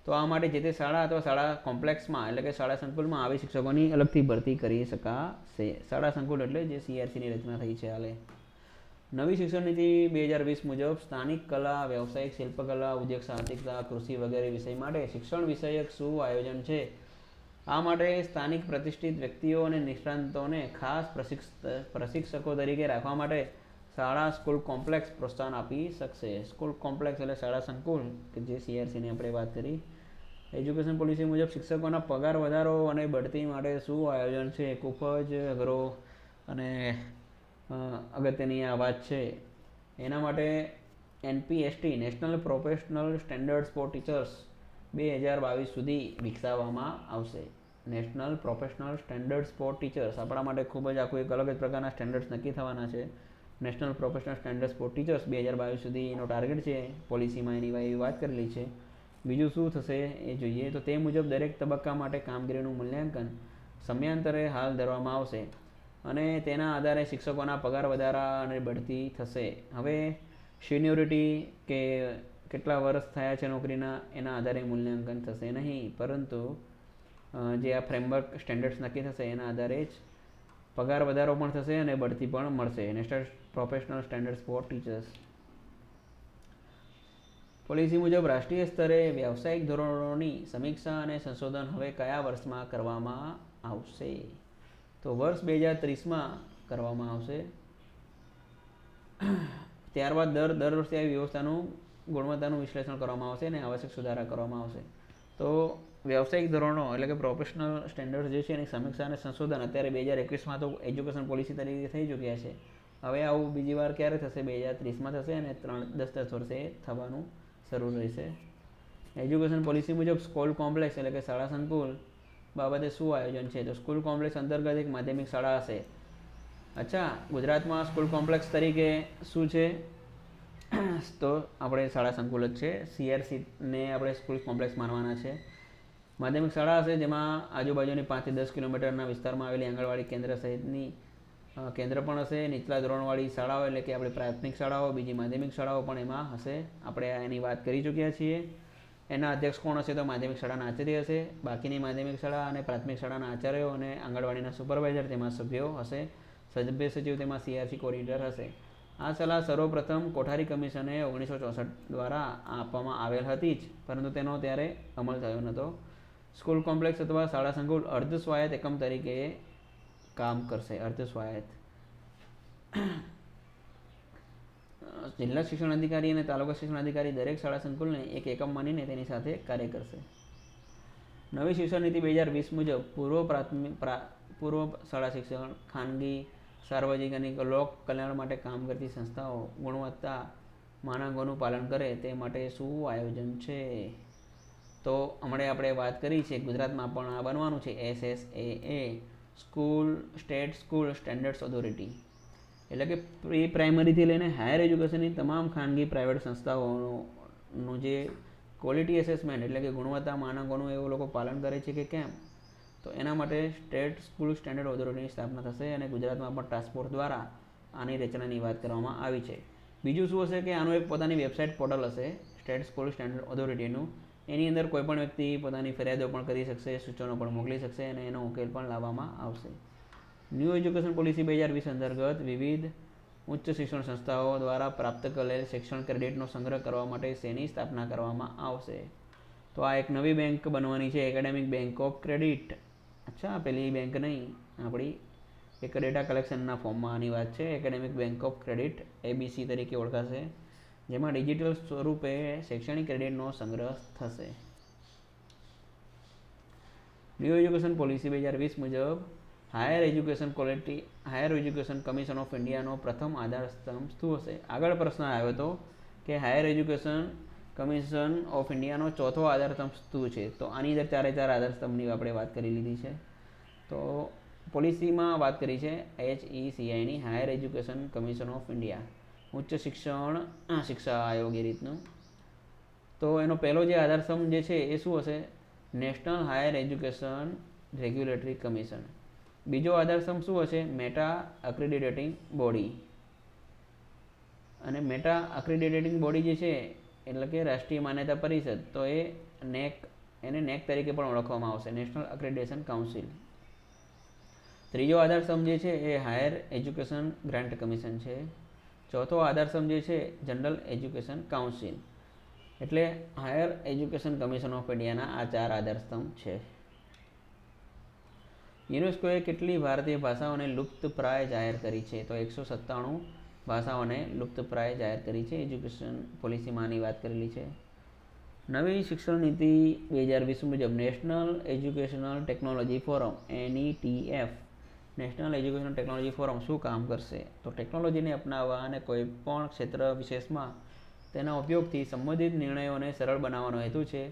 તો આ માટે જે તે શાળા અથવા શાળા કોમ્પ્લેક્સમાં એટલે કે શાળા સંકુલમાં આવી શિક્ષકોની અલગથી ભરતી કરી શકાશે. શાળા સંકુલ એટલે જે CRCની રચના થઈ છે હાલે. નવી શિક્ષણ નીતિ 2020 મુજબ સ્થાનિક કલા, વ્યવસાયિક શિલ્પકલા, ઉદ્યોગ સાહસિકતા, કૃષિ વગેરે વિષય માટે શિક્ષણ વિષયક શું આયોજન છે? આ માટે સ્થાનિક પ્રતિષ્ઠિત વ્યક્તિઓ અને નિષ્ણાતોને ખાસ પ્રશિક્ષકો તરીકે રાખવા માટે શાળા સ્કૂલ કોમ્પ્લેક્સ પ્રોત્સાહન આપી શકશે. સ્કૂલ કોમ્પ્લેક્સ એટલે શાળા સંકુલ કે જે CRCની આપણે વાત કરી. એજ્યુકેશન પોલિસી મુજબ શિક્ષકોના પગાર વધારો અને બઢતી માટે શું આયોજન છે? ખૂબ જ અઘરો અને અગત્યની આ વાત છે. એના માટે NPST national professional standards for teachers 2022 સુધી વિકસાવવામાં આવશે. National professional standards for teachers આપણા માટે ખૂબ જ આખું એક અલગ જ પ્રકારના સ્ટેન્ડર્ડ્સ નક્કી થવાના છે. National professional standards for teachers 2022 સુધીનો ટાર્ગેટ છે. પોલિસીમાં એની એવી વાત કરેલી છે. બીજું શું થશે એ જોઈએ તો તે મુજબ દરેક તબક્કા માટે કામગીરીનું મૂલ્યાંકન સમયાંતરે હાલ ધરવામાં આવશે અને તેના આધારે શિક્ષકોના પગાર વધારા અને બઢતી થશે. હવે સિનિયોરિટી કે કેટલા વર્ષ થયા છે નોકરીના એના આધારે મૂલ્યાંકન થશે નહીં, પરંતુ જે આ ફ્રેમવર્ક સ્ટેન્ડર્ડ્સ નક્કી થશે એના આધારે જ પગાર વધારો પણ થશે અને બઢતી પણ મળશે. National professional standards for teachers policy મુજબ રાષ્ટ્રીય સ્તરે વ્યાવસાયિક ધોરણોની સમીક્ષા અને સંશોધન હવે કયા વર્ષમાં કરવામાં આવશે? તો વર્ષ 2030માં કરવામાં આવશે. ત્યારબાદ દર વર્ષે આવી વ્યવસ્થાનું ગુણવત્તાનું વિશ્લેષણ કરવામાં આવશે અને આવશ્યક સુધારા કરવામાં આવશે. તો વ્યાવસાયિક ધોરણો એટલે કે પ્રોફેશનલ સ્ટેન્ડર્ડ જે છે એની સમીક્ષા અને સંશોધન અત્યારે 2021માં તો એજ્યુકેશન પોલિસી તરીકે થઈ ચૂક્યા છે. હવે આવું બીજી વાર ક્યારે થશે? 2030માં થશે અને 10 વર્ષે થવાનું શરૂ રહેશે. એજ્યુકેશન પોલિસી મુજબ સ્કૂલ કોમ્પ્લેક્સ એટલે કે શાળા સંકુલ બાબતે શું આયોજન છે? તો સ્કૂલ કોમ્પ્લેક્સ અંતર્ગત એક માધ્યમિક શાળા હશે. અચ્છા, ગુજરાતમાં સ્કૂલ કોમ્પ્લેક્સ તરીકે શું છે? તો આપણે શાળા સંકુલ જ છે. CRCને આપણે સ્કૂલ કોમ્પ્લેક્સ માનવાના છે. માધ્યમિક શાળા હશે જેમાં આજુબાજુની 5 થી 10 કિલોમીટરના વિસ્તારમાં આવેલી આંગણવાડી કેન્દ્ર સહિતની કેન્દ્ર પણ હશે. નીચલા ધોરણવાળી શાળાઓ એટલે કે આપણી પ્રાથમિક શાળાઓ, બીજી માધ્યમિક શાળાઓ પણ એમાં હશે. આપણે એની વાત કરી ચૂક્યા છીએ. એના અધ્યક્ષ કોણ હશે? તો માધ્યમિક શાળાના આચાર્ય હશે. બાકીની માધ્યમિક શાળા અને પ્રાથમિક શાળાના આચાર્યો અને આંગણવાડીના સુપરવાઇઝર તેમાં સભ્યો હશે. સભ્ય સચિવ તેમાં CRC કોઓર્ડિનેટર હશે. આ સલાહ સર્વપ્રથમ કોઠારી કમિશને 1964 દ્વારા આપવામાં આવેલ હતી જ, પરંતુ તેનો ત્યારે અમલ થયો નહોતો. સ્કૂલ કોમ્પ્લેક્સ અથવા શાળા સંકુલ અર્ધ સ્વાયત્ત એકમ તરીકે કામ કરશે. અર્ધ સ્વાયત્ત જિલ્લા શિક્ષણ અધિકારી અને તાલુકા શિક્ષણ અધિકારી દરેક શાળા સંકુલને એક એકમ માનીને તેની સાથે કાર્ય કરશે. નવી શિક્ષણ નીતિ 2020 મુજબ પૂર્વ શાળા શિક્ષણ, ખાનગી, સાર્વજનિક અને લોક કલ્યાણ માટે કામ કરતી સંસ્થાઓ ગુણવત્તા માનકોનું પાલન કરે તે માટે શું આયોજન છે? તો હમણાં આપણે વાત કરી છે ગુજરાતમાં પણ આ બનવાનું છે. SSAA સ્ટેટ સ્કૂલ સ્ટેન્ડર્ડ્સ ઓથોરિટી એટલે કે પ્રી પ્રાઇમરીથી લઈને હાયર એજ્યુકેશનની તમામ ખાનગી પ્રાઇવેટ સંસ્થાઓનું જે ક્વોલિટી એસેસમેન્ટ એટલે કે ગુણવત્તા માનકોનું એવું લોકો પાલન કરે છે કે કેમ, તો એના માટે સ્ટેટ સ્કૂલ સ્ટેન્ડર્ડ ઓથોરિટીની સ્થાપના થશે અને ગુજરાતમાં પણ ટાસ્ક દ્વારા આની રચનાની વાત કરવામાં આવી છે. બીજું શું હશે કે આનું એક પોતાની વેબસાઇટ પોર્ટલ હશે સ્ટેટ સ્કૂલ સ્ટેન્ડર્ડ ઓથોરિટીનું. એની અંદર કોઈપણ વ્યક્તિ પોતાની ફરિયાદો પણ કરી શકશે, સૂચનો પણ મોકલી શકશે અને એનો ઉકેલ પણ લાવવામાં આવશે. ન્યૂ એજ્યુકેશન પોલિસી 2020 અંતર્ગત વિવિધ ઉચ્ચ શિક્ષણ સંસ્થાઓ દ્વારા પ્રાપ્ત કરેલ શિક્ષણ ક્રેડિટનો સંગ્રહ કરવા માટે શેની સ્થાપના કરવામાં આવશે? તો આ એક નવી બેંક બનવાની છે, એકેડેમિક બેંક ઓફ ક્રેડિટ. અચ્છા, પેલી બેંક નહીં, આપણી એક ડેટા કલેક્શનના ફોર્મમાં આની વાત છે. Academic bank of credit ABC તરીકે ઓળખાશે, જેમાં ડિજિટલ સ્વરૂપે શૈક્ષણિક ક્રેડિટનો સંગ્રહ થશે. ન્યૂ એજ્યુકેશન પોલિસી 2020 મુજબ હાયર એજ્યુકેશન કમિશન ઓફ ઇન્ડિયાનો પ્રથમ આધાર સ્તંભ શું હશે? આગળ પ્રશ્ન આવ્યો હતો કે હાયર એજ્યુકેશન કમિશન ઓફ ઇન્ડિયાનો ચોથો આધાર સ્તંભ શું છે? તો આની અંદર 4 આધાર સ્તંભની આપણે વાત કરી લીધી છે. તો પોલિસીમાં વાત કરી છે HECIની, higher education commission of India, ઉચ્ચ શિક્ષા આયોગ એ રીતનું. તો એનો પહેલો જે આધાર સ્તંભ જે છે એ શું હશે? National higher education regulatory commission. બીજો આધાર સ્તંભ શું હશે? Meta accrediting body. અને મેટા અક્રેડિટેટિંગ બોડી જે છે એટલે કે રાષ્ટ્રીય માન્યતા પરિષદ, તો એને NAC તરીકે પણ ઓળખવામાં આવશે, નેશનલ અક્રેડિટેશન કાઉન્સિલ. ત્રીજો આધાર સ્તંભ જે છે એ હાયર એજ્યુકેશન ગ્રાન્ટ કમિશન છે. ચોથો આધાર સ્તંભ જે છે જનરલ એજ્યુકેશન કાઉન્સિલ. એટલે હાયર એજ્યુકેશન કમિશન ઓફ ઇન્ડિયાના આ 4 આધાર સ્તંભ છે. યુનેસ્કોએ કેટલી ભારતીય ભાષાઓને લુપ્તપ્રાય જાહેર કરી છે? તો 197 ભાષાઓને લુપ્તપ્રાય જાહેર કરી છે. એજ્યુકેશન પોલિસીમાંની વાત કરેલી છે. નવી શિક્ષણ નીતિ 2020 મુજબ national educational technology forum NETF national education technology forum શું કામ કરશે? તો ટેકનોલોજીને અપનાવવા અને કોઈપણ ક્ષેત્ર વિશેષમાં તેના ઉપયોગથી સંબંધિત નિર્ણયોને સરળ બનાવવાનો હેતુ છે.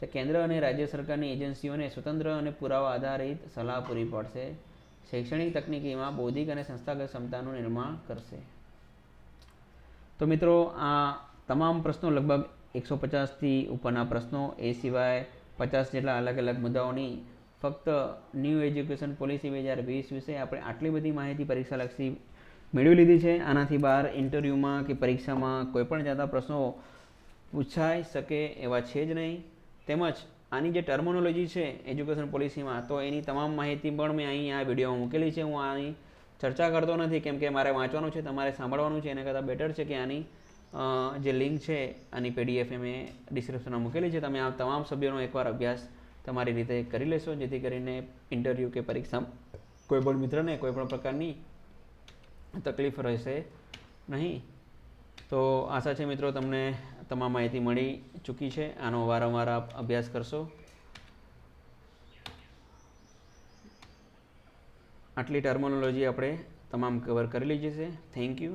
તો કેન્દ્ર અને રાજ્ય સરકારની એજન્સીઓને સ્વતંત્ર અને પુરાવા આધારિત સલાહ પૂરી પાડશે. શૈક્ષણિક તકનીકીમાં બૌદ્ધિક અને સંસ્થાગત ક્ષમતાનું નિર્માણ કરશે. તો મિત્રો આ તમામ પ્રશ્નો લગભગ 150થી ઉપરના પ્રશ્નો, એ સિવાય 50 જેટલા અલગ અલગ મુદ્દાઓની ફક્ત ન્યૂ એજ્યુકેશન પોલિસી 2020 વિશે આપણે આટલી બધી માહિતી પરીક્ષાલક્ષી મેળવી લીધી છે. આનાથી બહાર ઇન્ટરવ્યૂમાં કે પરીક્ષામાં કોઈપણ જાતના પ્રશ્નો પૂછાઈ શકે એવા છે જ નહીં. તેમજ આની જે ટર્મિનોલોજી છે એજ્યુકેશન પોલિસીમાં, તો એની તમામ માહિતી પણ મેં અહીં આ વિડીયોમાં મૂકેલી છે. હું આની ચર્ચા કરતો નથી, કેમ કે મારે વાંચવાનું છે, તમારે સાંભળવાનું છે. એના કરતાં બેટર છે કે આની જે લિંક છે આની PDF મેં ડિસ્ક્રિપ્શનમાં મૂકેલી છે. તમે આ તમામ સભ્યોનો એકવાર અભ્યાસ તમારી રીતે કરી લેશો, જેથી કરીને ઇન્ટરવ્યૂ કે પરીક્ષા કોઈપણ મિત્રને કોઈપણ પ્રકારની તકલીફ રહેશે નહીં. તો આશા છે મિત્રો તમને તમામ માહિતી મળી ચૂકી છે. આનો વારંવાર આપ અભ્યાસ કરશો. આટલી ટર્મિનોલોજી આપણે તમામ કવર કરી લીધી છે. Thank you.